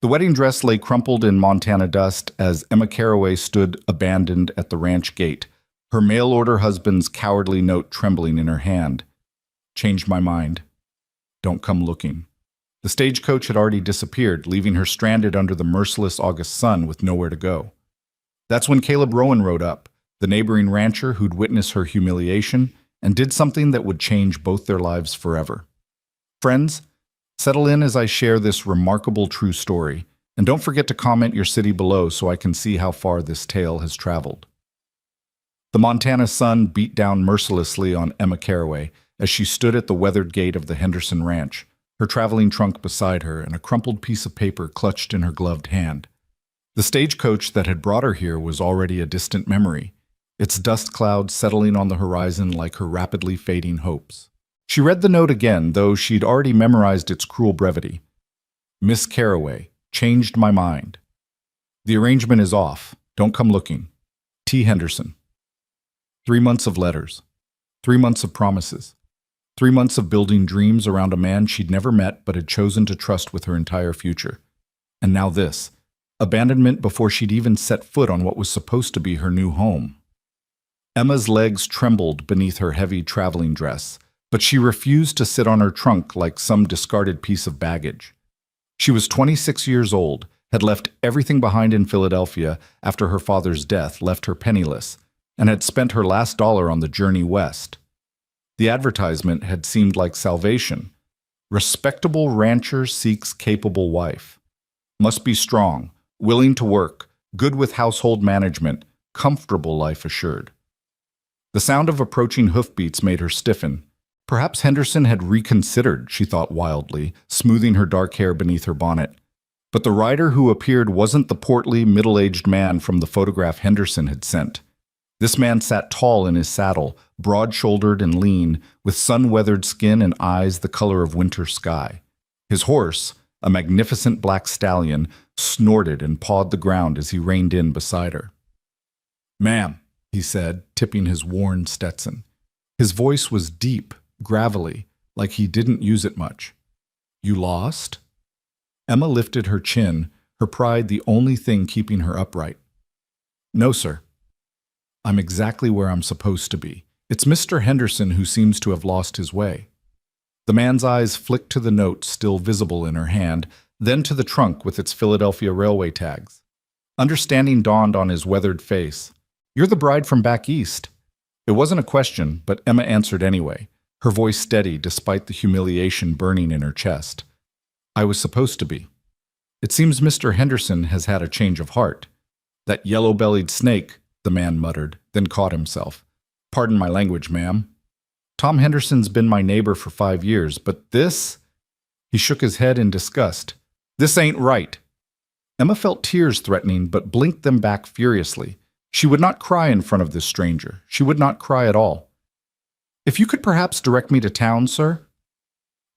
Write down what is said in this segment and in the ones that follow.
The wedding dress lay crumpled in Montana dust as Emma Carraway stood abandoned at the ranch gate, her mail-order husband's cowardly note trembling in her hand. Changed my mind. Don't come looking. The stagecoach had already disappeared, leaving her stranded under the merciless August sun with nowhere to go. That's when Caleb Rowan rode up, the neighboring rancher who'd witnessed her humiliation and did something that would change both their lives forever. Friends, settle in as I share this remarkable true story, and don't forget to comment your city below so I can see how far this tale has traveled. The Montana sun beat down mercilessly on Emma Carraway as she stood at the weathered gate of the Henderson Ranch, her traveling trunk beside her and a crumpled piece of paper clutched in her gloved hand. The stagecoach that had brought her here was already a distant memory, its dust clouds settling on the horizon like her rapidly fading hopes. She read the note again, though she'd already memorized its cruel brevity. Miss Carraway, changed my mind. The arrangement is off. Don't come looking. T. Henderson. 3 months of letters. 3 months of promises. 3 months of building dreams around a man she'd never met but had chosen to trust with her entire future. And now this. Abandonment before she'd even set foot on what was supposed to be her new home. Emma's legs trembled beneath her heavy traveling dress, but she refused to sit on her trunk like some discarded piece of baggage. She was 26 years old, had left everything behind in Philadelphia after her father's death left her penniless, and had spent her last dollar on the journey west. The advertisement had seemed like salvation. Respectable rancher seeks capable wife. Must be strong, willing to work, good with household management, comfortable life assured. The sound of approaching hoofbeats made her stiffen. Perhaps Henderson had reconsidered, she thought wildly, smoothing her dark hair beneath her bonnet. But the rider who appeared wasn't the portly, middle-aged man from the photograph Henderson had sent. This man sat tall in his saddle, broad-shouldered and lean, with sun-weathered skin and eyes the color of winter sky. His horse, a magnificent black stallion, snorted and pawed the ground as he reined in beside her. "Ma'am," he said, tipping his worn Stetson. His voice was deep, gravelly, like he didn't use it much. "You lost?" Emma lifted her chin, her pride the only thing keeping her upright. "No, sir. I'm exactly where I'm supposed to be. It's Mr. Henderson who seems to have lost his way." The man's eyes flicked to the note still visible in her hand, then to the trunk with its Philadelphia railway tags. Understanding dawned on his weathered face. "You're the bride from back east." It wasn't a question, but Emma answered anyway, her voice steady despite the humiliation burning in her chest. "I was supposed to be. It seems Mr. Henderson has had a change of heart. That yellow-bellied snake," the man muttered, then caught himself. "Pardon my language, ma'am. Tom Henderson's been my neighbor for 5 years, but this—" He shook his head in disgust. "This ain't right." Emma felt tears threatening, but blinked them back furiously. She would not cry in front of this stranger. She would not cry at all. "If you could perhaps direct me to town, sir?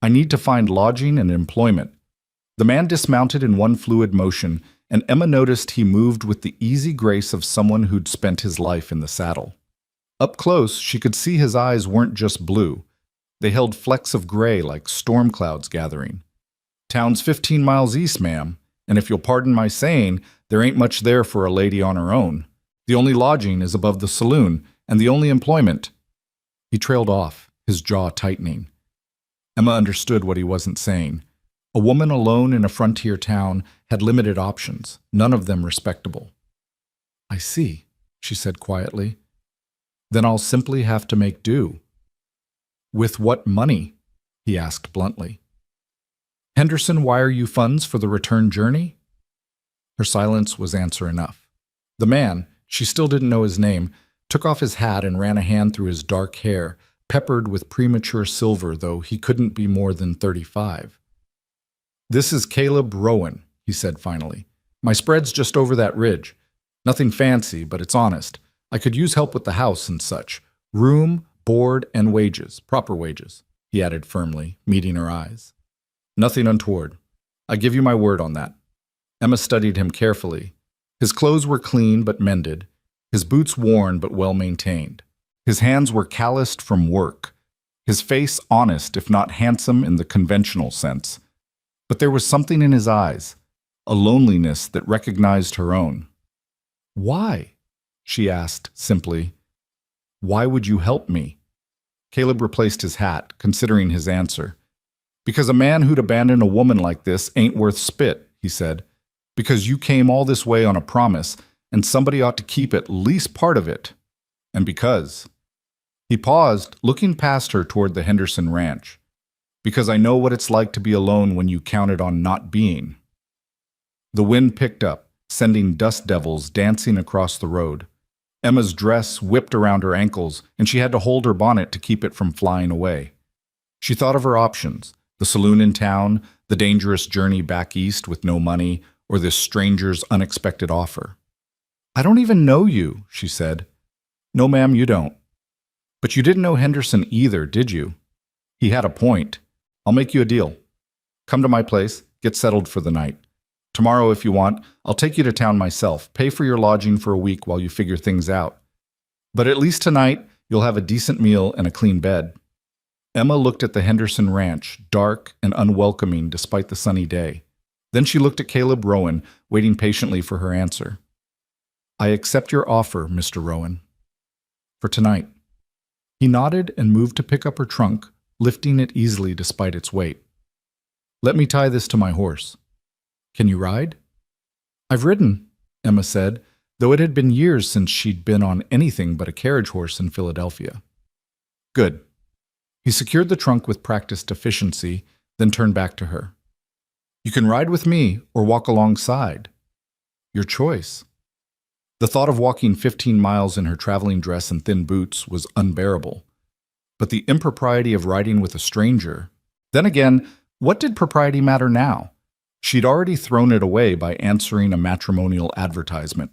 I need to find lodging and employment." The man dismounted in one fluid motion, and Emma noticed he moved with the easy grace of someone who'd spent his life in the saddle. Up close, she could see his eyes weren't just blue. They held flecks of gray like storm clouds gathering. "Town's 15 miles east, ma'am, and if you'll pardon my saying, there ain't much there for a lady on her own. The only lodging is above the saloon, and the only employment—" He trailed off, his jaw tightening. Emma understood what he wasn't saying. A woman alone in a frontier town had limited options, none of them respectable. "I see," she said quietly. "Then I'll simply have to make do." "With what money?" he asked bluntly. "Henderson wire you funds for the return journey?" Her silence was answer enough. The man, she still didn't know his name, took off his hat and ran a hand through his dark hair, peppered with premature silver, though he couldn't be more than 35. "This is Caleb Rowan," he said finally. "My spread's just over that ridge. Nothing fancy, but it's honest. I could use help with the house and such. Room, board, and wages, proper wages," he added firmly, meeting her eyes. "Nothing untoward. I give you my word on that." Emma studied him carefully. His clothes were clean but mended, his boots worn but well-maintained. His hands were calloused from work, his face honest if not handsome in the conventional sense. But there was something in his eyes, a loneliness that recognized her own. "Why?" she asked simply. "Why would you help me?" Caleb replaced his hat, considering his answer. "Because a man who'd abandon a woman like this ain't worth spit," he said. "Because you came all this way on a promise, and somebody ought to keep at least part of it. And because—" He paused, looking past her toward the Henderson ranch. "Because I know what it's like to be alone when you counted on not being." The wind picked up, sending dust devils dancing across the road. Emma's dress whipped around her ankles, and she had to hold her bonnet to keep it from flying away. She thought of her options: the saloon in town, the dangerous journey back east with no money, or this stranger's unexpected offer. "I don't even know you," she said. "No, ma'am, you don't." "But you didn't know Henderson either, did you?" He had a point. "I'll make you a deal. Come to my place, get settled for the night. Tomorrow, if you want, I'll take you to town myself, pay for your lodging for a week while you figure things out. But at least tonight, you'll have a decent meal and a clean bed." Emma looked at the Henderson ranch, dark and unwelcoming despite the sunny day. Then she looked at Caleb Rowan, waiting patiently for her answer. "I accept your offer, Mr. Rowan. For tonight." He nodded and moved to pick up her trunk, lifting it easily despite its weight. "Let me tie this to my horse. Can you ride?" "I've ridden," Emma said, though it had been years since she'd been on anything but a carriage horse in Philadelphia. "Good." He secured the trunk with practiced efficiency, then turned back to her. "You can ride with me or walk alongside. Your choice." The thought of walking 15 miles in her traveling dress and thin boots was unbearable. But the impropriety of riding with a stranger— then again, what did propriety matter now? She'd already thrown it away by answering a matrimonial advertisement.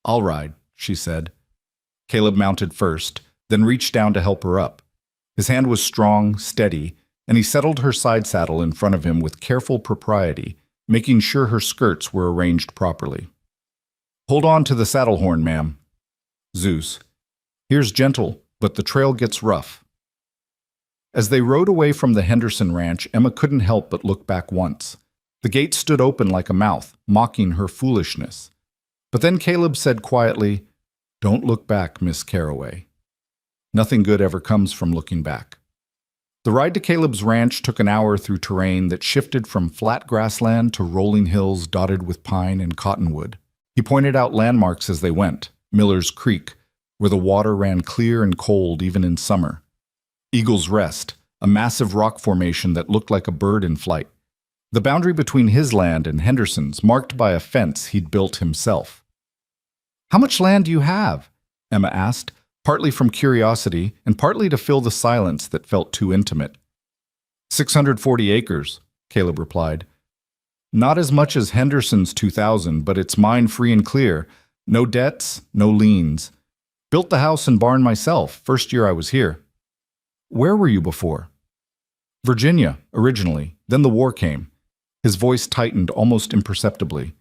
"I'll ride," she said. Caleb mounted first, then reached down to help her up. His hand was strong, steady, and he settled her side saddle in front of him with careful propriety, making sure her skirts were arranged properly. "Hold on to the saddle horn, ma'am." Zeus. "Here's gentle, but the trail gets rough." As they rode away from the Henderson ranch, Emma couldn't help but look back once. The gate stood open like a mouth, mocking her foolishness. But then Caleb said quietly, "Don't look back, Miss Carroway. Nothing good ever comes from looking back." The ride to Caleb's ranch took an hour through terrain that shifted from flat grassland to rolling hills dotted with pine and cottonwood. He pointed out landmarks as they went: Miller's Creek, where the water ran clear and cold even in summer; Eagle's Rest, a massive rock formation that looked like a bird in flight. The boundary between his land and Henderson's, marked by a fence he'd built himself. "How much land do you have?" Emma asked, partly from curiosity and partly to fill the silence that felt too intimate. 640 acres, Caleb replied. "Not as much as Henderson's 2,000, but it's mine free and clear. No debts, no liens. Built the house and barn myself, first year I was here." "Where were you before?" "Virginia, originally. Then the war came." His voice tightened almost imperceptibly.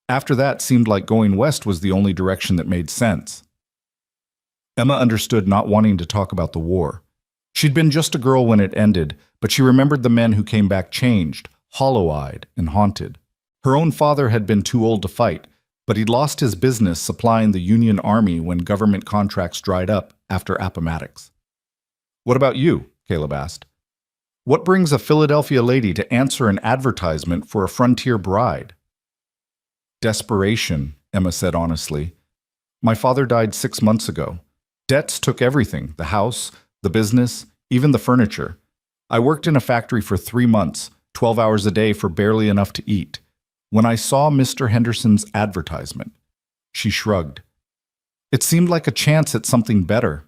"After that, seemed like going west was the only direction that made sense." Emma understood not wanting to talk about the war. She'd been just a girl when it ended, but she remembered the men who came back changed, hollow-eyed and haunted. Her own father had been too old to fight, but he'd lost his business supplying the Union Army when government contracts dried up after Appomattox. "What about you?" Caleb asked. "What brings a Philadelphia lady to answer an advertisement for a frontier bride?" "Desperation," Emma said honestly. "My father died 6 months ago. Debts took everything: the house, the business, even the furniture. I worked in a factory for 3 months, 12 hours a day for barely enough to eat. When I saw Mr. Henderson's advertisement," she shrugged. "It seemed like a chance at something better."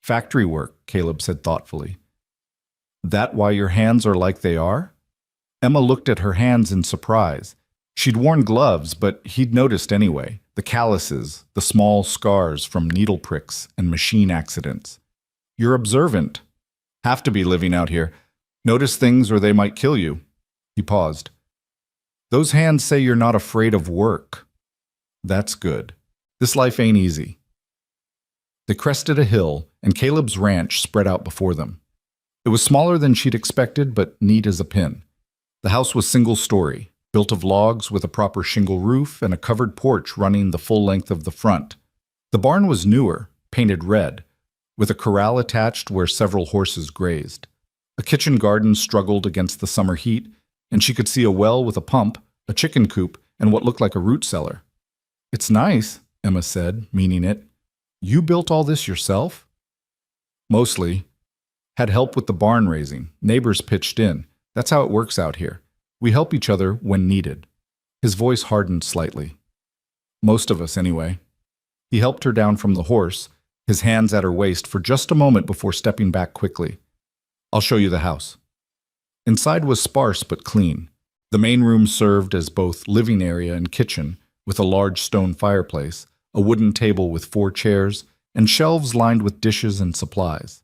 "Factory work," Caleb said thoughtfully. "That why your hands are like they are?" Emma looked at her hands in surprise. She'd worn gloves, but he'd noticed anyway: the calluses, the small scars from needle pricks and machine accidents. "You're observant. Have to be living out here. Notice things or they might kill you." He paused. "Those hands say you're not afraid of work." "That's good. This life ain't easy." They crested a hill, and Caleb's ranch spread out before them. It was smaller than she'd expected, but neat as a pin. The house was single-story, built of logs with a proper shingle roof and a covered porch running the full length of the front. The barn was newer, painted red, with a corral attached where several horses grazed. A kitchen garden struggled against the summer heat, and she could see a well with a pump, a chicken coop, and what looked like a root cellar. "It's nice," Emma said, meaning it. "You built all this yourself?" "Mostly. Had help with the barn raising. Neighbors pitched in. That's how it works out here. We help each other when needed." His voice hardened slightly. "Most of us, anyway." He helped her down from the horse, his hands at her waist for just a moment before stepping back quickly. "I'll show you the house." Inside was sparse but clean. The main room served as both living area and kitchen, with a large stone fireplace, a wooden table with 4 chairs, and shelves lined with dishes and supplies.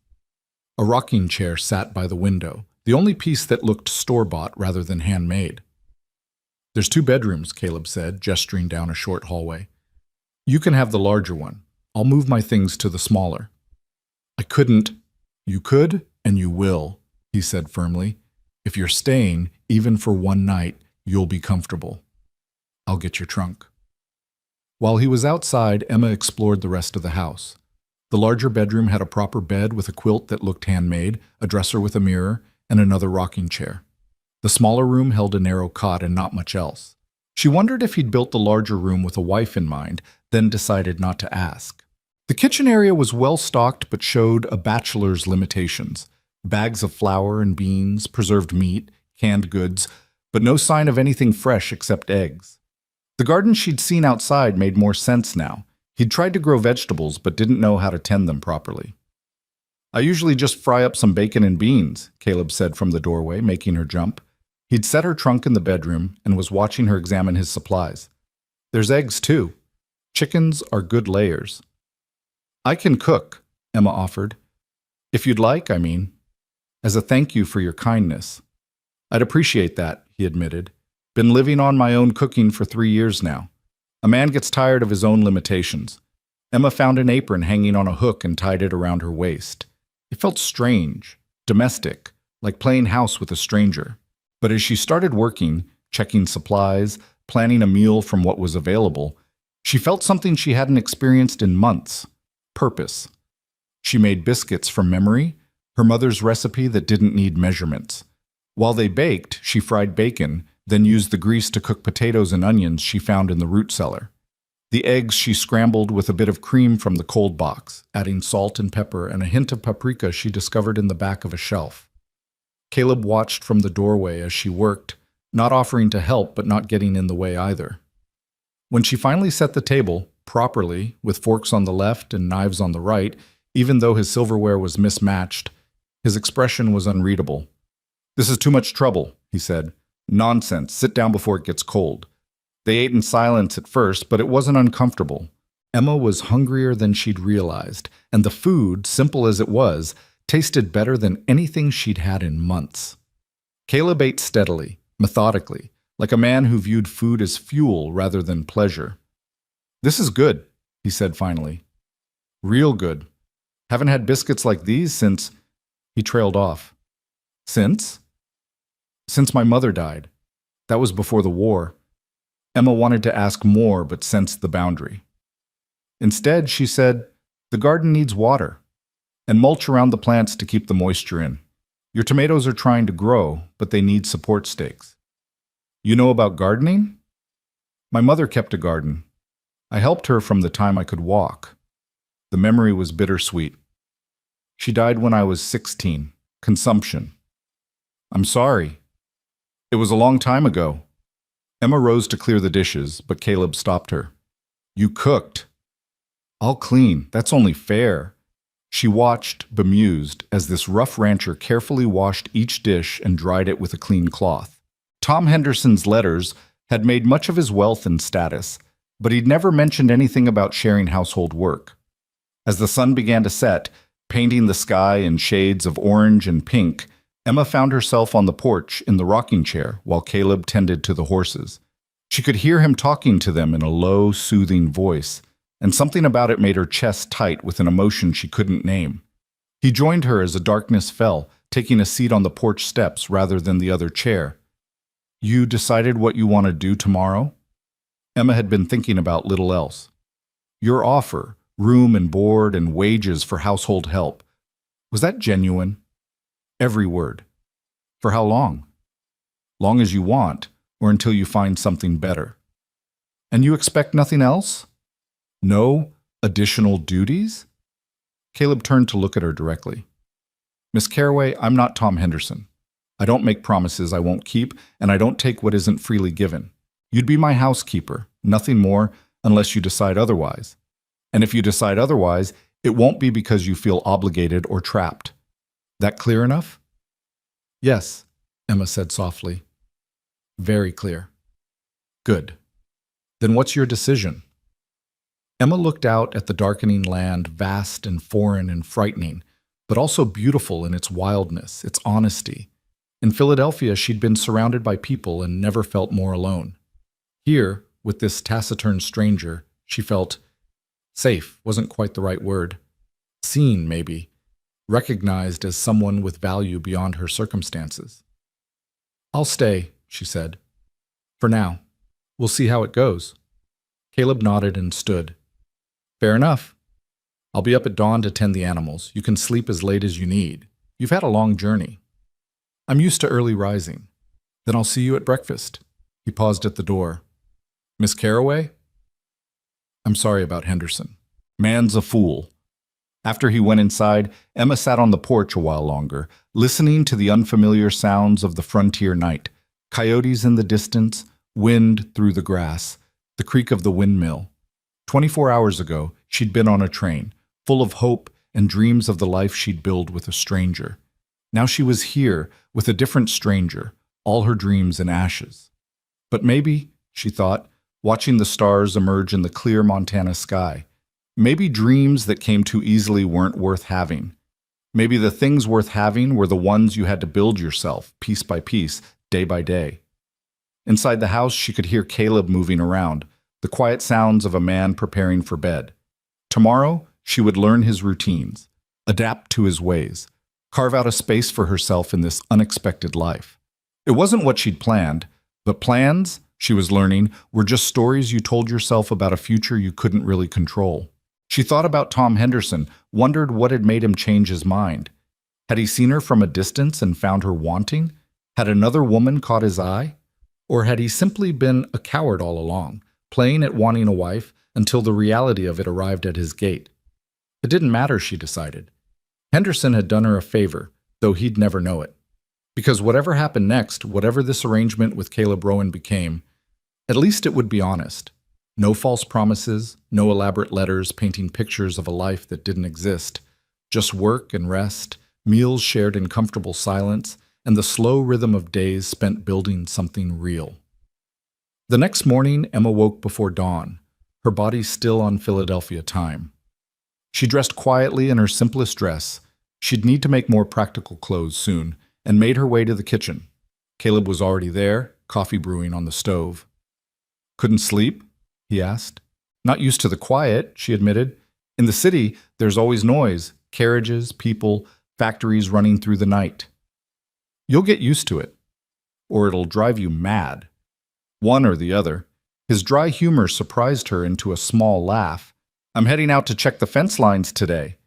A rocking chair sat by the window, the only piece that looked store-bought rather than handmade. "There's 2 bedrooms," Caleb said, gesturing down a short hallway. "You can have the larger one. I'll move my things to the smaller." "I couldn't." "You could, and you will," he said firmly. "If you're staying, even for one night, you'll be comfortable. I'll get your trunk." While he was outside, Emma explored the rest of the house. The larger bedroom had a proper bed with a quilt that looked handmade, a dresser with a mirror, and another rocking chair. The smaller room held a narrow cot and not much else. She wondered if he'd built the larger room with a wife in mind, then decided not to ask. The kitchen area was well stocked but showed a bachelor's limitations. Bags of flour and beans, preserved meat, canned goods, but no sign of anything fresh except eggs. The garden she'd seen outside made more sense now. He'd tried to grow vegetables but didn't know how to tend them properly. "I usually just fry up some bacon and beans," Caleb said from the doorway, making her jump. He'd set her trunk in the bedroom and was watching her examine his supplies. "There's eggs, too. Chickens are good layers." "I can cook," Emma offered. "If you'd like, I mean. As a thank you for your kindness." "I'd appreciate that," he admitted. "Been living on my own cooking for 3 years now. A man gets tired of his own limitations." Emma found an apron hanging on a hook and tied it around her waist. It felt strange, domestic, like playing house with a stranger. But as she started working, checking supplies, planning a meal from what was available, she felt something she hadn't experienced in months: purpose. She made biscuits from memory, her mother's recipe that didn't need measurements. While they baked, she fried bacon, then used the grease to cook potatoes and onions she found in the root cellar. The eggs she scrambled with a bit of cream from the cold box, adding salt and pepper and a hint of paprika she discovered in the back of a shelf. Caleb watched from the doorway as she worked, not offering to help but not getting in the way either. When she finally set the table, properly, with forks on the left and knives on the right, even though his silverware was mismatched, his expression was unreadable. "This is too much trouble," he said. "Nonsense. Sit down before it gets cold." They ate in silence at first, but it wasn't uncomfortable. Emma was hungrier than she'd realized, and the food, simple as it was, tasted better than anything she'd had in months. Caleb ate steadily, methodically, like a man who viewed food as fuel rather than pleasure. "This is good," he said finally. "Real good. Haven't had biscuits like these since—" He trailed off. "Since?" "Since my mother died. That was before the war." Emma wanted to ask more but sensed the boundary. Instead, she said, "The garden needs water and mulch around the plants to keep the moisture in. Your tomatoes are trying to grow, but they need support stakes." "You know about gardening?" "My mother kept a garden. I helped her from the time I could walk." The memory was bittersweet. "She died when I was 16. Consumption." "I'm sorry." "It was a long time ago." Emma rose to clear the dishes, but Caleb stopped her. "You cooked." "I'll clean. That's only fair." She watched, bemused, as this rough rancher carefully washed each dish and dried it with a clean cloth. Tom Henderson's letters had made much of his wealth and status, but he'd never mentioned anything about sharing household work. As the sun began to set, painting the sky in shades of orange and pink, Emma found herself on the porch in the rocking chair while Caleb tended to the horses. She could hear him talking to them in a low, soothing voice, and something about it made her chest tight with an emotion she couldn't name. He joined her as the darkness fell, taking a seat on the porch steps rather than the other chair. You decided what you want to do tomorrow? Emma had been thinking about little else. Your offer, room and board and wages for household help, was that genuine? Every word. For how long? Long as you want, or until you find something better. And you expect nothing else? No additional duties? Caleb turned to look at her directly. Miss Carraway, I'm not Tom Henderson. I don't make promises I won't keep, and I don't take what isn't freely given. You'd be my housekeeper, nothing more, unless you decide otherwise. And if you decide otherwise, it won't be because you feel obligated or trapped. That clear enough? Yes, Emma said softly. Very clear. Good. Then what's your decision? Emma looked out at the darkening land, vast and foreign and frightening, but also beautiful in its wildness, its honesty. In Philadelphia, she'd been surrounded by people and never felt more alone. Here, with this taciturn stranger, she felt safe wasn't quite the right word. Seen, maybe. Recognized as someone with value beyond her circumstances. I'll stay, she said. For now. We'll see how it goes. Caleb nodded and stood. Fair enough. I'll be up at dawn to tend the animals. You can sleep as late as you need. You've had a long journey. I'm used to early rising. Then I'll see you at breakfast. He paused at the door. Miss Carraway? I'm sorry about Henderson. Man's a fool. After he went inside, Emma sat on the porch a while longer, listening to the unfamiliar sounds of the frontier night. Coyotes in the distance, wind through the grass, the creak of the windmill. 24 hours ago, she'd been on a train, full of hope and dreams of the life she'd build with a stranger. Now she was here with a different stranger, all her dreams in ashes. But maybe, she thought, watching the stars emerge in the clear Montana sky, maybe dreams that came too easily weren't worth having. Maybe the things worth having were the ones you had to build yourself, piece by piece, day by day. Inside the house, she could hear Caleb moving around, the quiet sounds of a man preparing for bed. Tomorrow, she would learn his routines, adapt to his ways, carve out a space for herself in this unexpected life. It wasn't what she'd planned, but plans, she was learning, were just stories you told yourself about a future you couldn't really control. She thought about Tom Henderson, wondered what had made him change his mind. Had he seen her from a distance and found her wanting? Had another woman caught his eye? Or had he simply been a coward all along, playing at wanting a wife until the reality of it arrived at his gate? It didn't matter, she decided. Henderson had done her a favor, though he'd never know it. Because whatever happened next, whatever this arrangement with Caleb Rowan became, at least it would be honest. No false promises, no elaborate letters painting pictures of a life that didn't exist. Just work and rest, meals shared in comfortable silence, and the slow rhythm of days spent building something real. The next morning, Emma woke before dawn, her body still on Philadelphia time. She dressed quietly in her simplest dress. She'd need to make more practical clothes soon, and made her way to the kitchen. Caleb was already there, coffee brewing on the stove. Couldn't sleep? He asked. Not used to the quiet, she admitted. In the city, there's always noise, carriages, people, factories running through the night. You'll get used to it, or it'll drive you mad. One or the other. His dry humor surprised her into a small laugh. I'm heading out to check the fence lines today.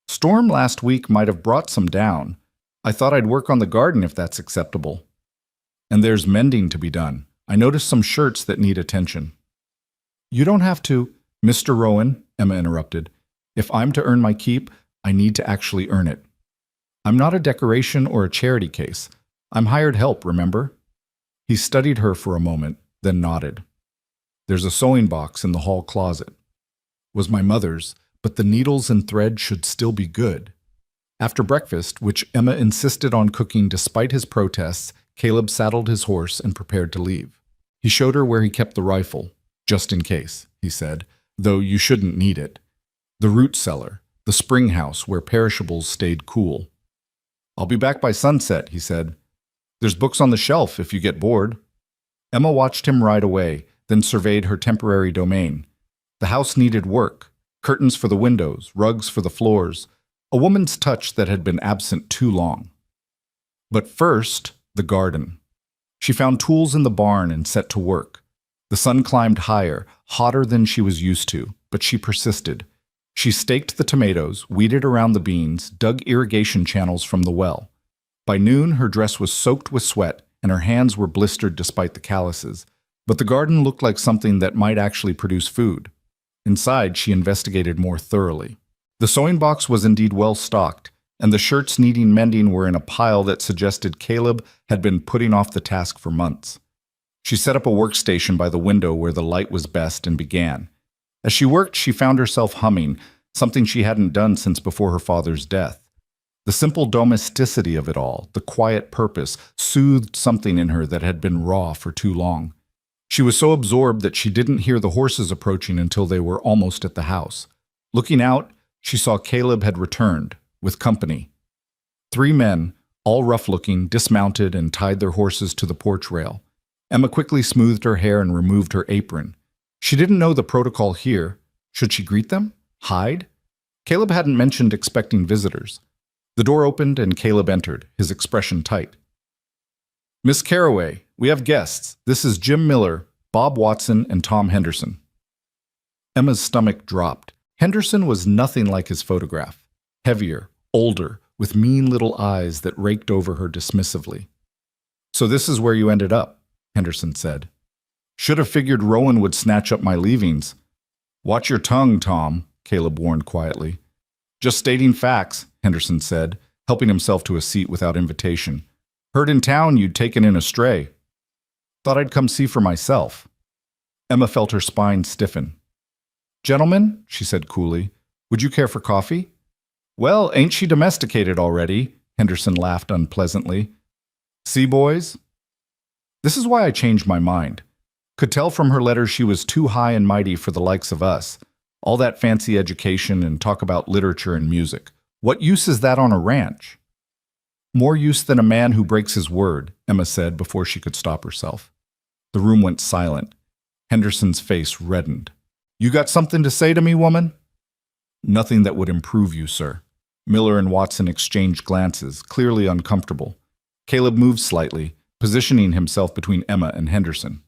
Storm last week might have brought some down. I thought I'd work on the garden if that's acceptable. And there's mending to be done. I noticed some shirts that need attention. You don't have to, Mr. Rowan, Emma interrupted. If I'm to earn my keep, I need to actually earn it. I'm not a decoration or a charity case. I'm hired help, remember? He studied her for a moment, then nodded. There's a sewing box in the hall closet. Was my mother's, but the needles and thread should still be good. After breakfast, which Emma insisted on cooking despite his protests, Caleb saddled his horse and prepared to leave. He showed her where he kept the rifle, just in case, he said, though you shouldn't need it. The root cellar, the spring house where perishables stayed cool. I'll be back by sunset, he said. There's books on the shelf if you get bored. Emma watched him ride away, then surveyed her temporary domain. The house needed work, curtains for the windows, rugs for the floors, a woman's touch that had been absent too long. But first, the garden. She found tools in the barn and set to work. The sun climbed higher, hotter than she was used to, but she persisted. She staked the tomatoes, weeded around the beans, dug irrigation channels from the well. By noon, her dress was soaked with sweat, and her hands were blistered despite the calluses. But the garden looked like something that might actually produce food. Inside, she investigated more thoroughly. The sewing box was indeed well stocked, and the shirts needing mending were in a pile that suggested Caleb had been putting off the task for months. She set up a workstation by the window where the light was best and began. As she worked, she found herself humming, something she hadn't done since before her father's death. The simple domesticity of it all, the quiet purpose, soothed something in her that had been raw for too long. She was so absorbed that she didn't hear the horses approaching until they were almost at the house. Looking out, she saw Caleb had returned, with company. 3 men, all rough-looking, dismounted and tied their horses to the porch rail. Emma quickly smoothed her hair and removed her apron. She didn't know the protocol here. Should she greet them? Hide? Caleb hadn't mentioned expecting visitors. The door opened and Caleb entered, his expression tight. "Miss Carraway, we have guests. This is Jim Miller, Bob Watson, and Tom Henderson." Emma's stomach dropped. Henderson was nothing like his photograph. Heavier, older, with mean little eyes that raked over her dismissively. "So this is where you ended up," Henderson said. "Should have figured Rowan would snatch up my leavings." "Watch your tongue, Tom," Caleb warned quietly. "Just stating facts," Henderson said, helping himself to a seat without invitation. "Heard in town you'd taken in a stray. Thought I'd come see for myself." Emma felt her spine stiffen. "Gentlemen," she said coolly, "would you care for coffee?" "Well, ain't she domesticated already?" Henderson laughed unpleasantly. "See, boys?" This is why I changed my mind. Could tell from her letters she was too high and mighty for the likes of us. All that fancy education and talk about literature and music. What use is that on a ranch? "More use than a man who breaks his word," Emma said before she could stop herself. The room went silent. Henderson's face reddened. "You got something to say to me, woman?" "Nothing that would improve you, sir." Miller and Watson exchanged glances, clearly uncomfortable. Caleb moved slightly, positioning himself between Emma and Henderson.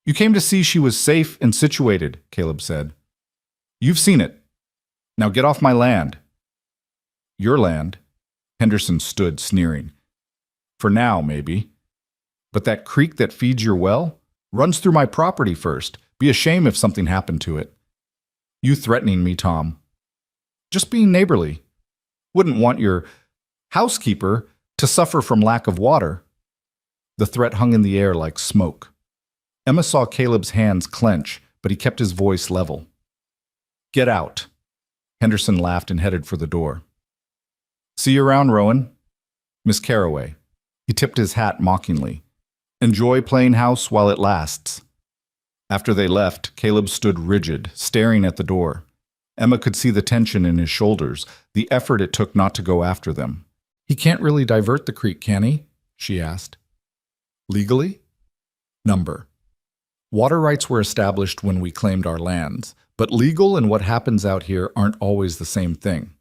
"You came to see she was safe and situated," Caleb said. "You've seen it. Now get off my land." "Your land?" Henderson stood, sneering. "For now, maybe. But that creek that feeds your well runs through my property first. Be a shame if something happened to it." "You threatening me, Tom." "Just being neighborly. Wouldn't want your housekeeper to suffer from lack of water." The threat hung in the air like smoke. Emma saw Caleb's hands clench, but he kept his voice level. "Get out." Henderson laughed and headed for the door. "See you around, Rowan." "Miss Carraway." He tipped his hat mockingly. "Enjoy playing house while it lasts." After they left, Caleb stood rigid, staring at the door. Emma could see the tension in his shoulders, the effort it took not to go after them. "He can't really divert the creek, can he?" she asked. "Legally?" "Number. Water rights were established when we claimed our lands, but legal and what happens out here aren't always the same thing."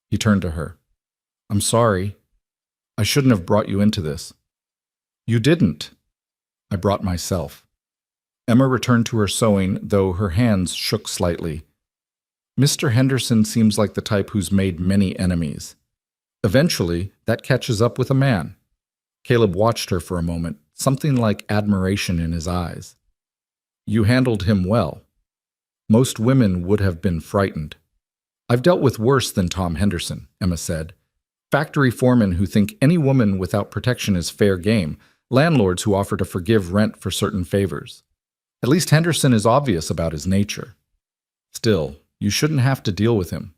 He turned to her. "I'm sorry. I shouldn't have brought you into this." "You didn't." "I brought myself." Emma returned to her sewing, though her hands shook slightly. "Mr. Henderson seems like the type who's made many enemies. Eventually, that catches up with a man." Caleb watched her for a moment, something like admiration in his eyes. "You handled him well. Most women would have been frightened." "I've dealt with worse than Tom Henderson," Emma said. "Factory foremen who think any woman without protection is fair game, landlords who offer to forgive rent for certain favors. At least Henderson is obvious about his nature. Still, you shouldn't have to deal with him.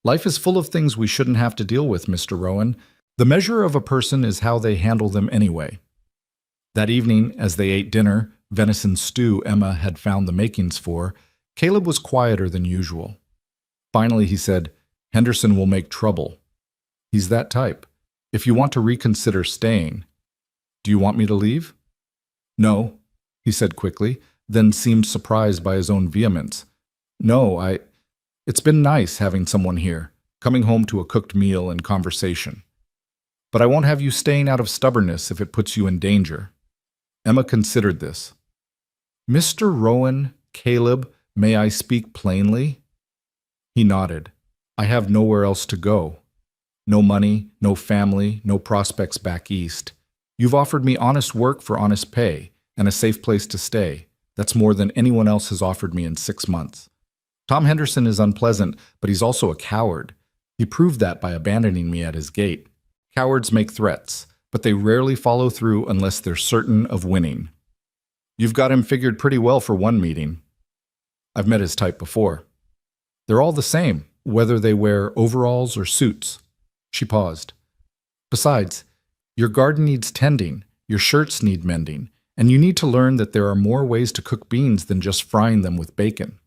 Life is full of things we shouldn't have to deal with, Mr. Rowan. The measure of a person is how they handle them anyway." That evening, as they ate dinner, venison stew Emma had found the makings for, Caleb was quieter than usual. Finally he said, "Henderson will make trouble. He's that type. If you want to reconsider staying." "Do you want me to leave?" "No," he said quickly, then seemed surprised by his own vehemence. "No, It's been nice having someone here, coming home to a cooked meal and conversation. But I won't have you staying out of stubbornness if it puts you in danger." Emma considered this. Mr. Rowan, Caleb, may I speak plainly? He nodded. I have nowhere else to go. No money, no family, no prospects back east. You've offered me honest work for honest pay and a safe place to stay. That's more than anyone else has offered me in 6 months. Tom Henderson is unpleasant, but he's also a coward. He proved that by abandoning me at his gate. Cowards make threats, but they rarely follow through unless they're certain of winning. You've got him figured pretty well for one meeting. I've met his type before. They're all the same, whether they wear overalls or suits. She paused. Besides, your garden needs tending, your shirts need mending, and you need to learn that there are more ways to cook beans than just frying them with bacon.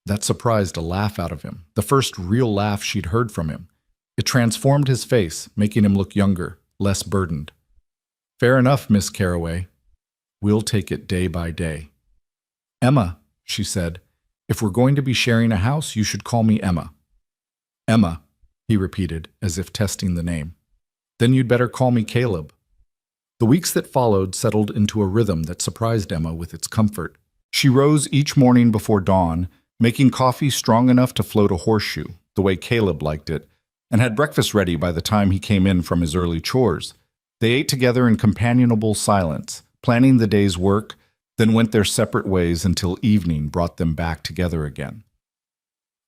That surprised a laugh out of him, the first real laugh she'd heard from him. It transformed his face, making him look younger, less burdened. Fair enough, Miss Carroway. We'll take it day by day. Emma, she said, if we're going to be sharing a house, you should call me Emma. Emma, he repeated, as if testing the name. Then you'd better call me Caleb. The weeks that followed settled into a rhythm that surprised Emma with its comfort. She rose each morning before dawn, making coffee strong enough to float a horseshoe, the way Caleb liked it, and had breakfast ready by the time he came in from his early chores. They ate together in companionable silence, planning the day's work, then went their separate ways until evening brought them back together again.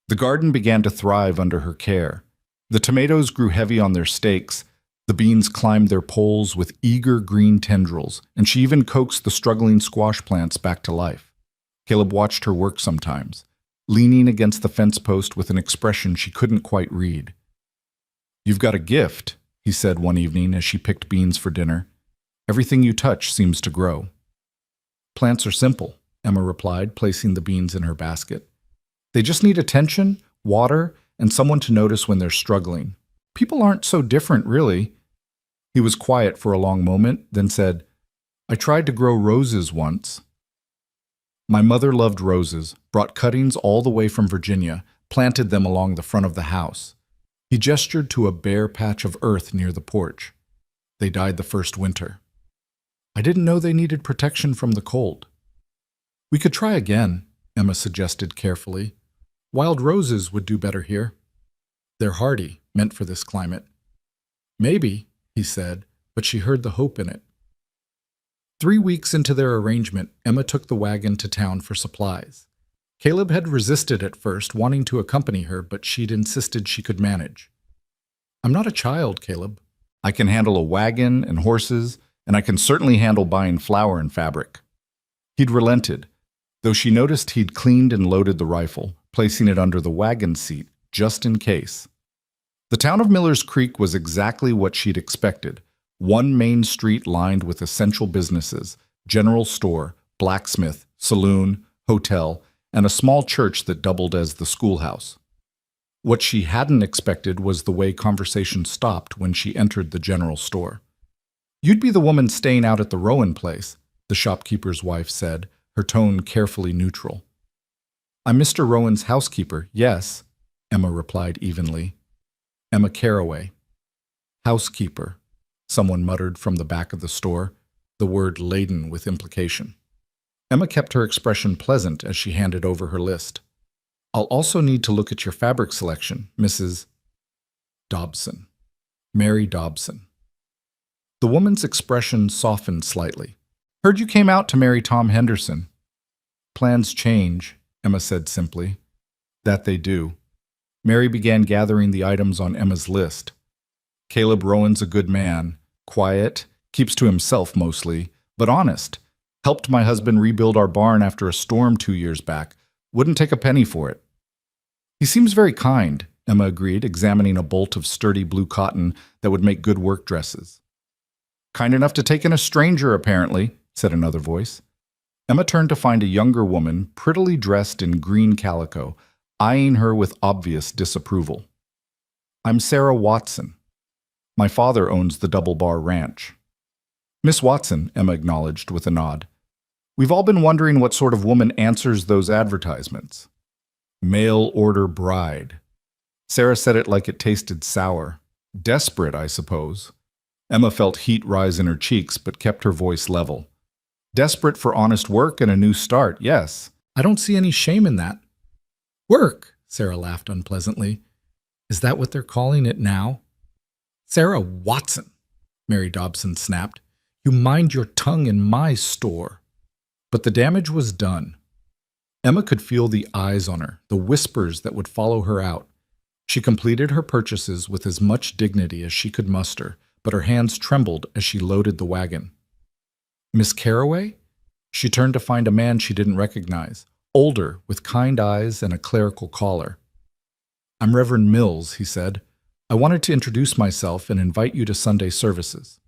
The garden began to thrive under her care. The tomatoes grew heavy on their stakes, the beans climbed their poles with eager green tendrils, and she even coaxed the struggling squash plants back to life. Caleb watched her work sometimes, leaning against the fence post with an expression she couldn't quite read. You've got a gift, he said one evening as she picked beans for dinner. Everything you touch seems to grow. Plants are simple, Emma replied, placing the beans in her basket. They just need attention, water, and someone to notice when they're struggling. People aren't so different, really. He was quiet for a long moment, then said, I tried to grow roses once. My mother loved roses, brought cuttings all the way from Virginia, planted them along the front of the house. He gestured to a bare patch of earth near the porch. They died the first winter. I didn't know they needed protection from the cold. We could try again, Emma suggested carefully. Wild roses would do better here. They're hardy, meant for this climate. Maybe, he said, but she heard the hope in it. 3 weeks into their arrangement, Emma took the wagon to town for supplies. Caleb had resisted at first, wanting to accompany her, but she'd insisted she could manage. I'm not a child, Caleb. I can handle a wagon and horses, and I can certainly handle buying flour and fabric. He'd relented, though she noticed he'd cleaned and loaded the rifle, placing it under the wagon seat, just in case. The town of Miller's Creek was exactly what she'd expected. One main street lined with essential businesses, general store, blacksmith, saloon, hotel, and a small church that doubled as the schoolhouse. What she hadn't expected was the way conversation stopped when she entered the general store. You'd be the woman staying out at the Rowan place, the shopkeeper's wife said, her tone carefully neutral. I'm Mr. Rowan's housekeeper, yes, Emma replied evenly. Emma Carroway. Housekeeper, someone muttered from the back of the store, the word laden with implication. Emma kept her expression pleasant as she handed over her list. I'll also need to look at your fabric selection, Mrs. Dobson. Mary Dobson. The woman's expression softened slightly. Heard you came out to marry Tom Henderson. Plans change, Emma said simply. That they do. Mary began gathering the items on Emma's list. Caleb Rowan's a good man, quiet, keeps to himself mostly, but honest. Helped my husband rebuild our barn after a storm 2 years back. Wouldn't take a penny for it. He seems very kind, Emma agreed, examining a bolt of sturdy blue cotton that would make good work dresses. Kind enough to take in a stranger, apparently, said another voice. Emma turned to find a younger woman, prettily dressed in green calico, eyeing her with obvious disapproval. I'm Sarah Watson. My father owns the Double Bar Ranch. Miss Watson, Emma acknowledged with a nod. We've all been wondering what sort of woman answers those advertisements. Mail-order bride. Sarah said it like it tasted sour. Desperate, I suppose. Emma felt heat rise in her cheeks, but kept her voice level. Desperate for honest work and a new start, yes. I don't see any shame in that. Work, Sarah laughed unpleasantly. Is that what they're calling it now? Sarah Watson, Mary Dobson snapped. You mind your tongue in my store. But the damage was done. Emma could feel the eyes on her, the whispers that would follow her out. She completed her purchases with as much dignity as she could muster, but her hands trembled as she loaded the wagon. Miss Carroway? She turned to find a man she didn't recognize, older, with kind eyes and a clerical collar. I'm Reverend Mills, he said. I wanted to introduce myself and invite you to Sunday services.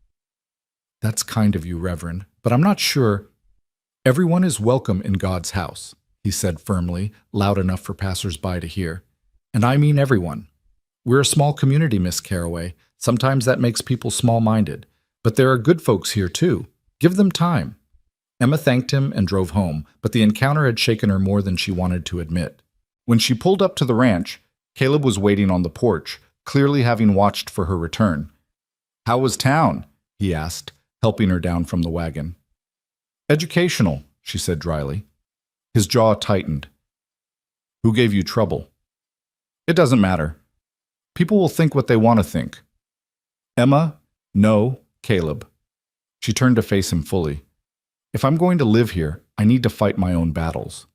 That's kind of you, Reverend, but I'm not sure. Everyone is welcome in God's house, he said firmly, loud enough for passers-by to hear. And I mean everyone. We're a small community, Miss Carroway. Sometimes that makes people small-minded. But there are good folks here, too. Give them time. Emma thanked him and drove home, but the encounter had shaken her more than she wanted to admit. When she pulled up to the ranch, Caleb was waiting on the porch, clearly having watched for her return. How was town? He asked, helping her down from the wagon. Educational, she said dryly. His jaw tightened. Who gave you trouble? It doesn't matter. People will think what they want to think. Emma, no, Caleb. She turned to face him fully. If I'm going to live here, I need to fight my own battles.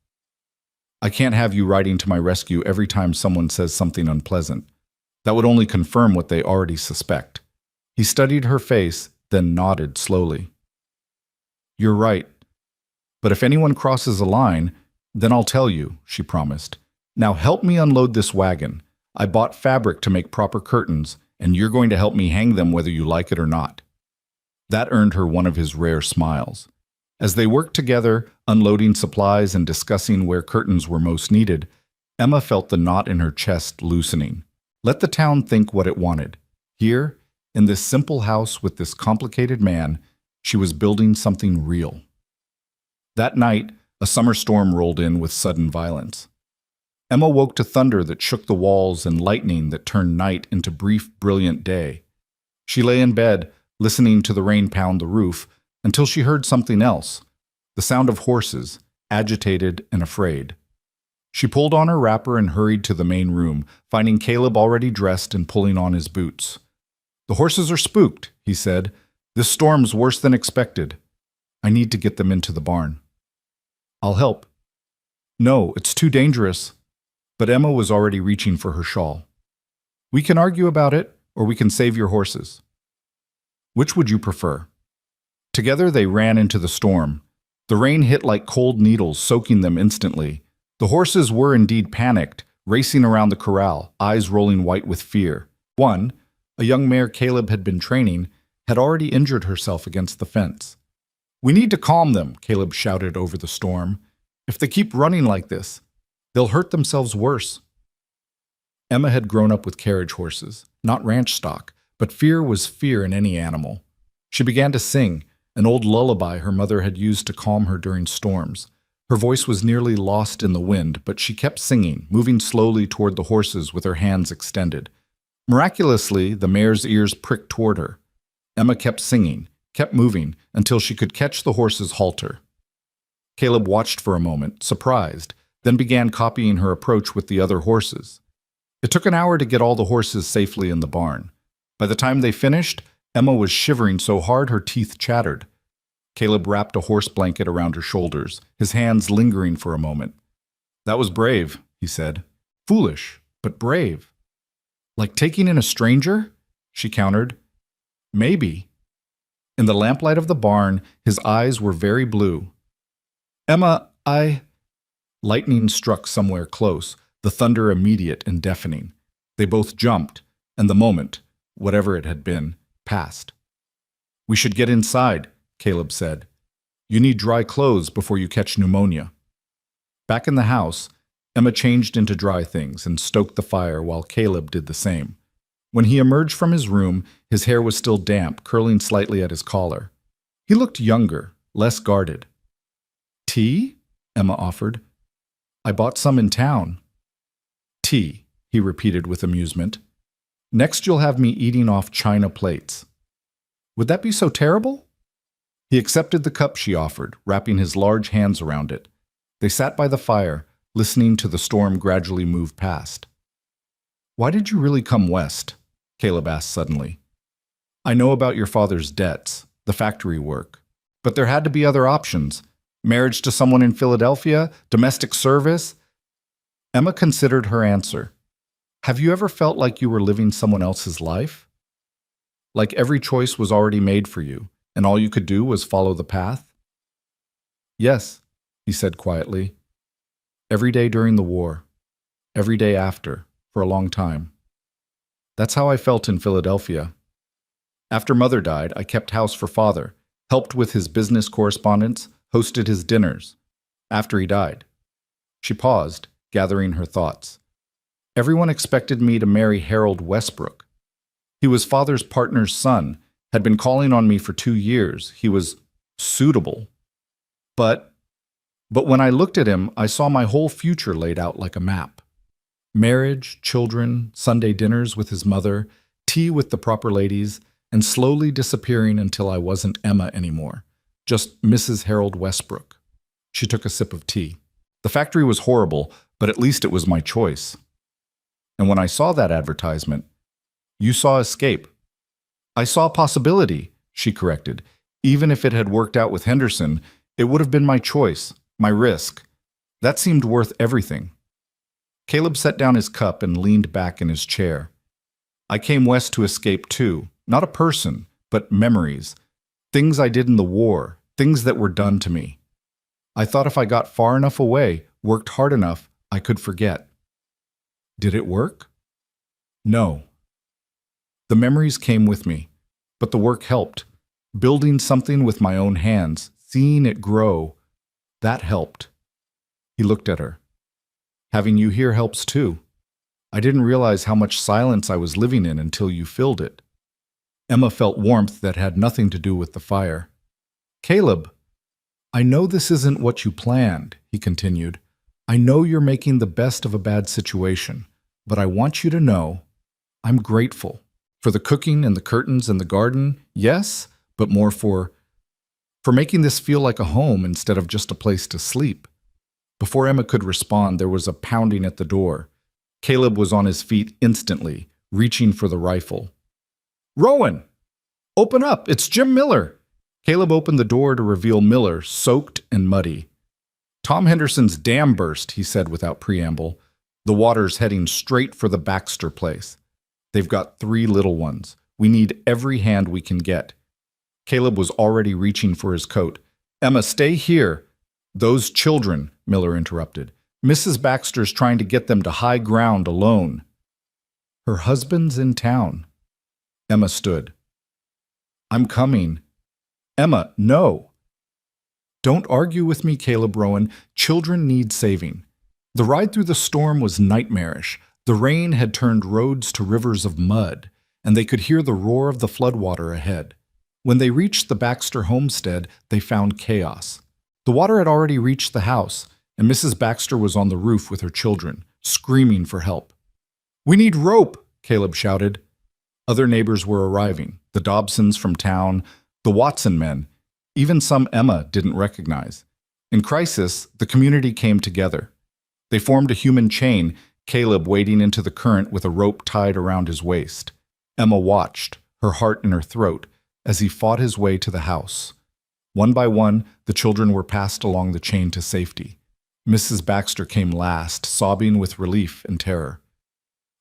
I can't have you riding to my rescue every time someone says something unpleasant. That would only confirm what they already suspect. He studied her face, then nodded slowly. You're right. But if anyone crosses a line, then I'll tell you, she promised. Now help me unload this wagon. I bought fabric to make proper curtains, and you're going to help me hang them whether you like it or not. That earned her one of his rare smiles. As they worked together, unloading supplies and discussing where curtains were most needed, Emma felt the knot in her chest loosening. Let the town think what it wanted. Here, in this simple house with this complicated man, she was building something real. That night, a summer storm rolled in with sudden violence. Emma woke to thunder that shook the walls and lightning that turned night into brief, brilliant day. She lay in bed, listening to the rain pound the roof, until she heard something else, the sound of horses, agitated and afraid. She pulled on her wrapper and hurried to the main room, finding Caleb already dressed and pulling on his boots. The horses are spooked, he said. This storm's worse than expected. I need to get them into the barn. I'll help. No, it's too dangerous. But Emma was already reaching for her shawl. We can argue about it, or we can save your horses. Which would you prefer? Together they ran into the storm. The rain hit like cold needles, soaking them instantly. The horses were indeed panicked, racing around the corral, eyes rolling white with fear. One, a young mare Caleb had been training, had already injured herself against the fence. We need to calm them, Caleb shouted over the storm. If they keep running like this, they'll hurt themselves worse. Emma had grown up with carriage horses, not ranch stock, but fear was fear in any animal. She began to sing, an old lullaby her mother had used to calm her during storms. Her voice was nearly lost in the wind, but she kept singing, moving slowly toward the horses with her hands extended. Miraculously, the mare's ears pricked toward her. Emma kept singing, kept moving, until she could catch the horse's halter. Caleb watched for a moment, surprised, then began copying her approach with the other horses. It took an hour to get all the horses safely in the barn. By the time they finished, Emma was shivering so hard her teeth chattered. Caleb wrapped a horse blanket around her shoulders, his hands lingering for a moment. That was brave, he said. Foolish, but brave. Like taking in a stranger? She countered. Maybe. In the lamplight of the barn, his eyes were very blue. Emma, Lightning struck somewhere close, the thunder immediate and deafening. They both jumped, and the moment, whatever it had been, passed. We should get inside, Caleb said. You need dry clothes before you catch pneumonia. Back in the house, Emma changed into dry things and stoked the fire while Caleb did the same. When he emerged from his room, his hair was still damp, curling slightly at his collar. He looked younger, less guarded. Tea? Emma offered. I bought some in town. Tea, he repeated with amusement. Next you'll have me eating off china plates. Would that be so terrible? He accepted the cup she offered, wrapping his large hands around it. They sat by the fire, listening to the storm gradually move past. "Why did you really come west?" Caleb asked suddenly. "I know about your father's debts, the factory work, but there had to be other options. Marriage to someone in Philadelphia, domestic service." Emma considered her answer. "Have you ever felt like you were living someone else's life? Like every choice was already made for you, and all you could do was follow the path?" "Yes," he said quietly. "Every day during the war. Every day after, for a long time. That's how I felt in Philadelphia. After Mother died, I kept house for Father, helped with his business correspondence, hosted his dinners. After he died." She paused, gathering her thoughts. "Everyone expected me to marry Harold Westbrook. He was Father's partner's son, had been calling on me for 2 years. He was suitable. But when I looked at him, I saw my whole future laid out like a map. Marriage, children, Sunday dinners with his mother, tea with the proper ladies, and slowly disappearing until I wasn't Emma anymore, just Mrs. Harold Westbrook." She took a sip of tea. "The factory was horrible, but at least it was my choice. And when I saw that advertisement, you saw escape. I saw possibility," she corrected. "Even if it had worked out with Henderson, it would have been my choice, my risk. That seemed worth everything." Caleb set down his cup and leaned back in his chair. "I came west to escape too, not a person, but memories. Things I did in the war, things that were done to me. I thought if I got far enough away, worked hard enough, I could forget." "Did it work?" "No. The memories came with me, but the work helped. Building something with my own hands, seeing it grow, that helped." He looked at her. "Having you here helps too. I didn't realize how much silence I was living in until you filled it." Emma felt warmth that had nothing to do with the fire. "Caleb, I know this isn't what you planned," he continued. "I know you're making the best of a bad situation, but I want you to know I'm grateful. For the cooking and the curtains and the garden, yes, but more for making this feel like a home instead of just a place to sleep." Before Emma could respond, there was a pounding at the door. Caleb was on his feet instantly, reaching for the rifle. "Rowan! Open up! It's Jim Miller!" Caleb opened the door to reveal Miller, soaked and muddy. "Tom Henderson's dam burst," he said without preamble. "The water's heading straight for the Baxter place. They've got 3 little ones. We need every hand we can get." Caleb was already reaching for his coat. "Emma, stay here." "Those children," Miller interrupted. "Mrs. Baxter's trying to get them to high ground alone." "Her husband's in town." Emma stood. "I'm coming." "Emma, no." "Don't argue with me, Caleb Rowan. Children need saving." The ride through the storm was nightmarish. The rain had turned roads to rivers of mud, and they could hear the roar of the floodwater ahead. When they reached the Baxter homestead, they found chaos. The water had already reached the house, and Mrs. Baxter was on the roof with her children, screaming for help. "We need rope!" Caleb shouted. Other neighbors were arriving, the Dobsons from town, the Watson men, even some Emma didn't recognize. In crisis, the community came together. They formed a human chain, Caleb wading into the current with a rope tied around his waist. Emma watched, her heart in her throat, as he fought his way to the house. One by one, the children were passed along the chain to safety. Mrs. Baxter came last, sobbing with relief and terror.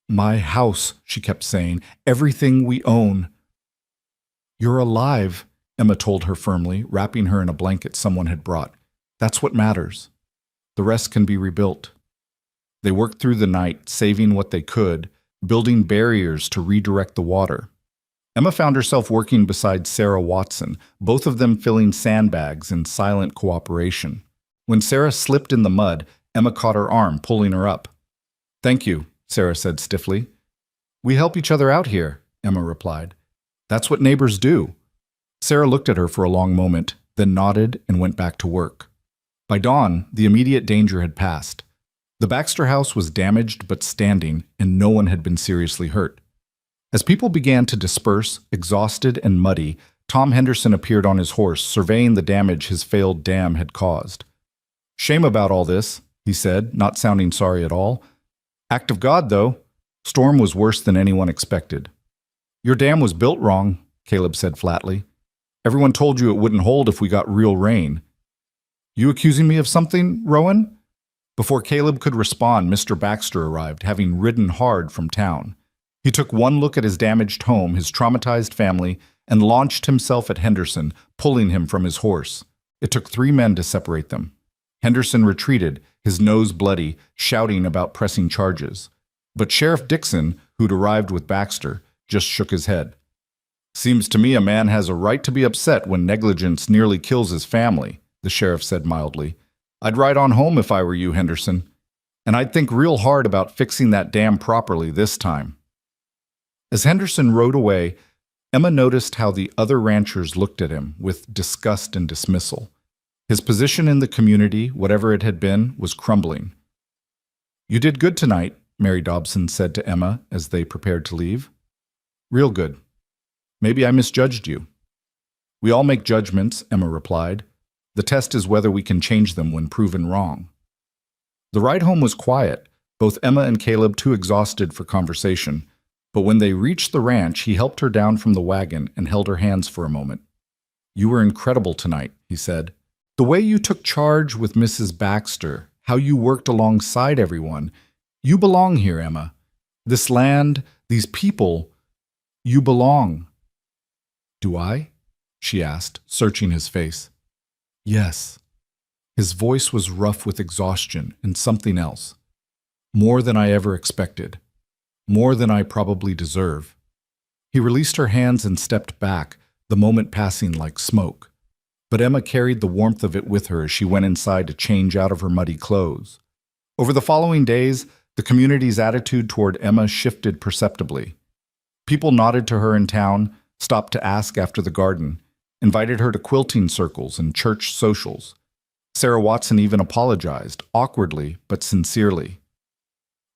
"My house," she kept saying, "everything we own." "You're alive," Emma told her firmly, wrapping her in a blanket someone had brought. "That's what matters. The rest can be rebuilt." They worked through the night, saving what they could, building barriers to redirect the water. Emma found herself working beside Sarah Watson, both of them filling sandbags in silent cooperation. When Sarah slipped in the mud, Emma caught her arm, pulling her up. "Thank you," Sarah said stiffly. "We help each other out here," Emma replied. "That's what neighbors do." Sarah looked at her for a long moment, then nodded and went back to work. By dawn, the immediate danger had passed. The Baxter house was damaged but standing, and no one had been seriously hurt. As people began to disperse, exhausted and muddy, Tom Henderson appeared on his horse, surveying the damage his failed dam had caused. "Shame about all this," he said, not sounding sorry at all. "Act of God, though. Storm was worse than anyone expected." "Your dam was built wrong," Caleb said flatly. "Everyone told you it wouldn't hold if we got real rain." "You accusing me of something, Rowan?" Before Caleb could respond, Mr. Baxter arrived, having ridden hard from town. He took one look at his damaged home, his traumatized family, and launched himself at Henderson, pulling him from his horse. It took 3 men to separate them. Henderson retreated, his nose bloody, shouting about pressing charges. But Sheriff Dixon, who'd arrived with Baxter, just shook his head. "Seems to me a man has a right to be upset when negligence nearly kills his family," the sheriff said mildly. "I'd ride on home if I were you, Henderson. And I'd think real hard about fixing that dam properly this time." As Henderson rode away, Emma noticed how the other ranchers looked at him with disgust and dismissal. His position in the community, whatever it had been, was crumbling. "You did good tonight," Mary Dobson said to Emma as they prepared to leave. "Real good. Maybe I misjudged you." "We all make judgments," Emma replied. "The test is whether we can change them when proven wrong." The ride home was quiet, both Emma and Caleb too exhausted for conversation. But when they reached the ranch, he helped her down from the wagon and held her hands for a moment. "You were incredible tonight," he said. "The way you took charge with Mrs. Baxter, how you worked alongside everyone. You belong here, Emma. This land, these people, you belong." "Do I?" she asked, searching his face. "Yes." His voice was rough with exhaustion and something else. "More than I ever expected. More than I probably deserve." He released her hands and stepped back, the moment passing like smoke. But Emma carried the warmth of it with her as she went inside to change out of her muddy clothes. Over the following days, the community's attitude toward Emma shifted perceptibly. People nodded to her in town, stopped to ask after the garden, invited her to quilting circles and church socials. Sarah Watson even apologized, awkwardly but sincerely.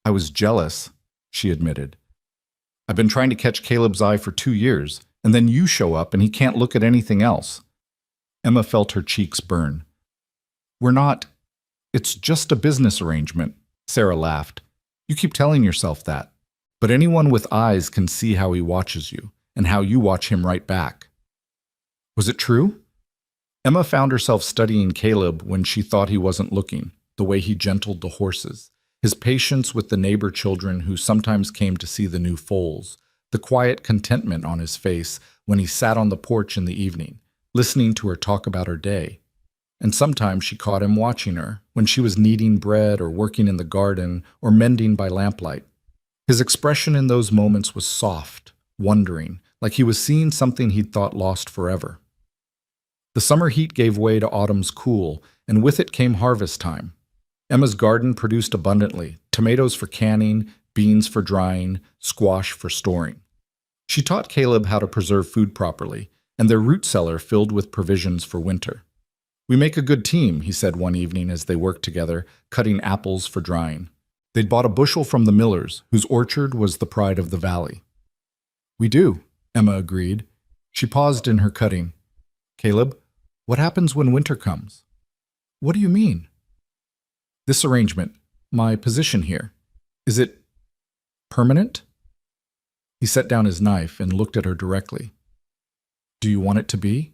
"I was jealous," she admitted. "I've been trying to catch Caleb's eye for 2 years, and then you show up and he can't look at anything else." Emma felt her cheeks burn. "We're not. It's just a business arrangement," Sarah laughed. "You keep telling yourself that. But anyone with eyes can see how he watches you, and how you watch him right back." Was it true? Emma found herself studying Caleb when she thought he wasn't looking, the way he gentled the horses, his patience with the neighbor children who sometimes came to see the new foals, the quiet contentment on his face when he sat on the porch in the evening, listening to her talk about her day. And sometimes she caught him watching her, when she was kneading bread or working in the garden or mending by lamplight. His expression in those moments was soft, wondering, like he was seeing something he'd thought lost forever. The summer heat gave way to autumn's cool, and with it came harvest time. Emma's garden produced abundantly, tomatoes for canning, beans for drying, squash for storing. She taught Caleb how to preserve food properly, and their root cellar filled with provisions for winter. "We make a good team," he said one evening as they worked together, cutting apples for drying. They'd bought a bushel from the millers, whose orchard was the pride of the valley. "We do," Emma agreed. She paused in her cutting. "Caleb, what happens when winter comes?" "What do you mean?" "This arrangement, my position here, is it permanent?" He set down his knife and looked at her directly. "Do you want it to be?"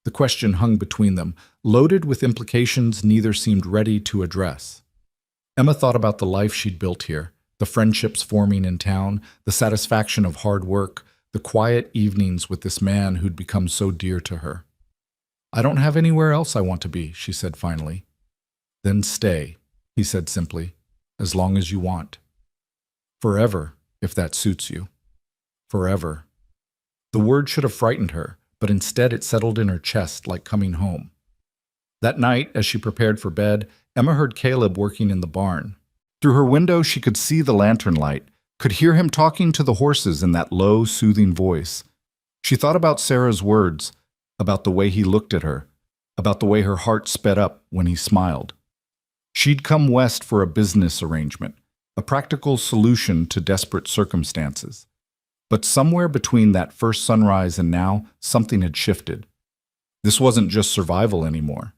The question hung between them, loaded with implications neither seemed ready to address. Emma thought about the life she'd built here, the friendships forming in town, the satisfaction of hard work, the quiet evenings with this man who'd become so dear to her. "I don't have anywhere else I want to be," she said finally. "Then stay," he said simply, "as long as you want. Forever, if that suits you. Forever." The word should have frightened her, but instead it settled in her chest like coming home. That night, as she prepared for bed, Emma heard Caleb working in the barn. Through her window she could see the lantern light, could hear him talking to the horses in that low, soothing voice. She thought about Sarah's words, about the way he looked at her, about the way her heart sped up when he smiled. She'd come west for a business arrangement, a practical solution to desperate circumstances. But somewhere between that first sunrise and now, something had shifted. This wasn't just survival anymore.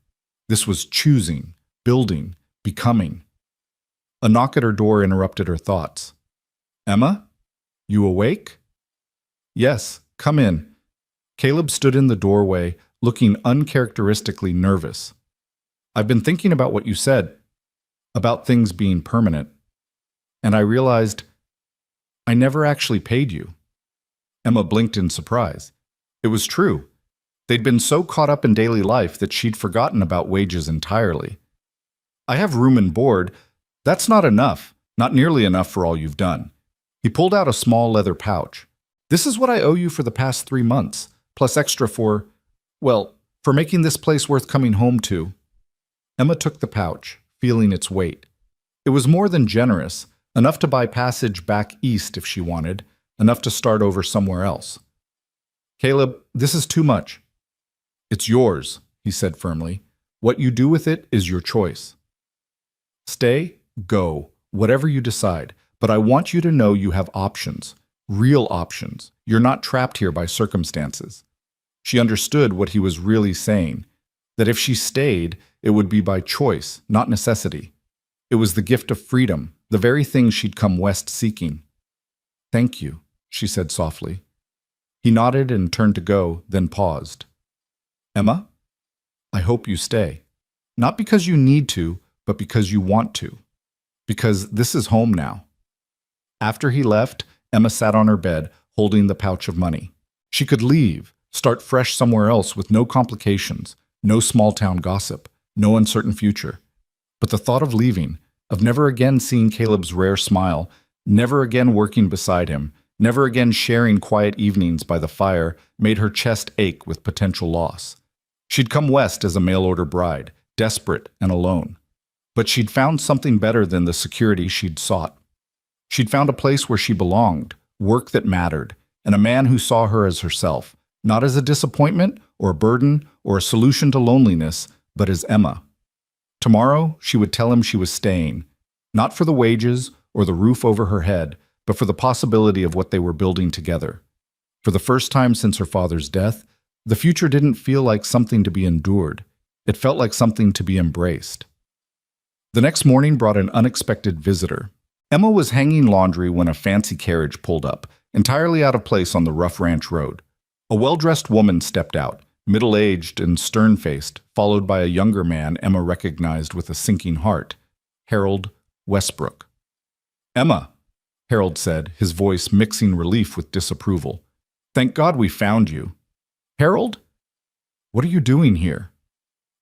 This was choosing, building, becoming. A knock at her door interrupted her thoughts. Emma? You awake? Yes, come in. Caleb stood in the doorway, looking uncharacteristically nervous. I've been thinking about what you said, about things being permanent, and I realized I never actually paid you. Emma blinked in surprise. It was true. They'd been so caught up in daily life that she'd forgotten about wages entirely. I have room and board. That's not enough, not nearly enough for all you've done. He pulled out a small leather pouch. This is what I owe you for the past 3 months, plus extra for making this place worth coming home to. Emma took the pouch, feeling its weight. It was more than generous, enough to buy passage back east if she wanted, enough to start over somewhere else. Caleb, this is too much. It's yours, he said firmly. What you do with it is your choice. Stay, go, whatever you decide, but I want you to know you have options, real options. You're not trapped here by circumstances. She understood what he was really saying, that if she stayed, it would be by choice, not necessity. It was the gift of freedom, the very thing she'd come west seeking. Thank you, she said softly. He nodded and turned to go, then paused. Emma, I hope you stay. Not because you need to, but because you want to. Because this is home now. After he left, Emma sat on her bed, holding the pouch of money. She could leave, start fresh somewhere else with no complications, no small-town gossip, no uncertain future. But the thought of leaving, of never again seeing Caleb's rare smile, never again working beside him, never again sharing quiet evenings by the fire, made her chest ache with potential loss. She'd come west as a mail-order bride, desperate and alone. But she'd found something better than the security she'd sought. She'd found a place where she belonged, work that mattered, and a man who saw her as herself, not as a disappointment or a burden or a solution to loneliness, but as Emma. Tomorrow, she would tell him she was staying, not for the wages or the roof over her head, but for the possibility of what they were building together. For the first time since her father's death, the future didn't feel like something to be endured. It felt like something to be embraced. The next morning brought an unexpected visitor. Emma was hanging laundry when a fancy carriage pulled up, entirely out of place on the rough ranch road. A well-dressed woman stepped out, middle-aged and stern-faced, followed by a younger man Emma recognized with a sinking heart, Harold Westbrook. Emma, Harold said, his voice mixing relief with disapproval. Thank God we found you. Harold? What are you doing here?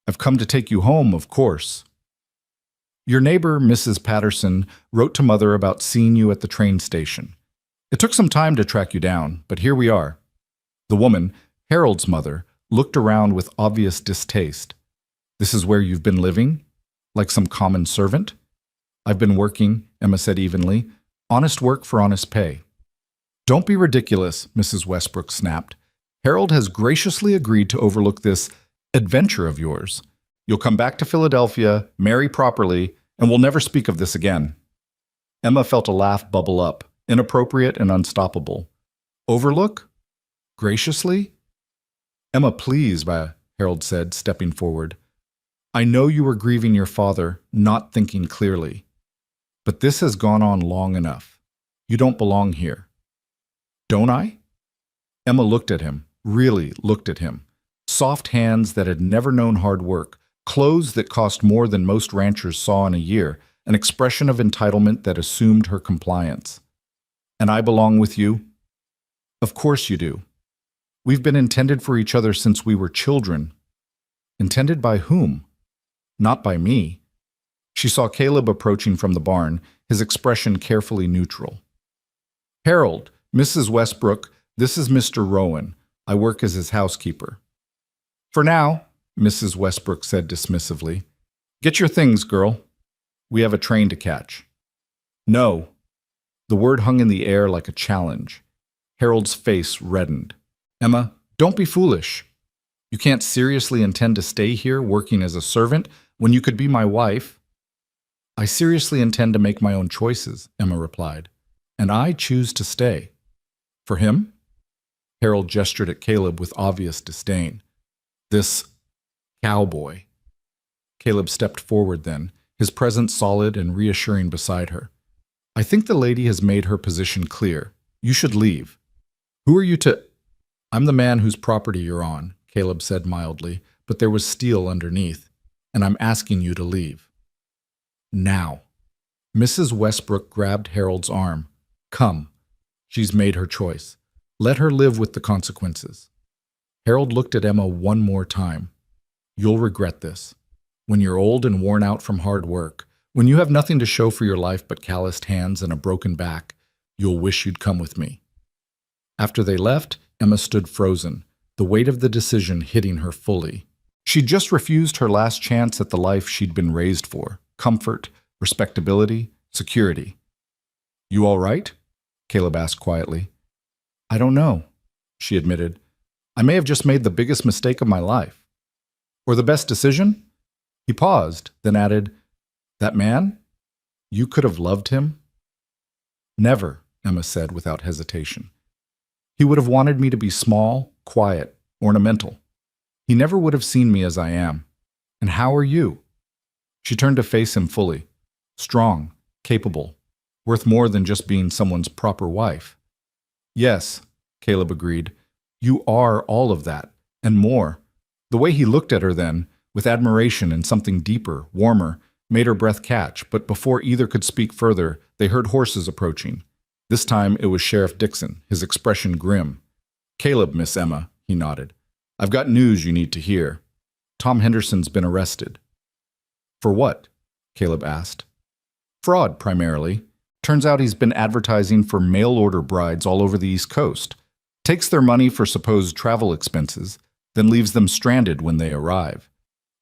I've come to take you home, of course. Your neighbor, Mrs. Patterson, wrote to Mother about seeing you at the train station. It took some time to track you down, but here we are. The woman, Harold's mother, looked around with obvious distaste. This is where you've been living? Like some common servant? I've been working, Emma said evenly. Honest work for honest pay. Don't be ridiculous, Mrs. Westbrook snapped. Harold has graciously agreed to overlook this adventure of yours. You'll come back to Philadelphia, marry properly, and we'll never speak of this again. Emma felt a laugh bubble up, inappropriate and unstoppable. Overlook? Graciously? Emma, please, Harold said, stepping forward. I know you were grieving your father, not thinking clearly. But this has gone on long enough. You don't belong here. Don't I? Emma looked at him, really looked at him. Soft hands that had never known hard work, clothes that cost more than most ranchers saw in a year, an expression of entitlement that assumed her compliance. And I belong with you? Of course you do. We've been intended for each other since we were children. Intended by whom? Not by me. She saw Caleb approaching from the barn, his expression carefully neutral. Harold, Mrs. Westbrook, this is Mr. Rowan. I work as his housekeeper. For now, Mrs. Westbrook said dismissively. Get your things, girl. We have a train to catch. No. The word hung in the air like a challenge. Harold's face reddened. Emma, don't be foolish. You can't seriously intend to stay here working as a servant when you could be my wife. I seriously intend to make my own choices, Emma replied, and I choose to stay. For him? Harold gestured at Caleb with obvious disdain. This cowboy. Caleb stepped forward then, his presence solid and reassuring beside her. I think the lady has made her position clear. You should leave. Who are you to— I'm the man whose property you're on, Caleb said mildly, but there was steel underneath, and I'm asking you to leave. Now. Mrs. Westbrook grabbed Harold's arm. Come. She's made her choice. Let her live with the consequences. Harold looked at Emma one more time. You'll regret this. When you're old and worn out from hard work, when you have nothing to show for your life but calloused hands and a broken back, you'll wish you'd come with me. After they left, Emma stood frozen, the weight of the decision hitting her fully. She'd just refused her last chance at the life she'd been raised for: comfort, respectability, security. You all right? Caleb asked quietly. I don't know, she admitted. I may have just made the biggest mistake of my life. Or the best decision? He paused, then added, That man? You could have loved him? Never, Emma said without hesitation. He would have wanted me to be small, quiet, ornamental. He never would have seen me as I am. And how are you? She turned to face him fully. Strong, capable, worth more than just being someone's proper wife. Yes, Caleb agreed. You are all of that, and more. The way he looked at her then, with admiration and something deeper, warmer, made her breath catch, but before either could speak further, they heard horses approaching. This time it was Sheriff Dixon, his expression grim. Caleb, Miss Emma, he nodded. I've got news you need to hear. Tom Henderson's been arrested. For what? Caleb asked. Fraud, primarily. Turns out he's been advertising for mail-order brides all over the East Coast. Takes their money for supposed travel expenses, then leaves them stranded when they arrive.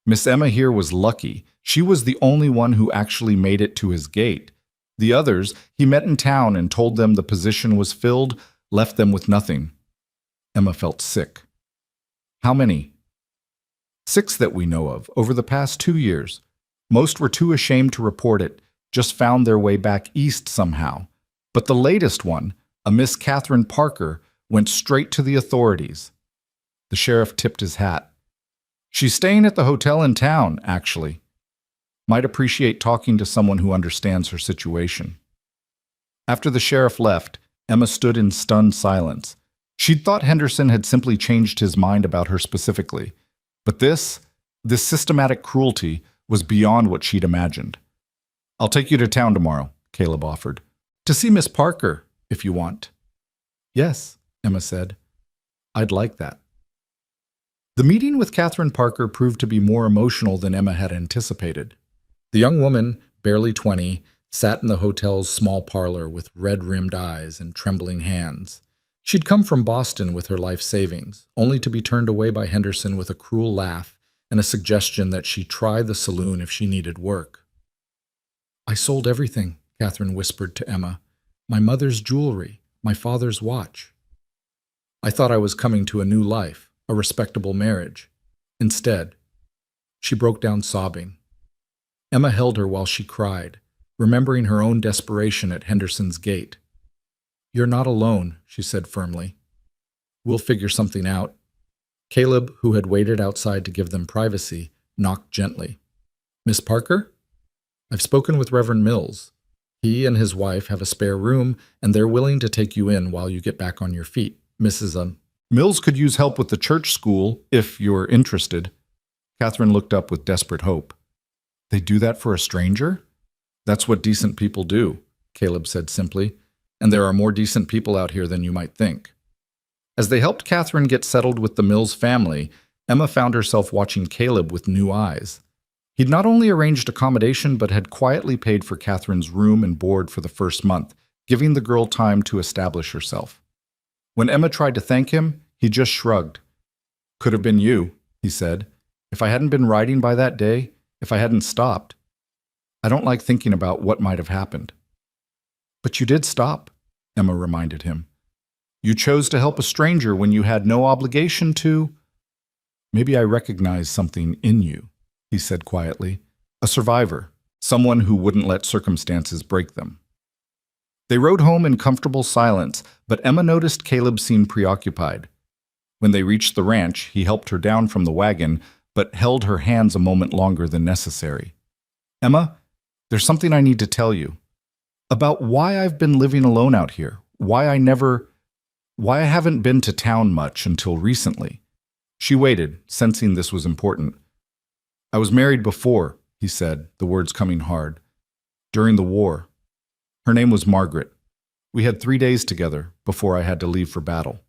Miss Emma here was lucky. She was the only one who actually made it to his gate. The others he met in town and told them the position was filled, left them with nothing. Emma felt sick. How many? 6 that we know of, over the past 2 years. Most were too ashamed to report it, just found their way back east somehow. But the latest one, a Miss Catherine Parker, went straight to the authorities. The sheriff tipped his hat. She's staying at the hotel in town, actually. Might appreciate talking to someone who understands her situation. After the sheriff left, Emma stood in stunned silence. She'd thought Henderson had simply changed his mind about her specifically. But this systematic cruelty was beyond what she'd imagined. I'll take you to town tomorrow, Caleb offered. To see Miss Parker, if you want. Yes, Emma said. I'd like that. The meeting with Catherine Parker proved to be more emotional than Emma had anticipated. The young woman, barely 20, sat in the hotel's small parlor with red-rimmed eyes and trembling hands. She'd come from Boston with her life savings, only to be turned away by Henderson with a cruel laugh and a suggestion that she try the saloon if she needed work. I sold everything, Catherine whispered to Emma. My mother's jewelry, my father's watch. I thought I was coming to a new life, a respectable marriage. Instead, she broke down sobbing. Emma held her while she cried, remembering her own desperation at Henderson's gate. You're not alone, she said firmly. We'll figure something out. Caleb, who had waited outside to give them privacy, knocked gently. Miss Parker? I've spoken with Reverend Mills. He and his wife have a spare room, and they're willing to take you in while you get back on your feet. Mrs. Mills could use help with the church school, if you're interested. Catherine looked up with desperate hope. They do that for a stranger? That's what decent people do, Caleb said simply. And there are more decent people out here than you might think. As they helped Catherine get settled with the Mills family, Emma found herself watching Caleb with new eyes. He'd not only arranged accommodation, but had quietly paid for Catherine's room and board for the first month, giving the girl time to establish herself. When Emma tried to thank him, he just shrugged. Could have been you, he said. If I hadn't been riding by that day, if I hadn't stopped. I don't like thinking about what might have happened. But you did stop, Emma reminded him. You chose to help a stranger when you had no obligation to. Maybe I recognize something in you, he said quietly. A survivor, someone who wouldn't let circumstances break them. They rode home in comfortable silence, but Emma noticed Caleb seemed preoccupied. When they reached the ranch, he helped her down from the wagon, but held her hands a moment longer than necessary. Emma, there's something I need to tell you. About why I've been living alone out here. Why I haven't been to town much until recently. She waited, sensing this was important. I was married before, he said, the words coming hard. During the war. Her name was Margaret. We had 3 days together before I had to leave for battle.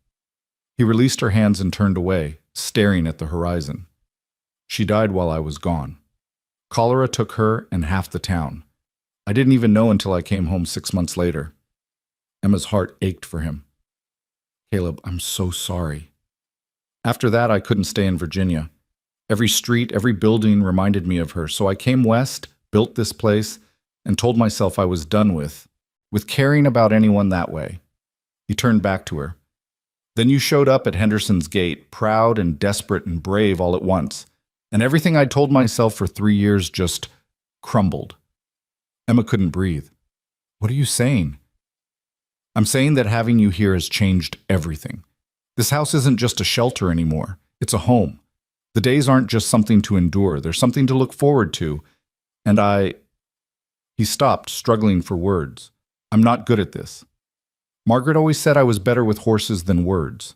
He released her hands and turned away, staring at the horizon. She died while I was gone. Cholera took her and half the town. I didn't even know until I came home 6 months later. Emma's heart ached for him. Caleb, I'm so sorry. After that, I couldn't stay in Virginia. Every street, every building reminded me of her, so I came west, built this place, and told myself I was done with caring about anyone that way. He turned back to her. Then you showed up at Henderson's gate, proud and desperate and brave all at once, and everything I'd told myself for 3 years just crumbled. Emma couldn't breathe. What are you saying? I'm saying that having you here has changed everything. This house isn't just a shelter anymore. It's a home. The days aren't just something to endure. They're something to look forward to. And He stopped, struggling for words. I'm not good at this. Margaret always said I was better with horses than words.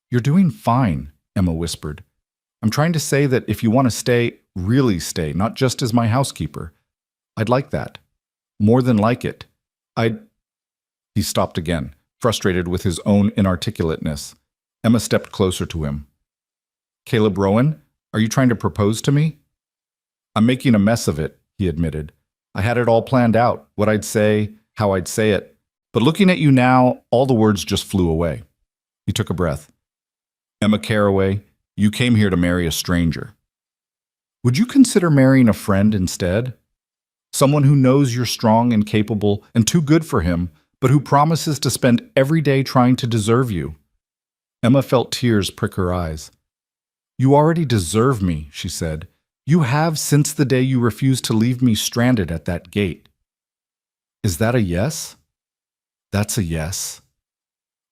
You're doing fine, Emma whispered. I'm trying to say that if you want to stay, really stay, not just as my housekeeper. I'd like that. More than like it. He stopped again, frustrated with his own inarticulateness. Emma stepped closer to him. Caleb Rowan, are you trying to propose to me? I'm making a mess of it, he admitted. I had it all planned out, what I'd say, how I'd say it. But looking at you now, all the words just flew away. He took a breath. Emma Carraway, you came here to marry a stranger. Would you consider marrying a friend instead? Someone who knows you're strong and capable and too good for him, but who promises to spend every day trying to deserve you. Emma felt tears prick her eyes. You already deserve me, she said. You have since the day you refused to leave me stranded at that gate. Is that a yes? That's a yes.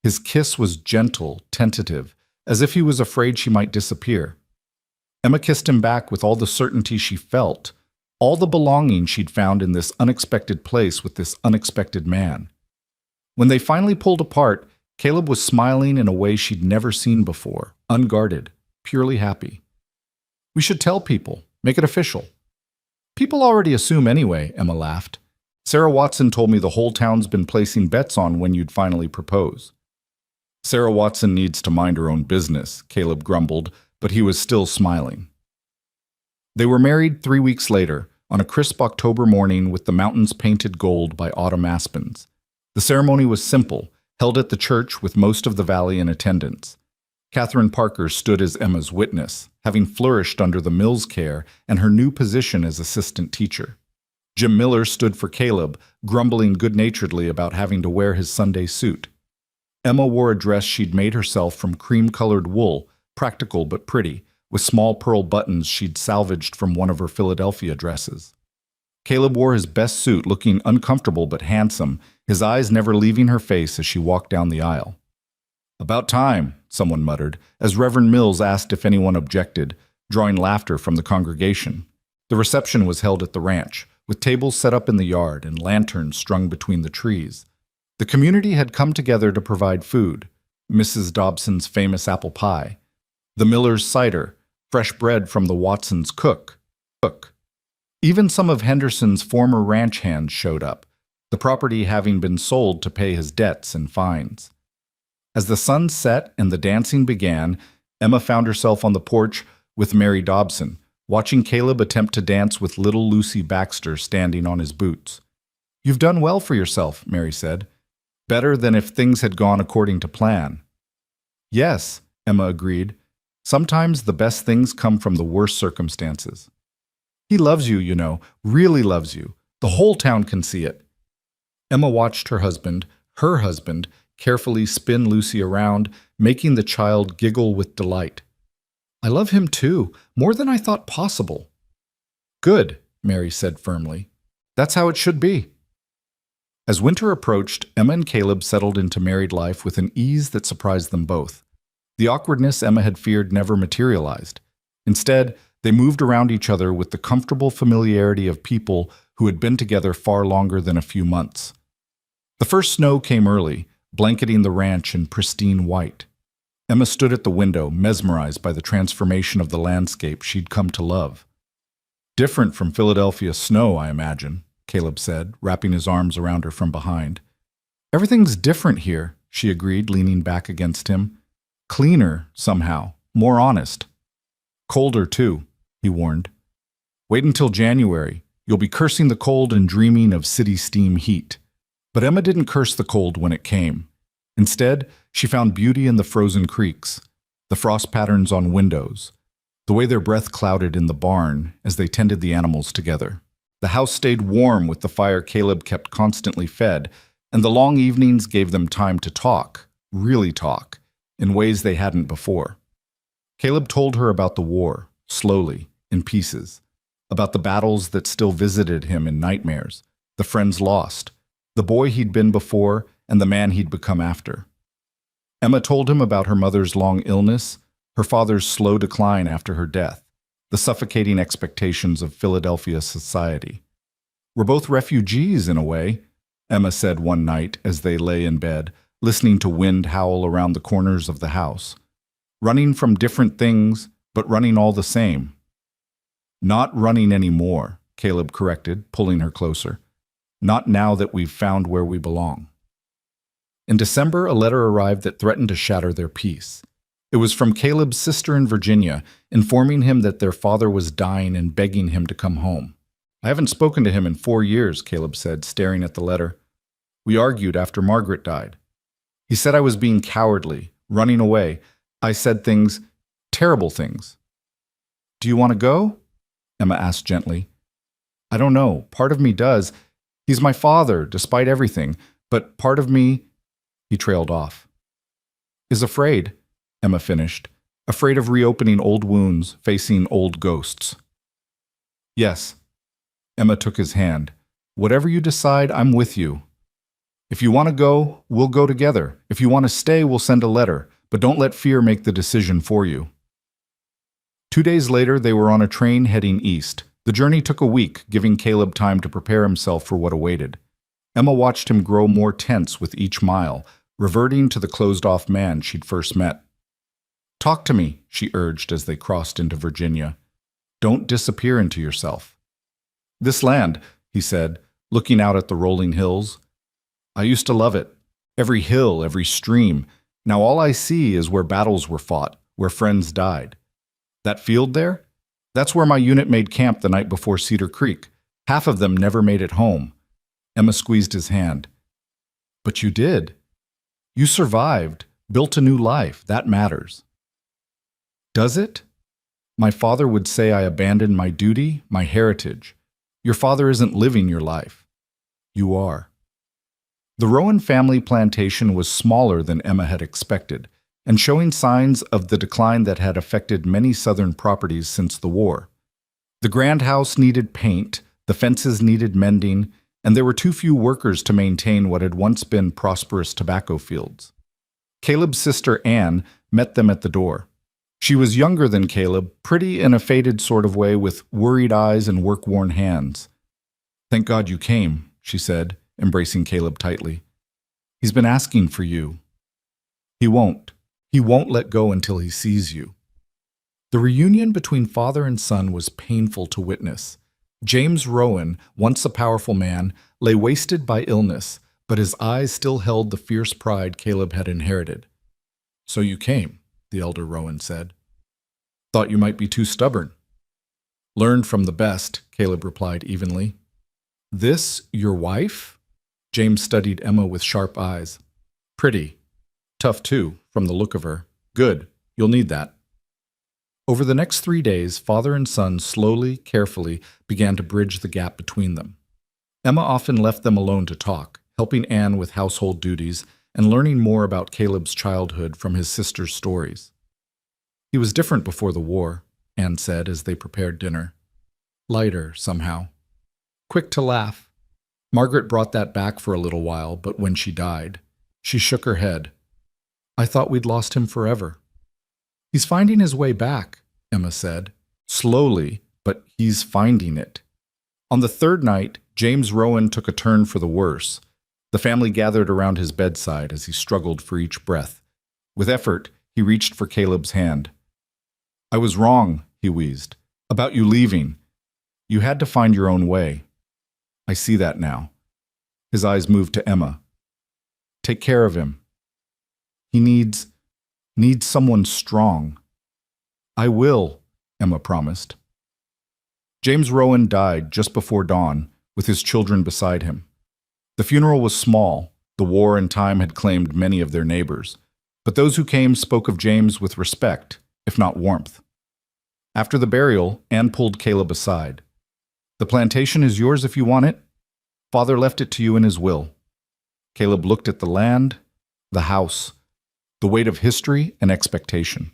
His kiss was gentle, tentative, as if he was afraid she might disappear. Emma kissed him back with all the certainty she felt, all the belonging she'd found in this unexpected place with this unexpected man. When they finally pulled apart, Caleb was smiling in a way she'd never seen before, unguarded, purely happy. We should tell people, make it official. People already assume anyway, Emma laughed. Sarah Watson told me the whole town's been placing bets on when you'd finally propose. Sarah Watson needs to mind her own business, Caleb grumbled, but he was still smiling. They were married 3 weeks later, on a crisp October morning with the mountains painted gold by autumn aspens. The ceremony was simple, held at the church with most of the valley in attendance. Catherine Parker stood as Emma's witness, having flourished under the Mills' care and her new position as assistant teacher. Jim Miller stood for Caleb, grumbling good-naturedly about having to wear his Sunday suit. Emma wore a dress she'd made herself from cream-colored wool, practical but pretty, with small pearl buttons she'd salvaged from one of her Philadelphia dresses. Caleb wore his best suit, looking uncomfortable but handsome, his eyes never leaving her face as she walked down the aisle. About time, someone muttered, as Reverend Mills asked if anyone objected, drawing laughter from the congregation. The reception was held at the ranch, with tables set up in the yard and lanterns strung between the trees. The community had come together to provide food, Mrs. Dobson's famous apple pie, the Miller's cider, fresh bread from the Watsons' cook. Even some of Henderson's former ranch hands showed up, the property having been sold to pay his debts and fines. As the sun set and the dancing began, Emma found herself on the porch with Mary Dobson, watching Caleb attempt to dance with little Lucy Baxter standing on his boots. You've done well for yourself, Mary said. Better than if things had gone according to plan. Yes, Emma agreed. Sometimes the best things come from the worst circumstances. He loves you, you know, really loves you. The whole town can see it. Emma watched her husband, carefully spin Lucy around, making the child giggle with delight. I love him too, more than I thought possible. Good, Mary said firmly. That's how it should be. As winter approached, Emma and Caleb settled into married life with an ease that surprised them both. The awkwardness Emma had feared never materialized. Instead, they moved around each other with the comfortable familiarity of people who had been together far longer than a few months. The first snow came early, blanketing the ranch in pristine white. Emma stood at the window, mesmerized by the transformation of the landscape she'd come to love. "Different from Philadelphia snow, I imagine," Caleb said, wrapping his arms around her from behind. "Everything's different here," she agreed, leaning back against him. "Cleaner, somehow, more honest. Colder, too," he warned. "Wait until January. You'll be cursing the cold and dreaming of city steam heat." But Emma didn't curse the cold when it came. Instead, she found beauty in the frozen creeks, the frost patterns on windows, the way their breath clouded in the barn as they tended the animals together. The house stayed warm with the fire Caleb kept constantly fed, and the long evenings gave them time to talk, really talk, in ways they hadn't before. Caleb told her about the war, slowly, in pieces, about the battles that still visited him in nightmares, the friends lost, the boy he'd been before, and the man he'd become after. Emma told him about her mother's long illness, her father's slow decline after her death, the suffocating expectations of Philadelphia society. "We're both refugees, in a way," Emma said one night as they lay in bed, listening to wind howl around the corners of the house. "Running from different things, but running all the same." "Not running anymore," Caleb corrected, pulling her closer. "Not now that we've found where we belong." In December, a letter arrived that threatened to shatter their peace. It was from Caleb's sister in Virginia, informing him that their father was dying and begging him to come home. "I haven't spoken to him in 4 years," Caleb said, staring at the letter. "We argued after Margaret died. He said I was being cowardly, running away. I said things, terrible things." "Do you want to go?" Emma asked gently. "I don't know. Part of me does. He's my father, despite everything. But part of me—" He trailed off. "Is afraid," Emma finished. "Afraid of reopening old wounds, facing old ghosts." "Yes." Emma took his hand. "Whatever you decide, I'm with you. If you want to go, we'll go together. If you want to stay, we'll send a letter. But don't let fear make the decision for you." 2 days later, they were on a train heading east. The journey took a week, giving Caleb time to prepare himself for what awaited. Emma watched him grow more tense with each mile, reverting to the closed-off man she'd first met. "Talk to me," she urged as they crossed into Virginia. "Don't disappear into yourself." "This land," he said, looking out at the rolling hills. "I used to love it. Every hill, every stream. Now all I see is where battles were fought, where friends died. That field there? That's where my unit made camp the night before Cedar Creek. Half of them never made it home." Emma squeezed his hand. "But you did. You survived, built a new life. That matters." "Does it? My father would say I abandoned my duty, my heritage. Your father isn't living your life. You are." The Rowan family plantation was smaller than Emma had expected, and showing signs of the decline that had affected many southern properties since the war. The grand house needed paint, the fences needed mending, and there were too few workers to maintain what had once been prosperous tobacco fields. Caleb's sister Anne met them at the door. She was younger than Caleb, pretty in a faded sort of way with worried eyes and work-worn hands. "Thank God you came," she said, embracing Caleb tightly. "He's been asking for you. He won't. He won't let go until he sees you." The reunion between father and son was painful to witness. James Rowan, once a powerful man, lay wasted by illness, but his eyes still held the fierce pride Caleb had inherited. "So you came," the elder Rowan said. "Thought you might be too stubborn." "Learned from the best," Caleb replied evenly. "This your wife?" James studied Emma with sharp eyes. "Pretty. Tough, too, from the look of her. Good. You'll need that." Over the next 3 days, father and son slowly, carefully began to bridge the gap between them. Emma often left them alone to talk, helping Anne with household duties and learning more about Caleb's childhood from his sister's stories. "He was different before the war," Anne said as they prepared dinner. "Lighter, somehow. Quick to laugh. Margaret brought that back for a little while, but when she died, she shook her head. I thought we'd lost him forever. He's finding his way back, Emma said. Slowly, but he's finding it. On the third night, James Rowan took a turn for the worse. The family gathered around his bedside as he struggled for each breath. With effort, he reached for Caleb's hand. I was wrong, he wheezed, about you leaving. You had to find your own way. I see that now. His eyes moved to Emma. Take care of him. He needs someone strong. I will, Emma promised. James Rowan died just before dawn, with his children beside him. The funeral was small. The war and time had claimed many of their neighbors, but those who came spoke of James with respect, if not warmth. After the burial, Anne pulled Caleb aside. The plantation is yours if you want it. Father left it to you in his will. Caleb looked at the land, the house, the weight of history and expectation.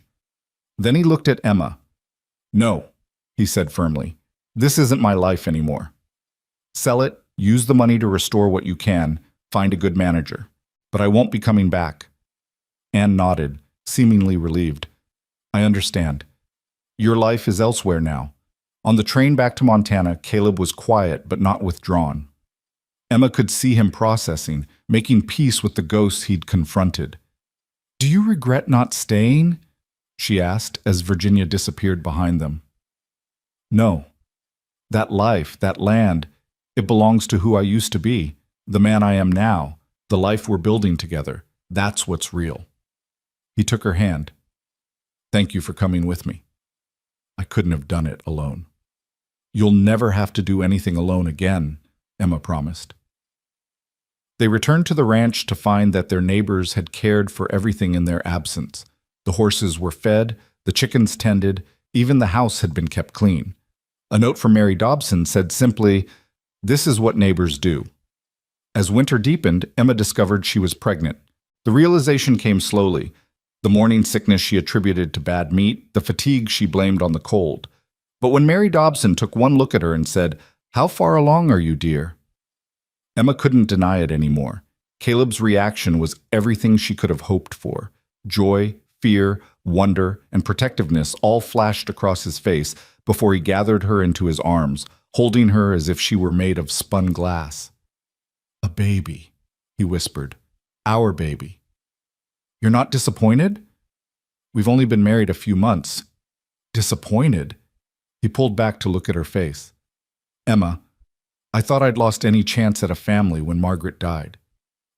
Then he looked at Emma. No, he said firmly. This isn't my life anymore. Sell it, use the money to restore what you can, find a good manager. But I won't be coming back. Anne nodded, seemingly relieved. I understand. Your life is elsewhere now. On the train back to Montana, Caleb was quiet but not withdrawn. Emma could see him processing, making peace with the ghosts he'd confronted. Do you regret not staying? She asked as Virginia disappeared behind them. No. That life, that land, it belongs to who I used to be, the man I am now, the life we're building together. That's what's real. He took her hand. Thank you for coming with me. I couldn't have done it alone. You'll never have to do anything alone again, Emma promised. They returned to the ranch to find that their neighbors had cared for everything in their absence. The horses were fed, the chickens tended, even the house had been kept clean. A note from Mary Dobson said simply, "This is what neighbors do." As winter deepened, Emma discovered she was pregnant. The realization came slowly. The morning sickness she attributed to bad meat, the fatigue she blamed on the cold. But when Mary Dobson took one look at her and said, "How far along are you, dear?" Emma couldn't deny it anymore. Caleb's reaction was everything she could have hoped for. Joy, fear, wonder, and protectiveness all flashed across his face before he gathered her into his arms, holding her as if she were made of spun glass. A baby, he whispered. Our baby. You're not disappointed? We've only been married a few months. Disappointed? He pulled back to look at her face. Emma, I thought I'd lost any chance at a family when Margaret died.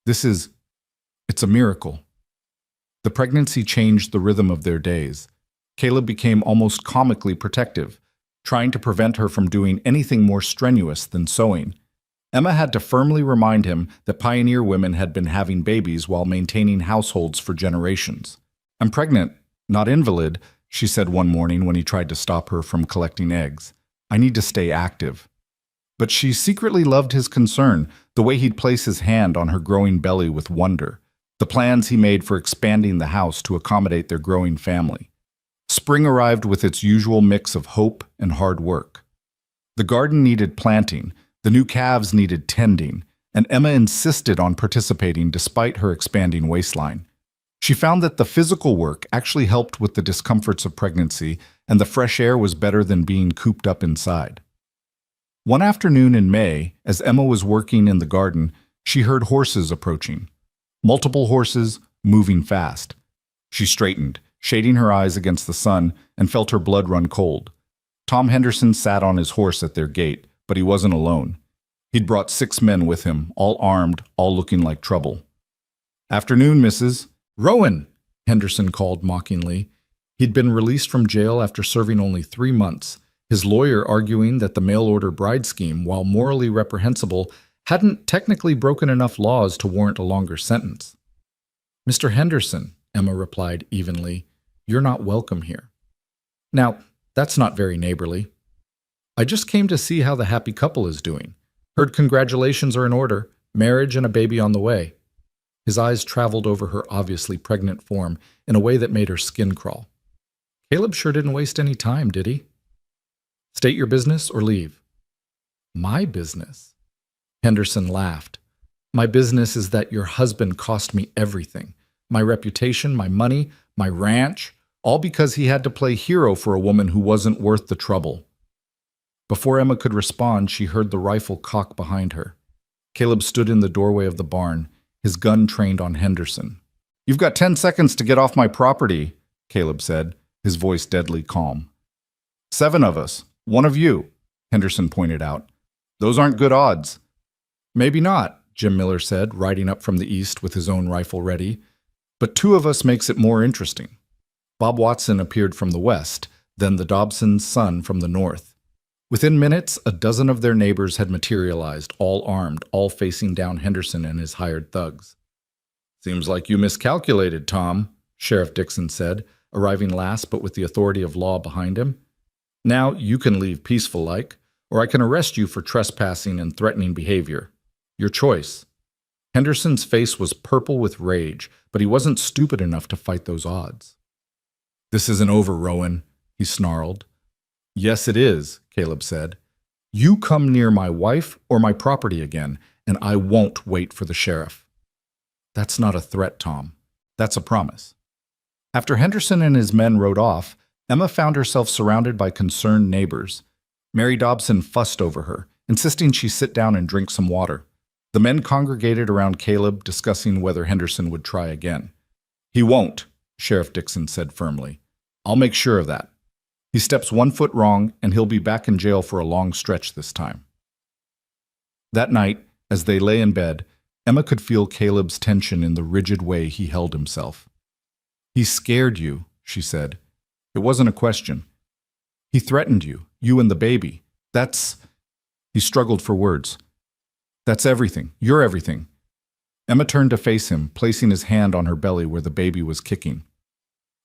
It's a miracle. The pregnancy changed the rhythm of their days. Caleb became almost comically protective, trying to prevent her from doing anything more strenuous than sewing. Emma had to firmly remind him that pioneer women had been having babies while maintaining households for generations. I'm pregnant, not invalid, she said one morning when he tried to stop her from collecting eggs. I need to stay active. But she secretly loved his concern, the way he'd place his hand on her growing belly with wonder, the plans he made for expanding the house to accommodate their growing family. Spring arrived with its usual mix of hope and hard work. The garden needed planting, the new calves needed tending, and Emma insisted on participating despite her expanding waistline. She found that the physical work actually helped with the discomforts of pregnancy, and the fresh air was better than being cooped up inside. One afternoon in May, as Emma was working in the garden, she heard horses approaching. Multiple horses, moving fast. She straightened, shading her eyes against the sun, and felt her blood run cold. Tom Henderson sat on his horse at their gate, but he wasn't alone. He'd brought 6 men with him, all armed, all looking like trouble. Afternoon, Mrs. Rowan, Henderson called mockingly. He'd been released from jail after serving only 3 months, his lawyer arguing that the mail-order bride scheme, while morally reprehensible, hadn't technically broken enough laws to warrant a longer sentence. Mr. Henderson, Emma replied evenly, you're not welcome here. Now, that's not very neighborly. I just came to see how the happy couple is doing. Heard congratulations are in order, marriage and a baby on the way. His eyes traveled over her obviously pregnant form in a way that made her skin crawl. Caleb sure didn't waste any time, did he? State your business or leave. My business? Henderson laughed. My business is that your husband cost me everything. My reputation, my money, my ranch, all because he had to play hero for a woman who wasn't worth the trouble. Before Emma could respond, she heard the rifle cock behind her. Caleb stood in the doorway of the barn, his gun trained on Henderson. You've got 10 seconds to get off my property, Caleb said, his voice deadly calm. 7 of us, 1 of you, Henderson pointed out. Those aren't good odds. Maybe not, Jim Miller said, riding up from the east with his own rifle ready. But 2 of us makes it more interesting. Bob Watson appeared from the west, then the Dobsons' son from the north. Within minutes, a dozen of their neighbors had materialized, all armed, all facing down Henderson and his hired thugs. Seems like you miscalculated, Tom, Sheriff Dixon said, arriving last but with the authority of law behind him. Now you can leave peaceful-like, or I can arrest you for trespassing and threatening behavior. Your choice. Henderson's face was purple with rage, but he wasn't stupid enough to fight those odds. This isn't over, Rowan, he snarled. Yes, it is, Caleb said. You come near my wife or my property again, and I won't wait for the sheriff. That's not a threat, Tom. That's a promise. After Henderson and his men rode off, Emma found herself surrounded by concerned neighbors. Mary Dobson fussed over her, insisting she sit down and drink some water. The men congregated around Caleb, discussing whether Henderson would try again. He won't, Sheriff Dixon said firmly. I'll make sure of that. He steps 1 foot wrong, and he'll be back in jail for a long stretch this time. That night, as they lay in bed, Emma could feel Caleb's tension in the rigid way he held himself. He scared you, she said. It wasn't a question. He threatened you, you and the baby. He struggled for words. That's everything. You're everything. Emma turned to face him, placing his hand on her belly where the baby was kicking.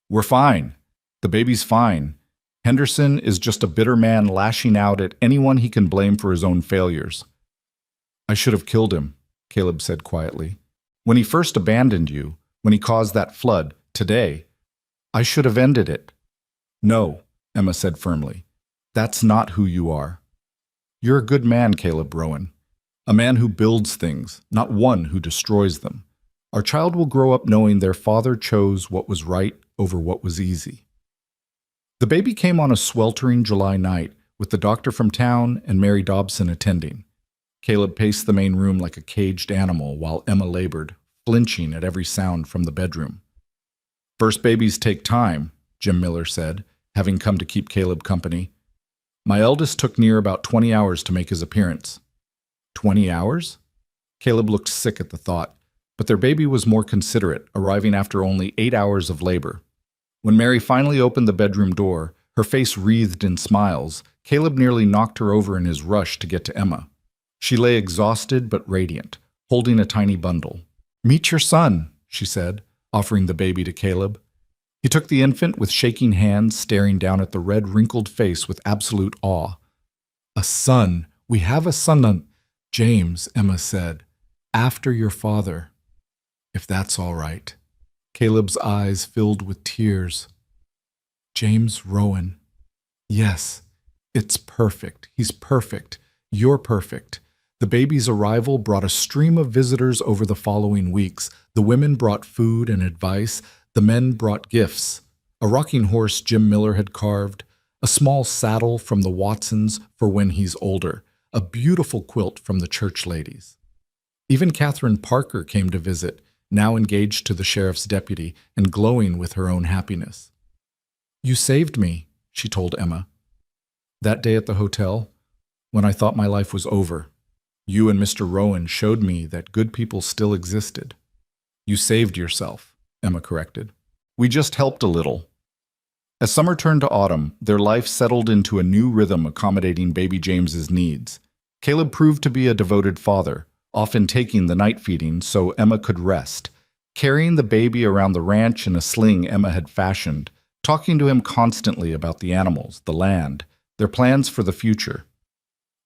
We're fine. The baby's fine. Henderson is just a bitter man lashing out at anyone he can blame for his own failures. I should have killed him, Caleb said quietly. When he first abandoned you, when he caused that flood, today, I should have ended it. No, Emma said firmly. That's not who you are. You're a good man, Caleb Rowan. A man who builds things, not one who destroys them. Our child will grow up knowing their father chose what was right over what was easy. The baby came on a sweltering July night, with the doctor from town and Mary Dobson attending. Caleb paced the main room like a caged animal while Emma labored, flinching at every sound from the bedroom. First babies take time, Jim Miller said, having come to keep Caleb company. My eldest took near about 20 hours to make his appearance. 20 hours? Caleb looked sick at the thought, but their baby was more considerate, arriving after only 8 hours of labor. When Mary finally opened the bedroom door, her face wreathed in smiles, Caleb nearly knocked her over in his rush to get to Emma. She lay exhausted but radiant, holding a tiny bundle. Meet your son, she said, offering the baby to Caleb. He took the infant with shaking hands, staring down at the red, wrinkled face with absolute awe. A son. We have a son. James, Emma said. After your father. If that's all right. Caleb's eyes filled with tears. James Rowan. Yes, it's perfect. He's perfect. You're perfect. The baby's arrival brought a stream of visitors over the following weeks. The women brought food and advice. The men brought gifts. A rocking horse Jim Miller had carved, a small saddle from the Watsons for when he's older, a beautiful quilt from the church ladies. Even Catherine Parker came to visit, now engaged to the sheriff's deputy and glowing with her own happiness. You saved me, she told Emma. That day at the hotel, when I thought my life was over, you and Mr. Rowan showed me that good people still existed. You saved yourself, Emma corrected. We just helped a little. As summer turned to autumn, their life settled into a new rhythm accommodating baby James's needs. Caleb proved to be a devoted father, often taking the night feeding so Emma could rest, carrying the baby around the ranch in a sling Emma had fashioned, talking to him constantly about the animals, the land, their plans for the future.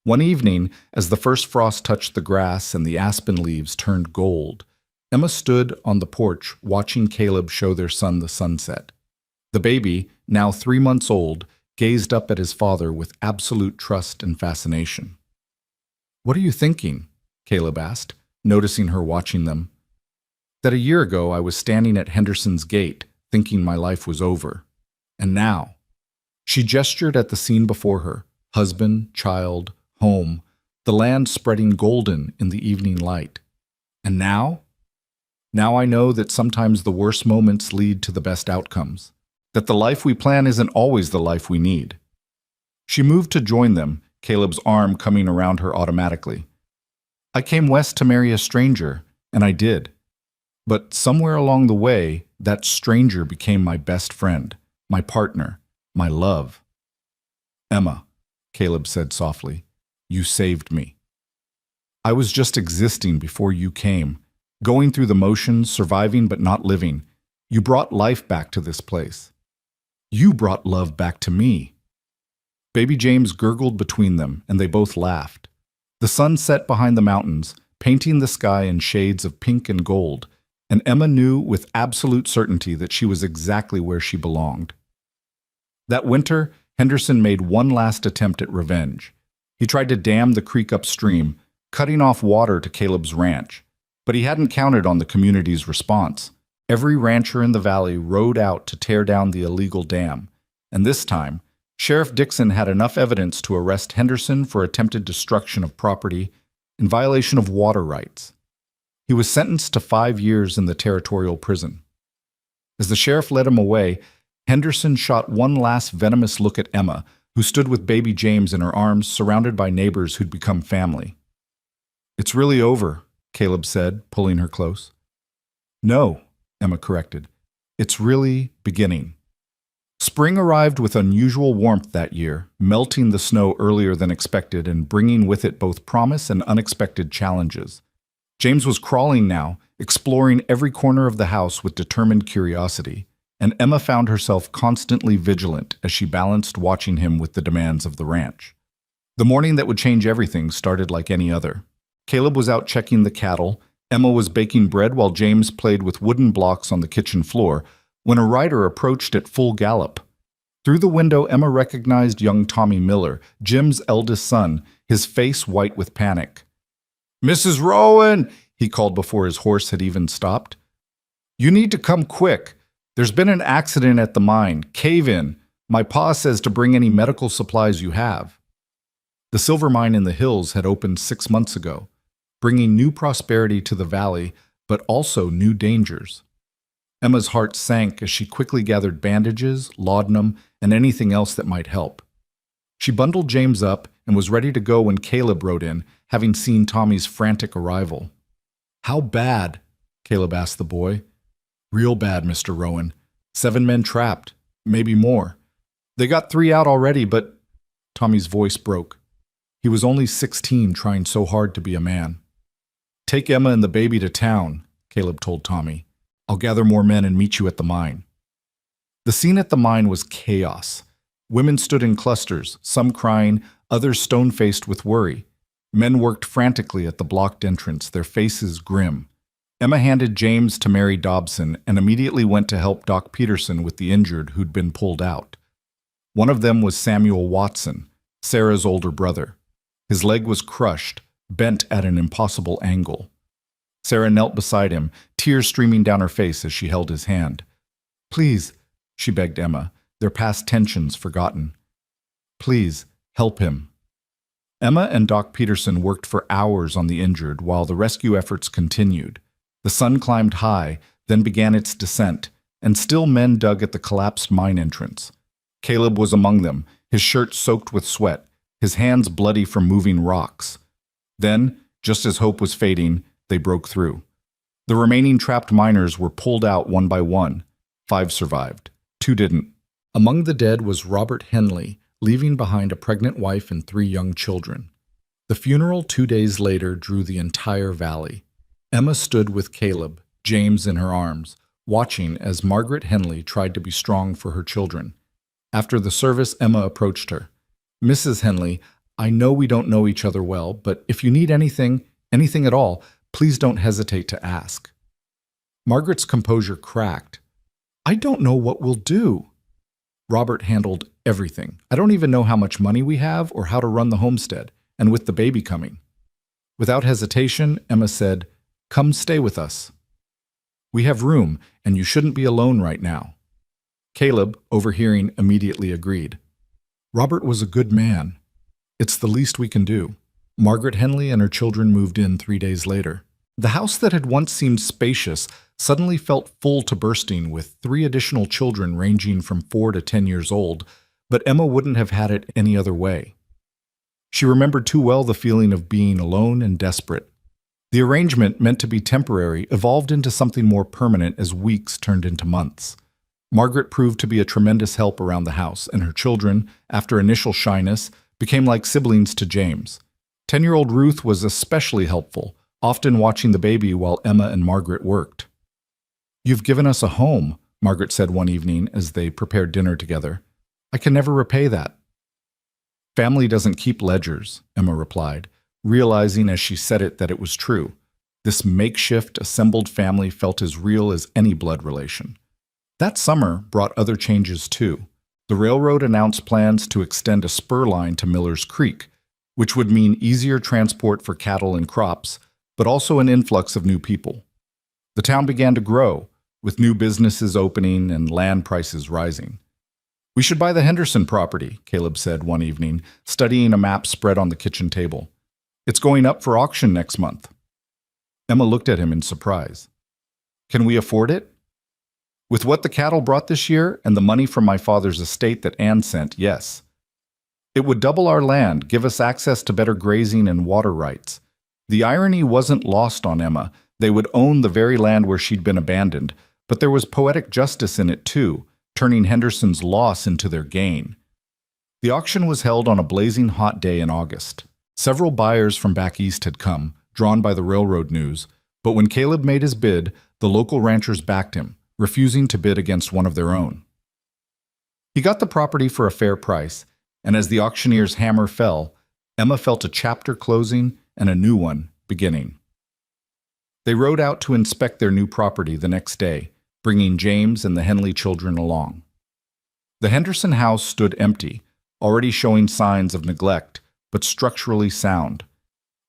One evening, as the first frost touched the grass and the aspen leaves turned gold, Emma stood on the porch watching Caleb show their son the sunset. The baby, now 3 months old, gazed up at his father with absolute trust and fascination. What are you thinking? Caleb asked, noticing her watching them. That a year ago I was standing at Henderson's gate, thinking my life was over. And now, she gestured at the scene before her, husband, child, home, the land spreading golden in the evening light. And now? Now I know that sometimes the worst moments lead to the best outcomes, that the life we plan isn't always the life we need. She moved to join them, Caleb's arm coming around her automatically. I came west to marry a stranger, and I did. But somewhere along the way, that stranger became my best friend, my partner, my love. Emma, Caleb said softly, you saved me. I was just existing before you came, going through the motions, surviving but not living. You brought life back to this place. You brought love back to me. Baby James gurgled between them, and they both laughed. The sun set behind the mountains, painting the sky in shades of pink and gold, and Emma knew with absolute certainty that she was exactly where she belonged. That winter, Henderson made one last attempt at revenge. He tried to dam the creek upstream, cutting off water to Caleb's ranch. But he hadn't counted on the community's response. Every rancher in the valley rode out to tear down the illegal dam, and this time, Sheriff Dixon had enough evidence to arrest Henderson for attempted destruction of property in violation of water rights. He was sentenced to 5 years in the territorial prison. As the sheriff led him away, Henderson shot one last venomous look at Emma, who stood with baby James in her arms, surrounded by neighbors who'd become family. It's really over, Caleb said, pulling her close. No, Emma corrected. It's really beginning. Spring arrived with unusual warmth that year, melting the snow earlier than expected and bringing with it both promise and unexpected challenges. James was crawling now, exploring every corner of the house with determined curiosity, and Emma found herself constantly vigilant as she balanced watching him with the demands of the ranch. The morning that would change everything started like any other. Caleb was out checking the cattle, Emma was baking bread while James played with wooden blocks on the kitchen floor, when a rider approached at full gallop. Through the window, Emma recognized young Tommy Miller, Jim's eldest son, his face white with panic. "Mrs. Rowan!" he called before his horse had even stopped. "You need to come quick. There's been an accident at the mine. Cave-in. My pa says to bring any medical supplies you have." The silver mine in the hills had opened 6 months ago, bringing new prosperity to the valley, but also new dangers. Emma's heart sank as she quickly gathered bandages, laudanum, and anything else that might help. She bundled James up and was ready to go when Caleb rode in, having seen Tommy's frantic arrival. "How bad?" Caleb asked the boy. "Real bad, Mr. Rowan. 7 men trapped, maybe more. They got 3 out already, but—" Tommy's voice broke. He was only 16, trying so hard to be a man. "Take Emma and the baby to town," Caleb told Tommy. "I'll gather more men and meet you at the mine." The scene at the mine was chaos. Women stood in clusters, some crying, others stone-faced with worry. Men worked frantically at the blocked entrance, their faces grim. Emma handed James to Mary Dobson and immediately went to help Doc Peterson with the injured who'd been pulled out. One of them was Samuel Watson, Sarah's older brother. His leg was crushed, bent at an impossible angle. Sarah knelt beside him, tears streaming down her face as she held his hand. "Please," she begged Emma, their past tensions forgotten. "Please, help him." Emma and Doc Peterson worked for hours on the injured while the rescue efforts continued. The sun climbed high, then began its descent, and still men dug at the collapsed mine entrance. Caleb was among them, his shirt soaked with sweat, his hands bloody from moving rocks. Then, just as hope was fading, they broke through. The remaining trapped miners were pulled out one by one. 5 survived. 2 didn't. Among the dead was Robert Henley, leaving behind a pregnant wife and 3 young children. The funeral 2 days later drew the entire valley. Emma stood with Caleb, James in her arms, watching as Margaret Henley tried to be strong for her children. After the service, Emma approached her. "Mrs. Henley, I know we don't know each other well, but if you need anything at all, please don't hesitate to ask." Margaret's composure cracked. "I don't know what we'll do." Robert handled everything. "I don't even know how much money we have or how to run the homestead, and with the baby coming." Without hesitation, Emma said, "Come stay with us. We have room, and you shouldn't be alone right now." Caleb, overhearing, immediately agreed. Robert was a good man. It's the least we can do. Margaret Henley and her children moved in 3 days later. The house that had once seemed spacious suddenly felt full to bursting with 3 additional children ranging from 4 to 10 years old, but Emma wouldn't have had it any other way. She remembered too well the feeling of being alone and desperate. The arrangement, meant to be temporary, evolved into something more permanent as weeks turned into months. Margaret proved to be a tremendous help around the house, and her children, after initial shyness, became like siblings to James. 10-year-old Ruth was especially helpful, often watching the baby while Emma and Margaret worked. "You've given us a home," Margaret said one evening as they prepared dinner together. "I can never repay that." "Family doesn't keep ledgers," Emma replied, realizing as she said it that it was true. This makeshift, assembled family felt as real as any blood relation. That summer brought other changes too. The railroad announced plans to extend a spur line to Miller's Creek, which would mean easier transport for cattle and crops, but also an influx of new people. The town began to grow, with new businesses opening and land prices rising. "We should buy the Henderson property," Caleb said one evening, studying a map spread on the kitchen table. "It's going up for auction next month." Emma looked at him in surprise. "Can we afford it?" "With what the cattle brought this year and the money from my father's estate that Anne sent, yes. It would double our land, give us access to better grazing and water rights." The irony wasn't lost on Emma. They would own the very land where she'd been abandoned, but there was poetic justice in it too, turning Henderson's loss into their gain. The auction was held on a blazing hot day in August. Several buyers from back east had come, drawn by the railroad news, but when Caleb made his bid, the local ranchers backed him, refusing to bid against one of their own. He got the property for a fair price, and as the auctioneer's hammer fell, Emma felt a chapter closing and a new one beginning. They rode out to inspect their new property the next day, bringing James and the Henley children along. The Henderson house stood empty, already showing signs of neglect, but structurally sound.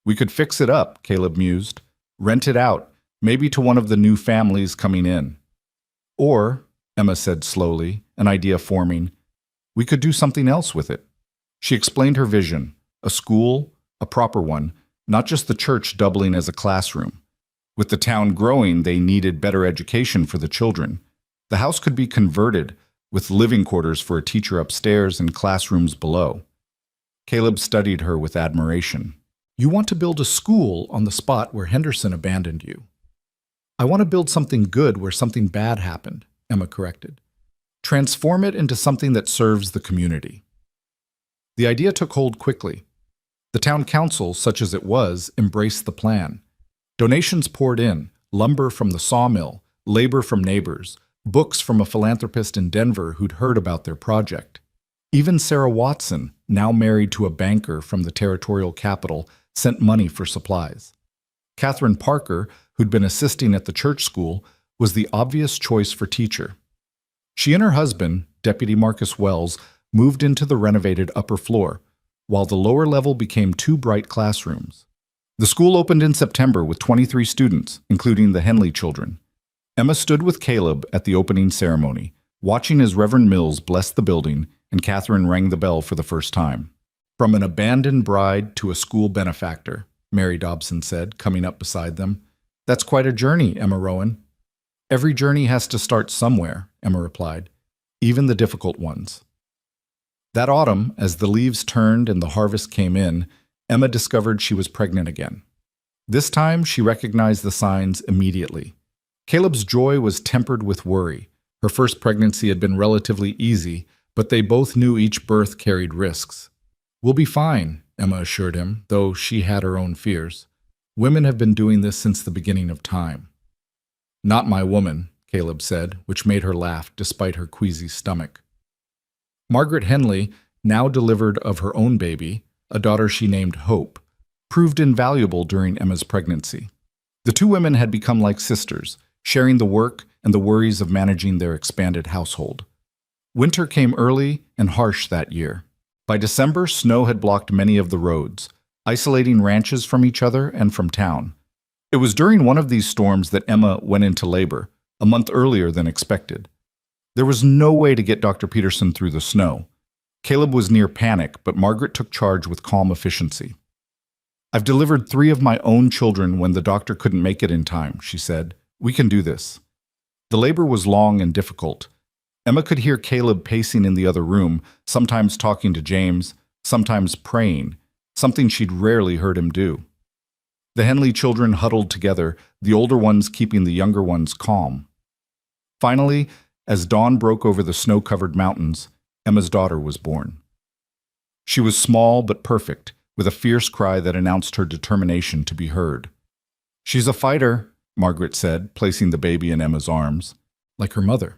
"We could fix it up," Caleb mused. "Rent it out, maybe to one of the new families coming in. Or," Emma said slowly, an idea forming, "we could do something else with it." She explained her vision, a school, a proper one, not just the church doubling as a classroom. With the town growing, they needed better education for the children. The house could be converted, with living quarters for a teacher upstairs and classrooms below. Caleb studied her with admiration. "You want to build a school on the spot where Henderson abandoned you." "I want to build something good where something bad happened," Emma corrected. "Transform it into something that serves the community." The idea took hold quickly. The town council, such as it was, embraced the plan. Donations poured in, lumber from the sawmill, labor from neighbors, books from a philanthropist in Denver who'd heard about their project. Even Sarah Watson, now married to a banker from the territorial capital, sent money for supplies. Catherine Parker, who'd been assisting at the church school, was the obvious choice for teacher. She and her husband, Deputy Marcus Wells, moved into the renovated upper floor, while the lower level became 2 bright classrooms. The school opened in September with 23 students, including the Henley children. Emma stood with Caleb at the opening ceremony, watching as Reverend Mills blessed the building and Catherine rang the bell for the first time. "From an abandoned bride to a school benefactor," Mary Dobson said, coming up beside them. "That's quite a journey, Emma Rowan." "Every journey has to start somewhere," Emma replied, "even the difficult ones." That autumn, as the leaves turned and the harvest came in, Emma discovered she was pregnant again. This time, she recognized the signs immediately. Caleb's joy was tempered with worry. Her first pregnancy had been relatively easy, but they both knew each birth carried risks. "We'll be fine," Emma assured him, though she had her own fears. "Women have been doing this since the beginning of time." "Not my woman," Caleb said, which made her laugh despite her queasy stomach. Margaret Henley, now delivered of her own baby, a daughter she named Hope, proved invaluable during Emma's pregnancy. The 2 women had become like sisters, sharing the work and the worries of managing their expanded household. Winter came early and harsh that year. By December, snow had blocked many of the roads. isolating ranches from each other and from town. It was during one of these storms that Emma went into labor, a month earlier than expected. There was no way to get Dr. Peterson through the snow. Caleb was near panic, but Margaret took charge with calm efficiency. "I've delivered 3 of my own children when the doctor couldn't make it in time," she said. "We can do this." The labor was long and difficult. Emma could hear Caleb pacing in the other room, sometimes talking to James, sometimes praying, something she'd rarely heard him do. The Henley children huddled together, the older ones keeping the younger ones calm. Finally, as dawn broke over the snow-covered mountains, Emma's daughter was born. She was small but perfect, with a fierce cry that announced her determination to be heard. "She's a fighter," Margaret said, placing the baby in Emma's arms. "Like her mother."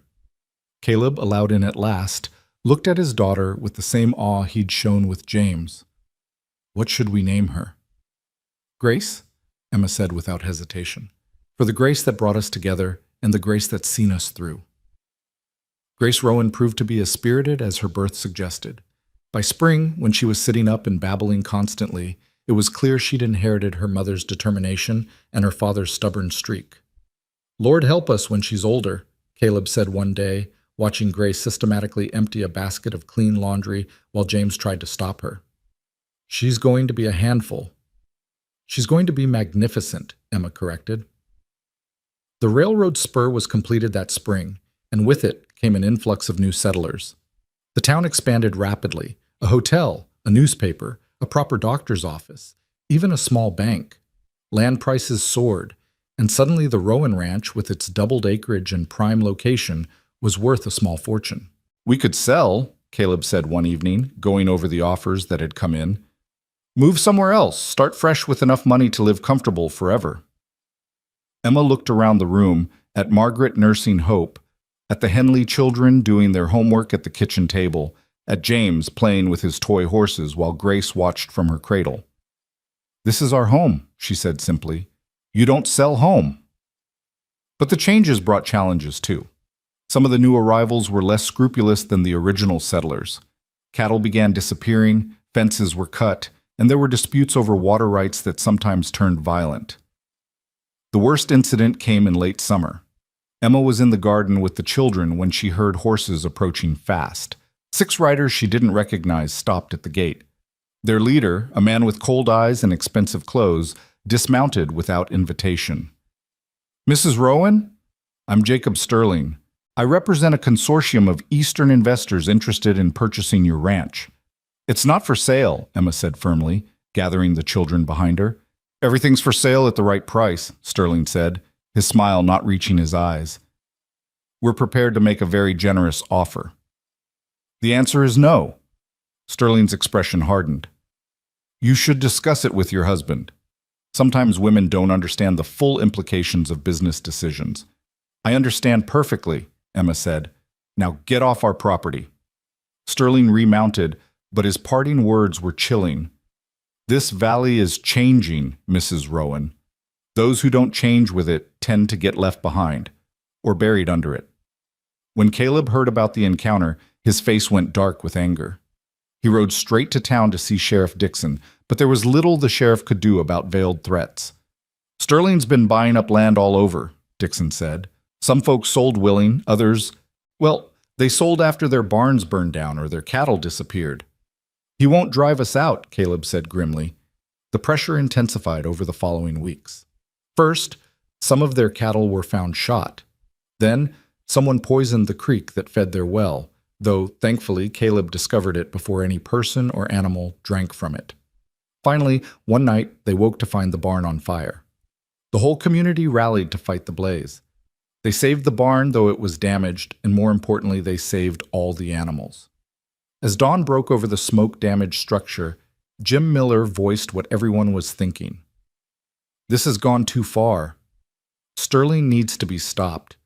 Caleb, allowed in at last, looked at his daughter with the same awe he'd shown with James. "What should we name her?" "Grace," Emma said without hesitation, "for the grace that brought us together and the grace that's seen us through." Grace Rowan proved to be as spirited as her birth suggested. By spring, when she was sitting up and babbling constantly, it was clear she'd inherited her mother's determination and her father's stubborn streak. "Lord help us when she's older," Caleb said one day, watching Grace systematically empty a basket of clean laundry while James tried to stop her. "She's going to be a handful." "She's going to be magnificent," Emma corrected. The railroad spur was completed that spring, and with it came an influx of new settlers. The town expanded rapidly. A hotel, a newspaper, a proper doctor's office, even a small bank. Land prices soared, and suddenly the Rowan Ranch, with its doubled acreage and prime location, was worth a small fortune. "We could sell," Caleb said one evening, going over the offers that had come in. "Move somewhere else, start fresh with enough money to live comfortable forever." Emma looked around the room, at Margaret nursing Hope, at the Henley children doing their homework at the kitchen table, at James playing with his toy horses while Grace watched from her cradle. "This is our home," she said simply. "You don't sell home." But the changes brought challenges too. Some of the new arrivals were less scrupulous than the original settlers. Cattle began disappearing, fences were cut, and there were disputes over water rights that sometimes turned violent. The worst incident came in late summer. Emma was in the garden with the children when she heard horses approaching fast. 6 riders she didn't recognize stopped at the gate. Their leader, a man with cold eyes and expensive clothes, dismounted without invitation. "Mrs. Rowan? I'm Jacob Sterling. I represent a consortium of Eastern investors interested in purchasing your ranch." "It's not for sale," Emma said firmly, gathering the children behind her. "Everything's for sale at the right price," Sterling said, his smile not reaching his eyes. "We're prepared to make a very generous offer." "The answer is no." Sterling's expression hardened. "You should discuss it with your husband. Sometimes women don't understand the full implications of business decisions." "I understand perfectly," Emma said. "Now get off our property." Sterling remounted, but his parting words were chilling. "This valley is changing, Mrs. Rowan. Those who don't change with it tend to get left behind, or buried under it." When Caleb heard about the encounter, his face went dark with anger. He rode straight to town to see Sheriff Dixon, but there was little the sheriff could do about veiled threats. "Sterling's been buying up land all over," Dixon said. "Some folks sold willing, others, well, they sold after their barns burned down or their cattle disappeared." "He won't drive us out," Caleb said grimly. The pressure intensified over the following weeks. First, some of their cattle were found shot. Then, someone poisoned the creek that fed their well, though thankfully Caleb discovered it before any person or animal drank from it. Finally, one night they woke to find the barn on fire. The whole community rallied to fight the blaze. They saved the barn, though it was damaged, and more importantly, they saved all the animals. As dawn broke over the smoke-damaged structure, Jim Miller voiced what everyone was thinking. "This has gone too far. Sterling needs to be stopped."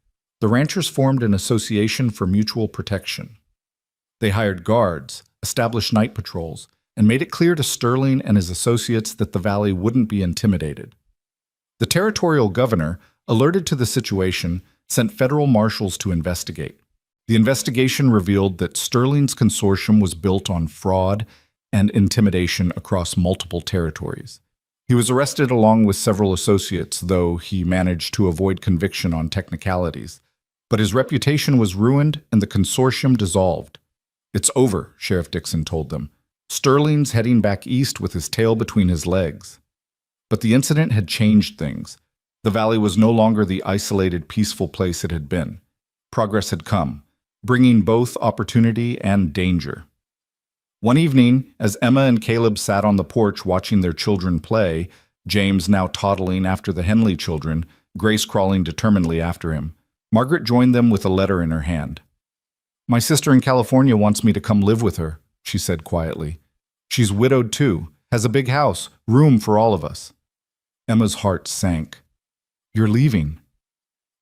The ranchers formed an association for mutual protection. They hired guards, established night patrols, and made it clear to Sterling and his associates that the valley wouldn't be intimidated. The territorial governor, alerted to the situation, sent federal marshals to investigate. The investigation revealed that Sterling's consortium was built on fraud and intimidation across multiple territories. He was arrested along with several associates, though he managed to avoid conviction on technicalities. But his reputation was ruined and the consortium dissolved. "It's over," Sheriff Dixon told them. "Sterling's heading back east with his tail between his legs." But the incident had changed things. The valley was no longer the isolated, peaceful place it had been. Progress had come, bringing both opportunity and danger. One evening, as Emma and Caleb sat on the porch watching their children play, James now toddling after the Henley children, Grace crawling determinedly after him, Margaret joined them with a letter in her hand. "My sister in California wants me to come live with her," she said quietly. "She's widowed too, has a big house, room for all of us." Emma's heart sank. "You're leaving."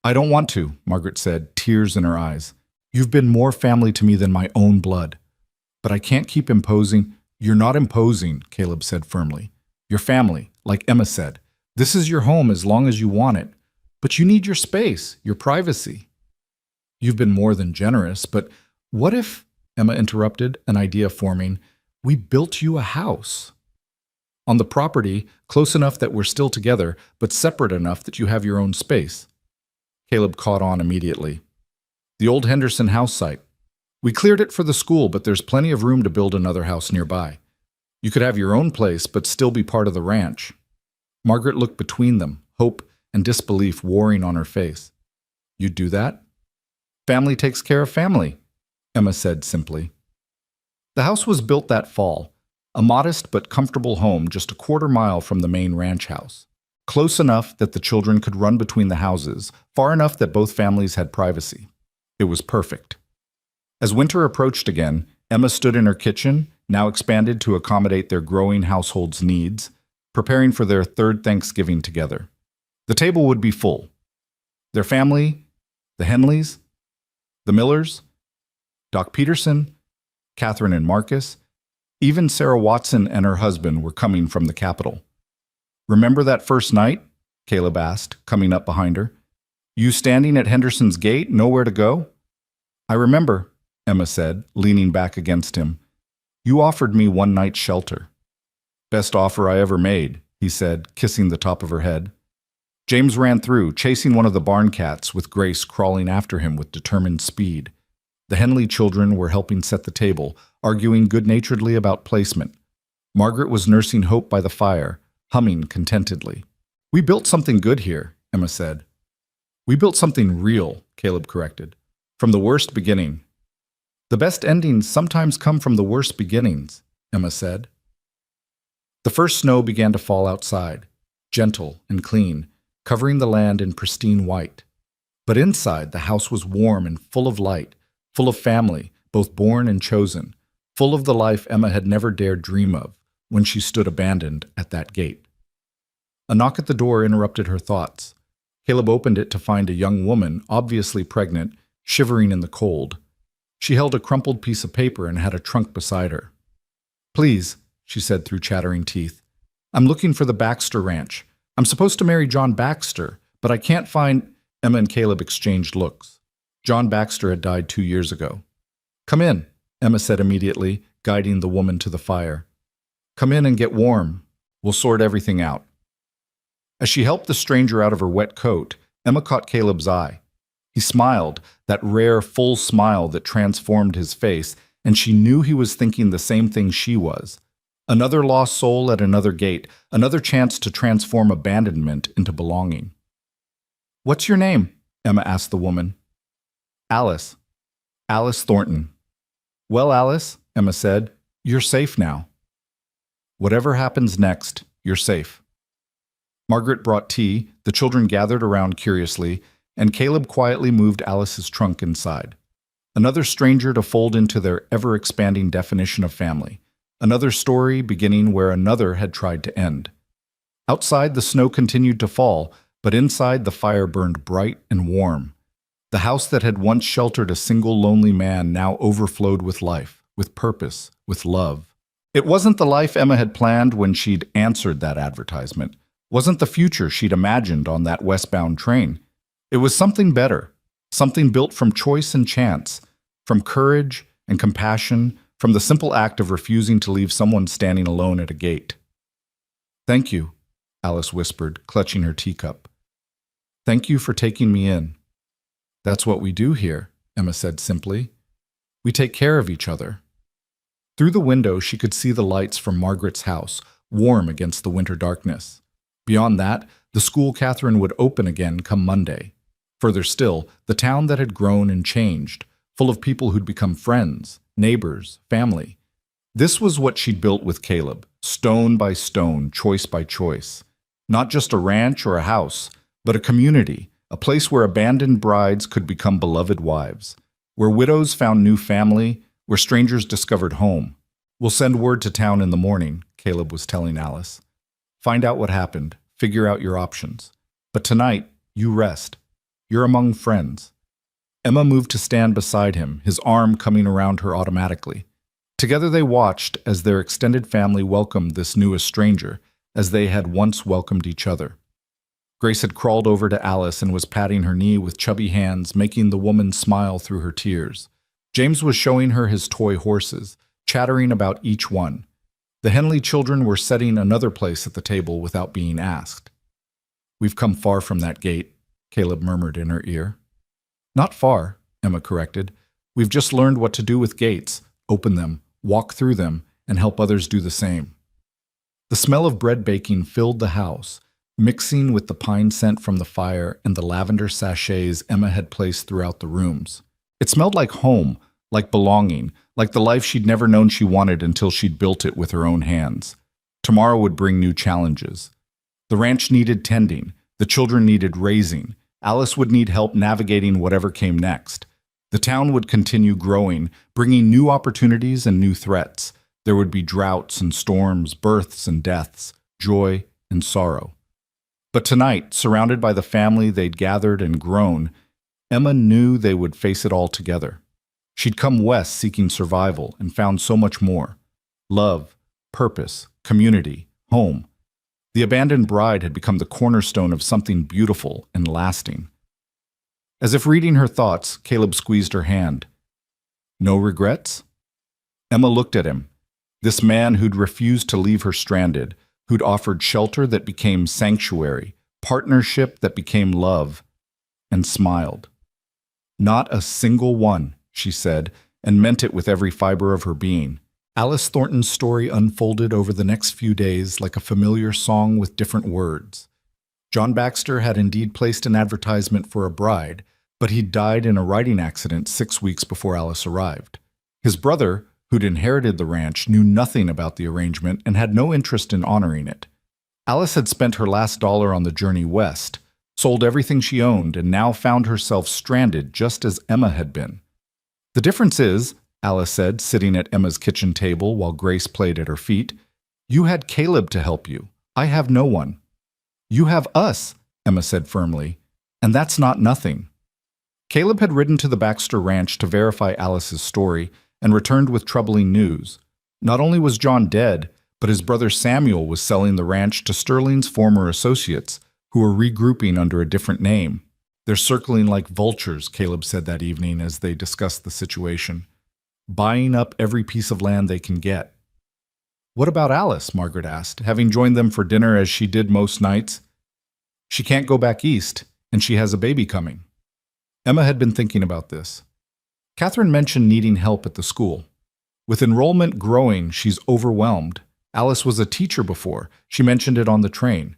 "I don't want to," Margaret said, tears in her eyes. "You've been more family to me than my own blood. But I can't keep imposing." "You're not imposing," Caleb said firmly. "You're family, like Emma said. This is your home as long as you want it. But you need your space, your privacy." "You've been more than generous, but what if," Emma interrupted, an idea forming, "we built you a house? On the property, close enough that we're still together, but separate enough that you have your own space." Caleb caught on immediately. "The old Henderson house site. We cleared it for the school, but there's plenty of room to build another house nearby. You could have your own place, but still be part of the ranch." Margaret looked between them, hope and disbelief warring on her face. "You'd do that?" "Family takes care of family," Emma said simply. The house was built that fall, a modest but comfortable home just a quarter-mile from the main ranch house. Close enough that the children could run between the houses, far enough that both families had privacy. It was perfect. As winter approached again, Emma stood in her kitchen, now expanded to accommodate their growing household's needs, preparing for their third Thanksgiving together. The table would be full. Their family, the Henleys, the Millers, Doc Peterson, Catherine and Marcus, even Sarah Watson and her husband were coming from the capital. "Remember that first night?" Caleb asked, coming up behind her. "You standing at Henderson's gate, nowhere to go?" "I remember," Emma said, leaning back against him. "You offered me one night's shelter." "Best offer I ever made," he said, kissing the top of her head. James ran through, chasing one of the barn cats, with Grace crawling after him with determined speed. The Henley children were helping set the table, arguing good-naturedly about placement. Margaret was nursing Hope by the fire, humming contentedly. "We built something good here," Emma said. "We built something real," Caleb corrected. "From the worst beginning." "The best endings sometimes come from the worst beginnings," Emma said. The first snow began to fall outside, gentle and clean, covering the land in pristine white. But inside, the house was warm and full of light, full of family, both born and chosen, full of the life Emma had never dared dream of when she stood abandoned at that gate. A knock at the door interrupted her thoughts. Caleb opened it to find a young woman, obviously pregnant, shivering in the cold. She held a crumpled piece of paper and had a trunk beside her. "Please," she said through chattering teeth, "I'm looking for the Baxter Ranch. I'm supposed to marry John Baxter, but I can't find—" Emma and Caleb exchanged looks. John Baxter had died 2 years ago. "Come in," Emma said immediately, guiding the woman to the fire. "Come in and get warm. We'll sort everything out." As she helped the stranger out of her wet coat, Emma caught Caleb's eye. He smiled, that rare, full smile that transformed his face, and she knew he was thinking the same thing she was. Another lost soul at another gate, another chance to transform abandonment into belonging. "What's your name?" Emma asked the woman. "Alice. Alice Thornton." "Well, Alice," Emma said, "you're safe now. Whatever happens next, you're safe." Margaret brought tea, the children gathered around curiously, and Caleb quietly moved Alice's trunk inside. Another stranger to fold into their ever-expanding definition of family. Another story beginning where another had tried to end. Outside, the snow continued to fall, but inside the fire burned bright and warm. The house that had once sheltered a single lonely man now overflowed with life, with purpose, with love. It wasn't the life Emma had planned when she'd answered that advertisement. Wasn't the future she'd imagined on that westbound train. It was something better, something built from choice and chance, from courage and compassion, from the simple act of refusing to leave someone standing alone at a gate. "Thank you," Alice whispered, clutching her teacup. "Thank you for taking me in." "That's what we do here," Emma said simply. "We take care of each other." Through the window, she could see the lights from Margaret's house, warm against the winter darkness. Beyond that, the school Catherine would open again come Monday. Further still, the town that had grown and changed, full of people who'd become friends, neighbors, family. This was what she'd built with Caleb, stone by stone, choice by choice. Not just a ranch or a house, but a community, a place where abandoned brides could become beloved wives, where widows found new family, where strangers discovered home. "We'll send word to town in the morning," Caleb was telling Alice. "Find out what happened, figure out your options. But tonight, you rest. You're among friends." Emma moved to stand beside him, his arm coming around her automatically. Together they watched as their extended family welcomed this newest stranger, as they had once welcomed each other. Grace had crawled over to Alice and was patting her knee with chubby hands, making the woman smile through her tears. James was showing her his toy horses, chattering about each one. The Henley children were setting another place at the table without being asked. "We've come far from that gate," Caleb murmured in her ear. "Not far," Emma corrected. "We've just learned what to do with gates, open them, walk through them, and help others do the same." The smell of bread baking filled the house, mixing with the pine scent from the fire and the lavender sachets Emma had placed throughout the rooms. It smelled like home, like belonging, like the life she'd never known she wanted until she'd built it with her own hands. Tomorrow would bring new challenges. The ranch needed tending, the children needed raising, Alice would need help navigating whatever came next. The town would continue growing, bringing new opportunities and new threats. There would be droughts and storms, births and deaths, joy and sorrow. But tonight, surrounded by the family they'd gathered and grown, Emma knew they would face it all together. She'd come west seeking survival and found so much more. Love, purpose, community, home. The abandoned bride had become the cornerstone of something beautiful and lasting. As if reading her thoughts, Caleb squeezed her hand. "No regrets?" Emma looked at him. This man who'd refused to leave her stranded, who'd offered shelter that became sanctuary, partnership that became love, and smiled. "Not a single one," she said, and meant it with every fiber of her being. Alice Thornton's story unfolded over the next few days like a familiar song with different words. John Baxter had indeed placed an advertisement for a bride, but he'd died in a riding accident 6 weeks before Alice arrived. His brother, who'd inherited the ranch, knew nothing about the arrangement and had no interest in honoring it. Alice had spent her last dollar on the journey west, sold everything she owned, and now found herself stranded just as Emma had been. "The difference is," Alice said, sitting at Emma's kitchen table while Grace played at her feet, "you had Caleb to help you. I have no one." "You have us," Emma said firmly, "and that's not nothing." Caleb had ridden to the Baxter Ranch to verify Alice's story and returned with troubling news. Not only was John dead, but his brother Samuel was selling the ranch to Sterling's former associates, who were regrouping under a different name. "They're circling like vultures," Caleb said that evening as they discussed the situation, "buying up every piece of land they can get." "What about Alice?" Margaret asked, having joined them for dinner as she did most nights. "She can't go back east, and she has a baby coming." Emma had been thinking about this. Catherine mentioned needing help at the school. With enrollment growing, she's overwhelmed. Alice was a teacher before. She mentioned it on the train.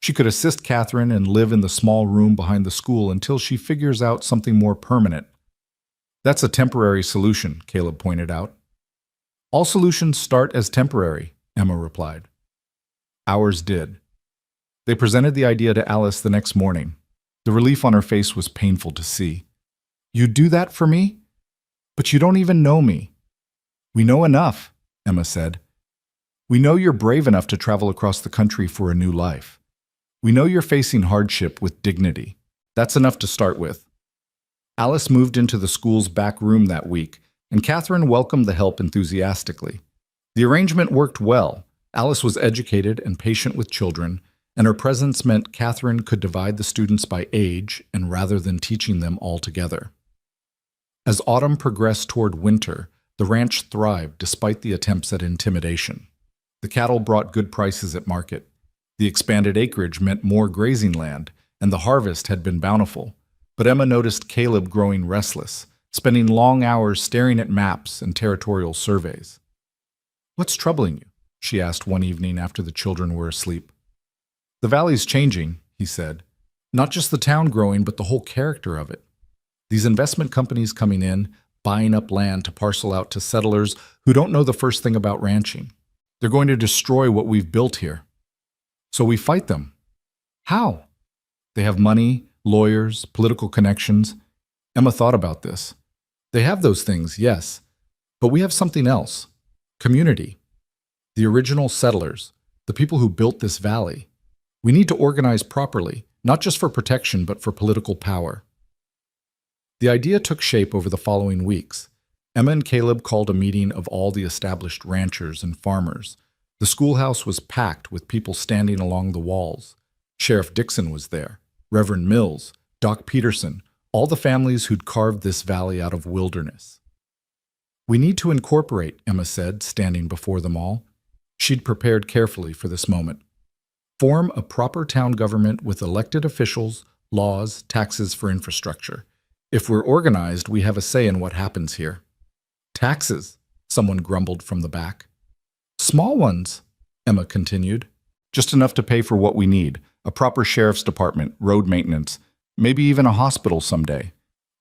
She could assist Catherine and live in the small room behind the school until she figures out something more permanent. "That's a temporary solution," Caleb pointed out. "All solutions start as temporary," Emma replied. Ours did. They presented the idea to Alice the next morning. The relief on her face was painful to see. "You do that for me? But you don't even know me." "We know enough," Emma said. "We know you're brave enough to travel across the country for a new life. We know you're facing hardship with dignity. That's enough to start with." Alice moved into the school's back room that week, and Catherine welcomed the help enthusiastically. The arrangement worked well. Alice was educated and patient with children, and her presence meant Catherine could divide the students by age and rather than teaching them all together. As autumn progressed toward winter, The ranch thrived despite the attempts at intimidation. The cattle brought good prices at market. The expanded acreage meant more grazing land, and the harvest had been bountiful. But Emma noticed Caleb growing restless, spending long hours staring at maps and territorial surveys. "What's troubling you?" she asked one evening after the children were asleep. "The valley's changing," he said. "Not just the town growing, but the whole character of it. These investment companies coming in, buying up land to parcel out to settlers who don't know the first thing about ranching. They're going to destroy what we've built here. So we fight them. How? They have money, lawyers, political connections." Emma thought about this. "They have those things, yes. But we have something else. Community. The original settlers, the people who built this valley. We need to organize properly, not just for protection, but for political power." The idea took shape over the following weeks. Emma and Caleb called a meeting of all the established ranchers and farmers. The schoolhouse was packed with people standing along the walls. Sheriff Dixon was there, Reverend Mills, Doc Peterson, all the families who'd carved this valley out of wilderness. "We need to incorporate," Emma said, standing before them all. She'd prepared carefully for this moment. "Form a proper town government with elected officials, laws, taxes for infrastructure. If we're organized, we have a say in what happens here." "Taxes," someone grumbled from the back. "Small ones," Emma continued. "Just enough to pay for what we need, a proper sheriff's department, road maintenance, maybe even a hospital someday.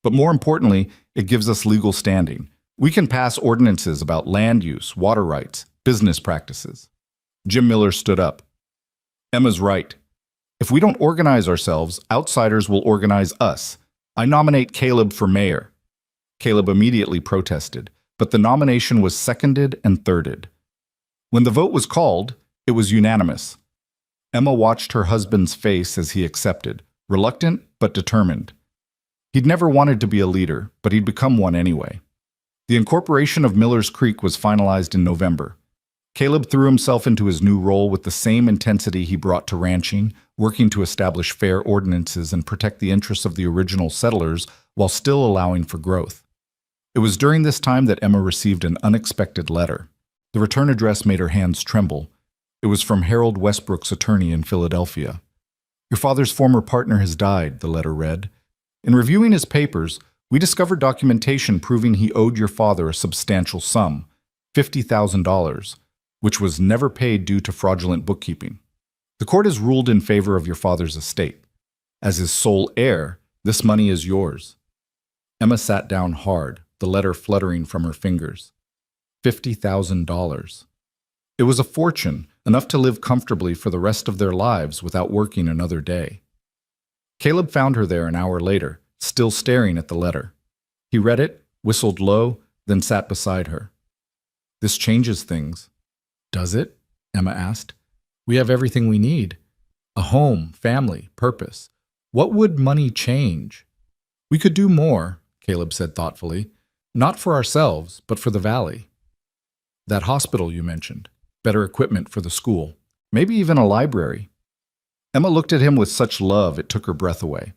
But more importantly, it gives us legal standing. We can pass ordinances about land use, water rights, business practices." Jim Miller stood up. "Emma's right. If we don't organize ourselves, outsiders will organize us. I nominate Caleb for mayor." Caleb immediately protested, but the nomination was seconded and thirded. When the vote was called, it was unanimous. Emma watched her husband's face as he accepted, reluctant but determined. He'd never wanted to be a leader, but he'd become one anyway. The incorporation of Miller's Creek was finalized in November. Caleb threw himself into his new role with the same intensity he brought to ranching, working to establish fair ordinances and protect the interests of the original settlers while still allowing for growth. It was during this time that Emma received an unexpected letter. The return address made her hands tremble. It was from Harold Westbrook's attorney in Philadelphia. "Your father's former partner has died," the letter read. "In reviewing his papers, we discovered documentation proving he owed your father a substantial sum, $50,000, which was never paid due to fraudulent bookkeeping. The court has ruled in favor of your father's estate. As his sole heir, this money is yours." Emma sat down hard, the letter fluttering from her fingers. $50,000. It was a fortune, enough to live comfortably for the rest of their lives without working another day. Caleb found her there an hour later, still staring at the letter. He read it, whistled low, then sat beside her. "This changes things." "Does it?" Emma asked. "We have everything we need. A home, family, purpose. What would money change?" "We could do more," Caleb said thoughtfully. "Not for ourselves, but for the valley. That hospital you mentioned, better equipment for the school, maybe even a library." Emma looked at him with such love it took her breath away.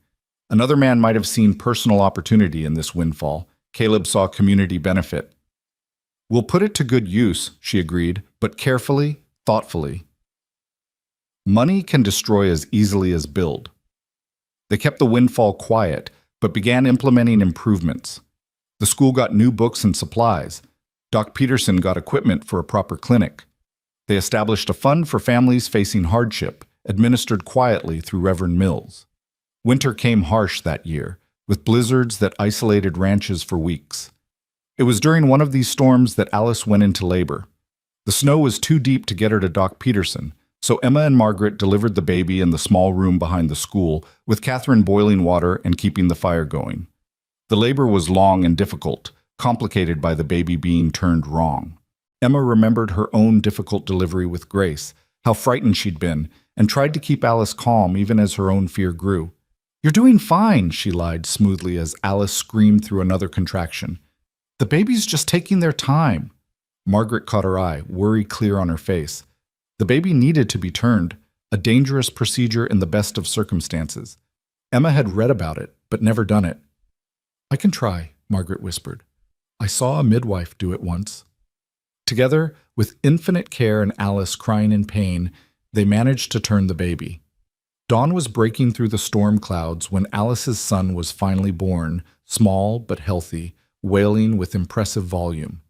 Another man might have seen personal opportunity in this windfall. Caleb saw community benefit. "We'll put it to good use," she agreed, "but carefully, thoughtfully. Money can destroy as easily as build." They kept the windfall quiet, but began implementing improvements. The school got new books and supplies. Doc Peterson got equipment for a proper clinic. They established a fund for families facing hardship, administered quietly through Reverend Mills. Winter came harsh that year, with blizzards that isolated ranches for weeks. It was during one of these storms that Alice went into labor. The snow was too deep to get her to Doc Peterson, so Emma and Margaret delivered the baby in the small room behind the school, with Catherine boiling water and keeping the fire going. The labor was long and difficult, complicated by the baby being turned wrong. Emma remembered her own difficult delivery with grace, how frightened she'd been, and tried to keep Alice calm even as her own fear grew. "You're doing fine," she lied smoothly as Alice screamed through another contraction. "The baby's just taking their time." Margaret caught her eye, worry clear on her face. The baby needed to be turned, a dangerous procedure in the best of circumstances. Emma had read about it, but never done it. "I can try," Margaret whispered. I saw a midwife do it once. Together, with infinite care and Alice crying in pain, they managed to turn the baby. Dawn was breaking through the storm clouds when Alice's son was finally born, small but healthy, wailing with impressive volume.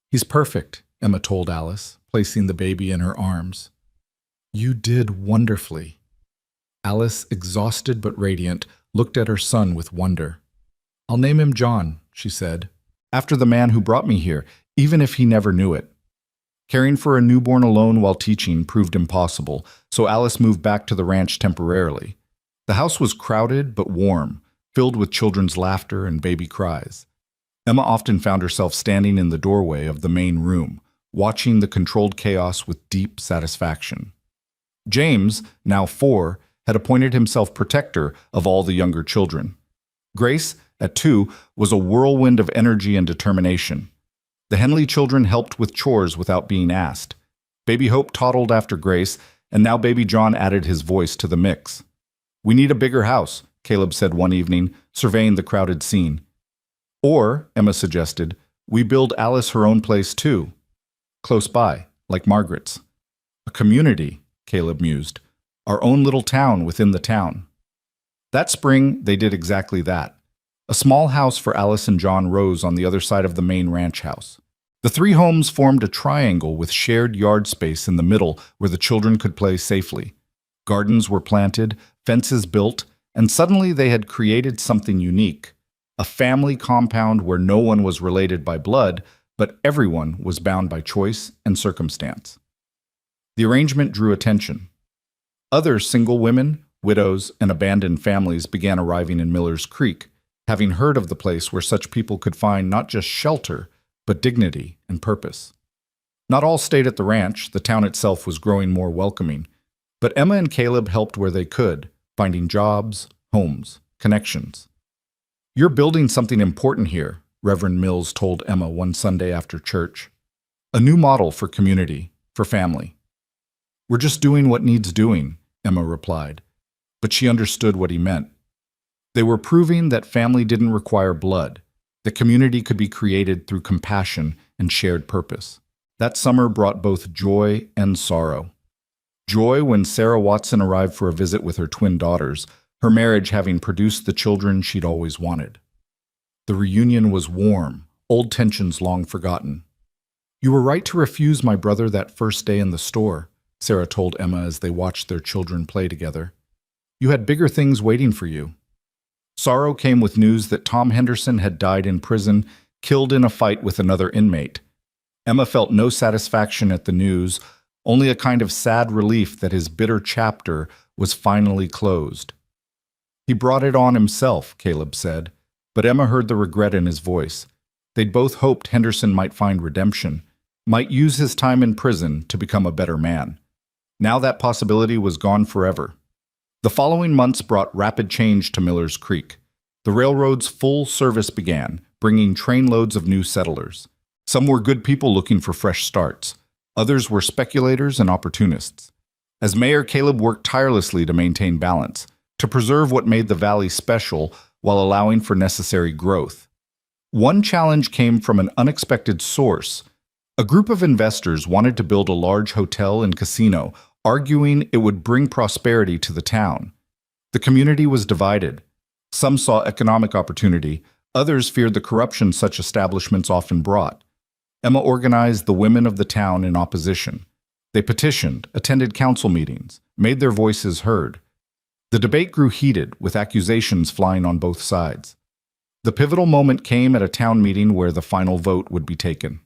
"He's perfect," Emma told Alice, placing the baby in her arms. "You did wonderfully." Alice, exhausted but radiant, looked at her son with wonder. "I'll name him John," she said, "after the man who brought me here, even if he never knew it." Caring for a newborn alone while teaching proved impossible, so Alice moved back to the ranch temporarily. The house was crowded but warm, filled with children's laughter and baby cries. Emma often found herself standing in the doorway of the main room, watching the controlled chaos with deep satisfaction. James, now 4, had appointed himself protector of all the younger children. Grace, at 2, was a whirlwind of energy and determination. The Henley children helped with chores without being asked. Baby Hope toddled after Grace, and now Baby John added his voice to the mix. "We need a bigger house," Caleb said one evening, surveying the crowded scene. "Or," Emma suggested, "we build Alice her own place too. Close by, like Margaret's." "A community," Caleb mused. "Our own little town within the town." That spring, they did exactly that. A small house for Alice and John rose on the other side of the main ranch house. The 3 homes formed a triangle with shared yard space in the middle where the children could play safely. Gardens were planted, fences built, and suddenly they had created something unique. A family compound where no one was related by blood, but everyone was bound by choice and circumstance. The arrangement drew attention. Other single women, widows, and abandoned families began arriving in Miller's Creek, having heard of the place where such people could find not just shelter, but dignity and purpose. Not all stayed at the ranch. The town itself was growing more welcoming. But Emma and Caleb helped where they could, finding jobs, homes, connections. "You're building something important here," Reverend Mills told Emma one Sunday after church. "A new model for community, for family." "We're just doing what needs doing," Emma replied. But she understood what he meant. They were proving that family didn't require blood, that community could be created through compassion and shared purpose. That summer brought both joy and sorrow. Joy when Sarah Watson arrived for a visit with her twin daughters, her marriage having produced the children she'd always wanted. The reunion was warm, old tensions long forgotten. "You were right to refuse my brother that first day in the store," Sarah told Emma as they watched their children play together. "You had bigger things waiting for you." Sorrow came with news that Tom Henderson had died in prison, killed in a fight with another inmate. Emma felt no satisfaction at the news, only a kind of sad relief that his bitter chapter was finally closed. "He brought it on himself," Caleb said, but Emma heard the regret in his voice. They'd both hoped Henderson might find redemption, might use his time in prison to become a better man. Now that possibility was gone forever. The following months brought rapid change to Miller's Creek. The railroad's full service began, bringing trainloads of new settlers. Some were good people looking for fresh starts. Others were speculators and opportunists. As mayor, Caleb worked tirelessly to maintain balance, to preserve what made the valley special while allowing for necessary growth. One challenge came from an unexpected source. A group of investors wanted to build a large hotel and casino, arguing it would bring prosperity to the town. The community was divided. Some saw economic opportunity, others feared the corruption such establishments often brought. Emma organized the women of the town in opposition. They petitioned, attended council meetings, made their voices heard. The debate grew heated, with accusations flying on both sides. The pivotal moment came at a town meeting where the final vote would be taken.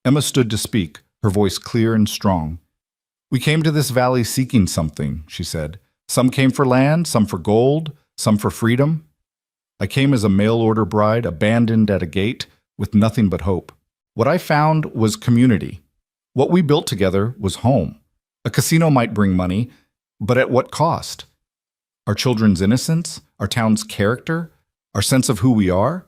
Emma stood to speak, her voice clear and strong. "We came to this valley seeking something," she said. "Some came for land, some for gold, some for freedom. I came as a mail-order bride, abandoned at a gate, with nothing but hope. What I found was community. What we built together was home. A casino might bring money, but at what cost? Our children's innocence, our town's character, our sense of who we are?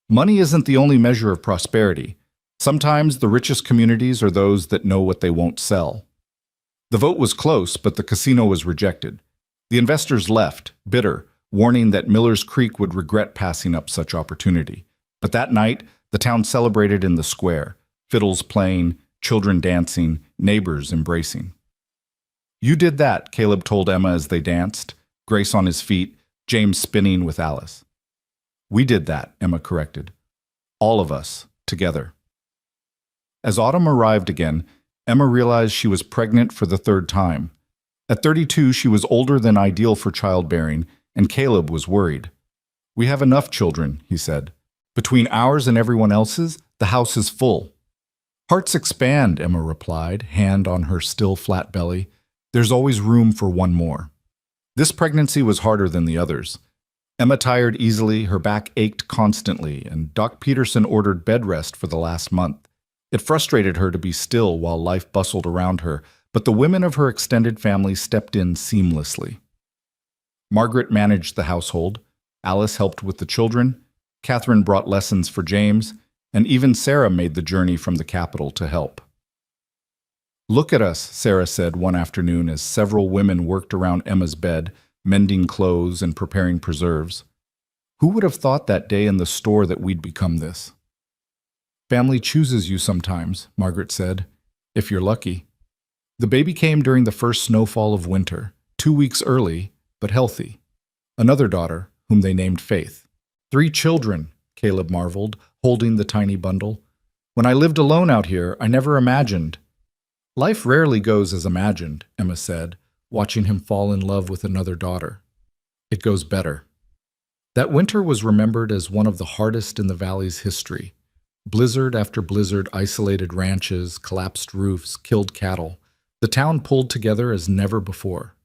Money isn't the only measure of prosperity. Sometimes the richest communities are those that know what they won't sell." The vote was close, but the casino was rejected. The investors left, bitter, warning that Miller's Creek would regret passing up such opportunity. But that night, The town celebrated in the square, fiddles playing, children dancing, neighbors embracing. "You did that," Caleb told Emma as they danced, Grace on his feet, James spinning with Alice. "We did that," Emma corrected. "All of us, together." As autumn arrived again, Emma realized she was pregnant for the third time. At 32, she was older than ideal for childbearing, and Caleb was worried. "We have enough children," he said. "Between ours and everyone else's, the house is full." "Hearts expand," Emma replied, hand on her still flat belly. "There's always room for one more." This pregnancy was harder than the others. Emma tired easily, her back ached constantly, and Doc Peterson ordered bed rest for the last month. It frustrated her to be still while life bustled around her, but the women of her extended family stepped in seamlessly. Margaret managed the household, Alice helped with the children, Catherine brought lessons for James, and even Sarah made the journey from the capital to help. "Look at us," Sarah said one afternoon as several women worked around Emma's bed, mending clothes and preparing preserves. "Who would have thought that day in the store that we'd become this?" "Family chooses you sometimes," Margaret said, "if you're lucky." The baby came during the first snowfall of winter, 2 weeks early, but healthy. Another daughter, whom they named Faith. 3 children, Caleb marveled, holding the tiny bundle. "When I lived alone out here, I never imagined." "Life rarely goes as imagined," Emma said, watching him fall in love with another daughter. "It goes better." That winter was remembered as one of the hardest in the valley's history. Blizzard after blizzard isolated ranches, collapsed roofs, killed cattle. The town pulled together as never before.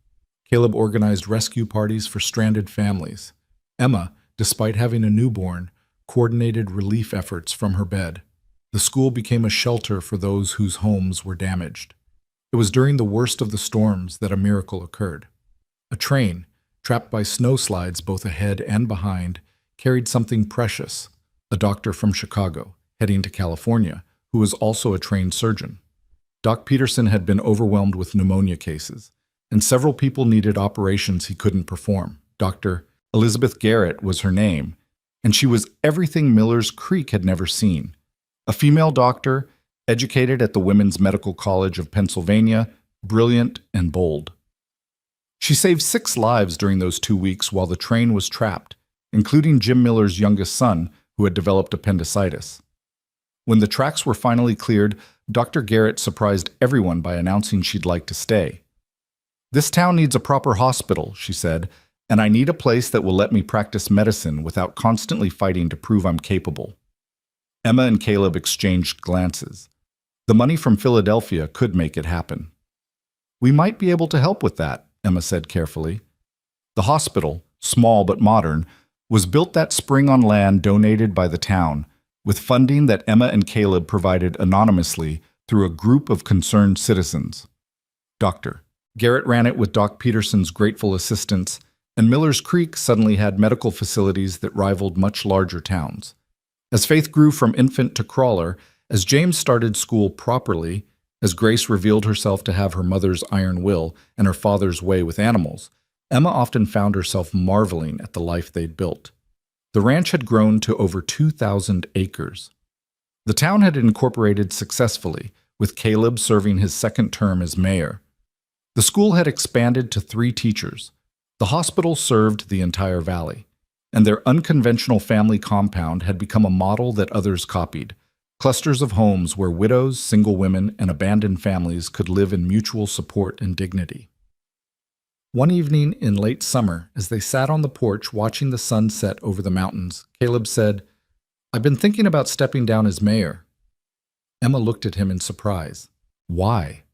Caleb organized rescue parties for stranded families. Emma, despite having a newborn, coordinated relief efforts from her bed. The school became a shelter for those whose homes were damaged. It was during the worst of the storms that a miracle occurred. A train, trapped by snowslides both ahead and behind, carried something precious, a doctor from Chicago, heading to California, who was also a trained surgeon. Doc Peterson had been overwhelmed with pneumonia cases, and several people needed operations he couldn't perform. Dr. Elizabeth Garrett was her name, and she was everything Miller's Creek had never seen. A female doctor, educated at the Women's Medical College of Pennsylvania, brilliant and bold. She saved 6 lives during those 2 weeks while the train was trapped, including Jim Miller's youngest son, who had developed appendicitis. When the tracks were finally cleared, Dr. Garrett surprised everyone by announcing she'd like to stay. "This town needs a proper hospital," she said, "and I need a place that will let me practice medicine without constantly fighting to prove I'm capable." Emma and Caleb exchanged glances. The money from Philadelphia could make it happen. "We might be able to help with that," Emma said carefully. The hospital, small but modern, was built that spring on land donated by the town, with funding that Emma and Caleb provided anonymously through a group of concerned citizens. Dr. Garrett ran it with Doc Peterson's grateful assistance, and Miller's Creek suddenly had medical facilities that rivaled much larger towns. As Faith grew from infant to crawler, as James started school properly, as Grace revealed herself to have her mother's iron will and her father's way with animals, Emma often found herself marveling at the life they'd built. The ranch had grown to over 2,000 acres. The town had incorporated successfully, with Caleb serving his second term as mayor. The school had expanded to 3 teachers. The hospital served the entire valley, and their unconventional family compound had become a model that others copied. Clusters of homes where widows, single women, and abandoned families could live in mutual support and dignity. One evening in late summer, as they sat on the porch watching the sun set over the mountains, Caleb said, "I've been thinking about stepping down as mayor." Emma looked at him in surprise. "Why?"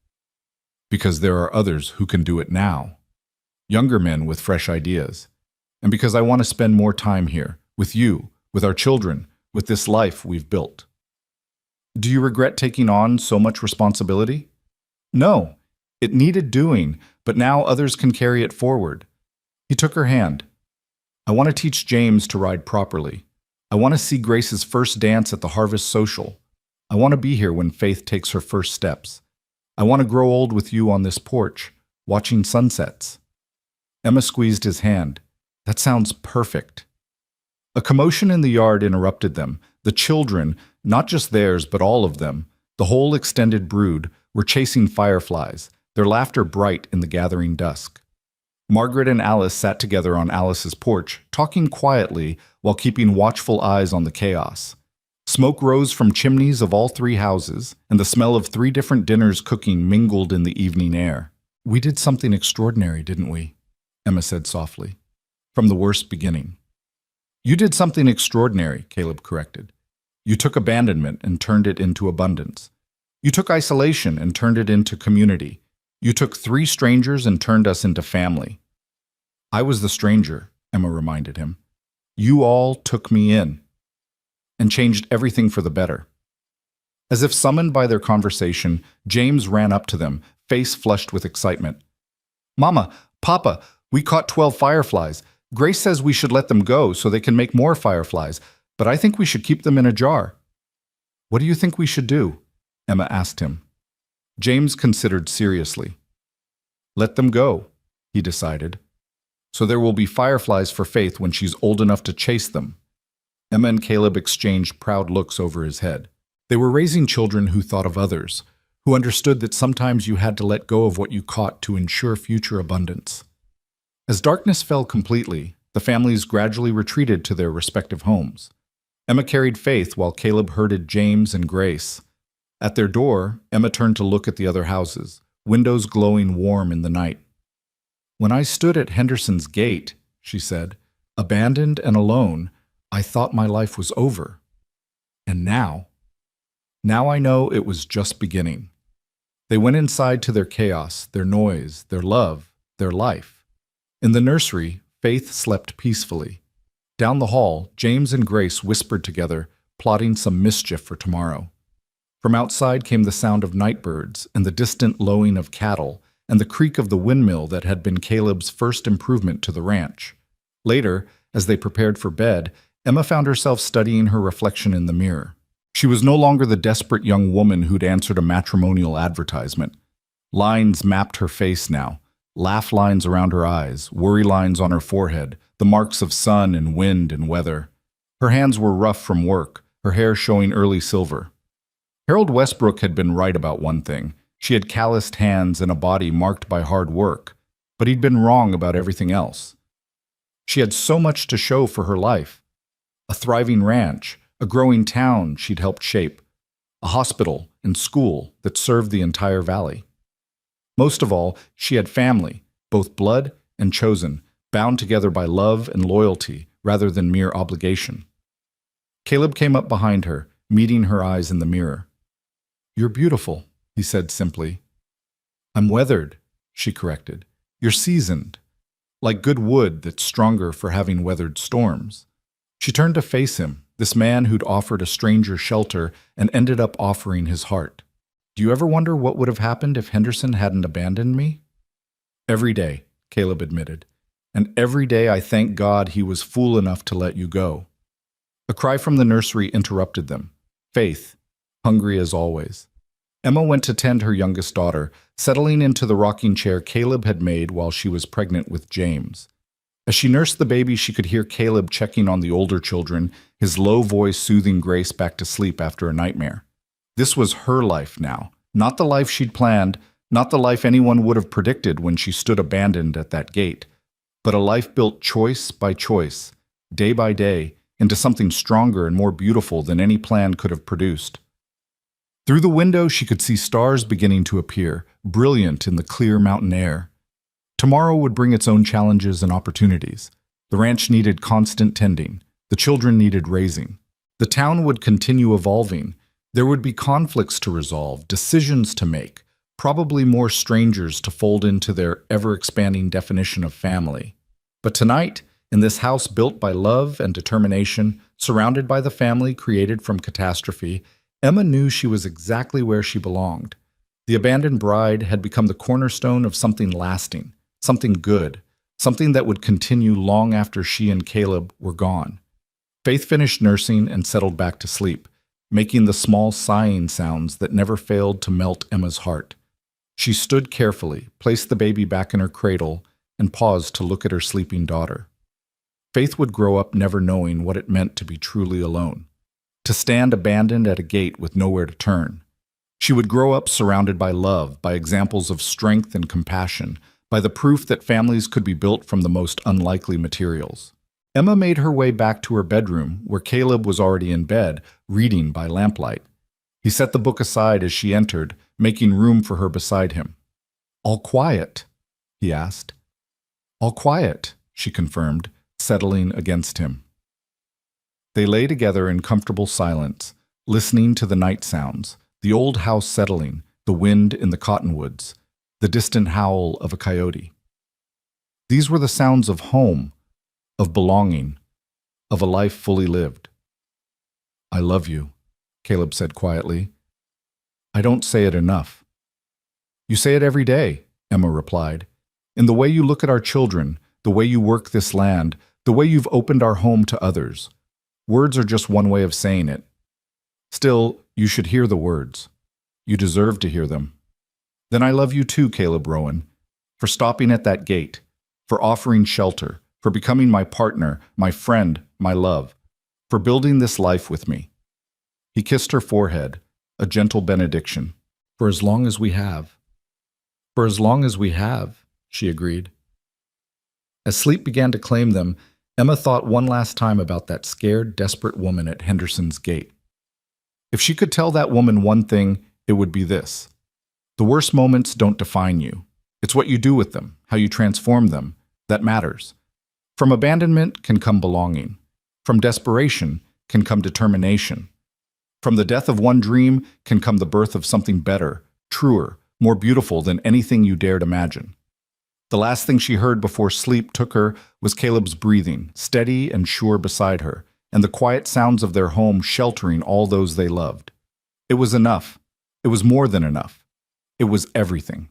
"Because there are others who can do it now. Younger men with fresh ideas. And because I want to spend more time here, with you, with our children, with this life we've built." "Do you regret taking on so much responsibility?" "No. It needed doing, but now others can carry it forward." He took her hand. "I want to teach James to ride properly. I want to see Grace's first dance at the Harvest Social. I want to be here when Faith takes her first steps. I want to grow old with you on this porch, watching sunsets." Emma squeezed his hand. "That sounds perfect." A commotion in the yard interrupted them. The children, not just theirs but all of them, the whole extended brood, were chasing fireflies, their laughter bright in the gathering dusk. Margaret and Alice sat together on Alice's porch, talking quietly while keeping watchful eyes on the chaos. Smoke rose from chimneys of all three houses, and the smell of 3 different dinners cooking mingled in the evening air. "We did something extraordinary, didn't we?" Emma said softly. "From the worst beginning." "You did something extraordinary," Caleb corrected. "You took abandonment and turned it into abundance. You took isolation and turned it into community. You took 3 strangers and turned us into family." "I was the stranger," Emma reminded him. "You all took me in and changed everything for the better." As if summoned by their conversation, James ran up to them, face flushed with excitement. "Mama, Papa, we caught 12 fireflies. Grace says we should let them go so they can make more fireflies, but I think we should keep them in a jar." "What do you think we should do?" Emma asked him. James considered seriously. "Let them go," he decided. "So there will be fireflies for Faith when she's old enough to chase them." Emma and Caleb exchanged proud looks over his head. They were raising children who thought of others, who understood that sometimes you had to let go of what you caught to ensure future abundance. As darkness fell completely, the families gradually retreated to their respective homes. Emma carried Faith while Caleb herded James and Grace. At their door, Emma turned to look at the other houses, windows glowing warm in the night. "When I stood at Henderson's gate," she said, "abandoned and alone, I thought my life was over. And now I know it was just beginning." They went inside to their chaos, their noise, their love, their life. In the nursery, Faith slept peacefully. Down the hall, James and Grace whispered together, plotting some mischief for tomorrow. From outside came the sound of night birds and the distant lowing of cattle and the creak of the windmill that had been Caleb's first improvement to the ranch. Later, as they prepared for bed, Emma found herself studying her reflection in the mirror. She was no longer the desperate young woman who'd answered a matrimonial advertisement. Lines mapped her face now, laugh lines around her eyes, worry lines on her forehead, the marks of sun and wind and weather. Her hands were rough from work, her hair showing early silver. Harold Westbrook had been right about one thing. She had calloused hands and a body marked by hard work, but he'd been wrong about everything else. She had so much to show for her life. A thriving ranch, a growing town she'd helped shape, a hospital and school that served the entire valley. Most of all, she had family, both blood and chosen, bound together by love and loyalty rather than mere obligation. Caleb came up behind her, meeting her eyes in the mirror. "You're beautiful," he said simply. "I'm weathered," she corrected. "You're seasoned, like good wood that's stronger for having weathered storms." She turned to face him, this man who'd offered a stranger shelter and ended up offering his heart. "Do you ever wonder what would have happened if Henderson hadn't abandoned me?" "Every day," Caleb admitted. "And every day I thank God he was fool enough to let you go." A cry from the nursery interrupted them. Faith, hungry as always. Emma went to tend her youngest daughter, settling into the rocking chair Caleb had made while she was pregnant with James. As she nursed the baby, she could hear Caleb checking on the older children, his low voice soothing Grace back to sleep after a nightmare. This was her life now, not the life she'd planned, not the life anyone would have predicted when she stood abandoned at that gate, but a life built choice by choice, day by day, into something stronger and more beautiful than any plan could have produced. Through the window, she could see stars beginning to appear, brilliant in the clear mountain air. Tomorrow would bring its own challenges and opportunities. The ranch needed constant tending. The children needed raising. The town would continue evolving. There would be conflicts to resolve, decisions to make, probably more strangers to fold into their ever-expanding definition of family. But tonight, in this house built by love and determination, surrounded by the family created from catastrophe, Emma knew she was exactly where she belonged. The abandoned bride had become the cornerstone of something lasting, something good, something that would continue long after she and Caleb were gone. Faith finished nursing and settled back to sleep, making the small sighing sounds that never failed to melt Emma's heart. She stood carefully, placed the baby back in her cradle, and paused to look at her sleeping daughter. Faith would grow up never knowing what it meant to be truly alone. to stand abandoned at a gate with nowhere to turn. She would grow up surrounded by love, by examples of strength and compassion, by the proof that families could be built from the most unlikely materials. Emma made her way back to her bedroom, where Caleb was already in bed, reading by lamplight. He set the book aside as she entered, making room for her beside him. "All quiet?" he asked. "All quiet," she confirmed, settling against him. They lay together in comfortable silence, listening to the night sounds, the old house settling, the wind in the cottonwoods, the distant howl of a coyote. These were the sounds of home, of belonging, of a life fully lived. "I love you," Caleb said quietly. "I don't say it enough." "You say it every day," Emma replied. "In the way you look at our children, the way you work this land, the way you've opened our home to others. Words are just one way of saying it. Still, you should hear the words. You deserve to hear them." "Then I love you too, Caleb Rowan, for stopping at that gate, for offering shelter, for becoming my partner, my friend, my love, for building this life with me." He kissed her forehead, a gentle benediction. "For as long as we have." "For as long as we have," she agreed. As sleep began to claim them, Emma thought one last time about that scared, desperate woman at Henderson's gate. If she could tell that woman one thing, it would be this: the worst moments don't define you. It's what you do with them, how you transform them, that matters. From abandonment can come belonging. From desperation can come determination. From the death of one dream can come the birth of something better, truer, more beautiful than anything you dared imagine. The last thing she heard before sleep took her was Caleb's breathing, steady and sure beside her, and the quiet sounds of their home sheltering all those they loved. It was enough. It was more than enough. It was everything.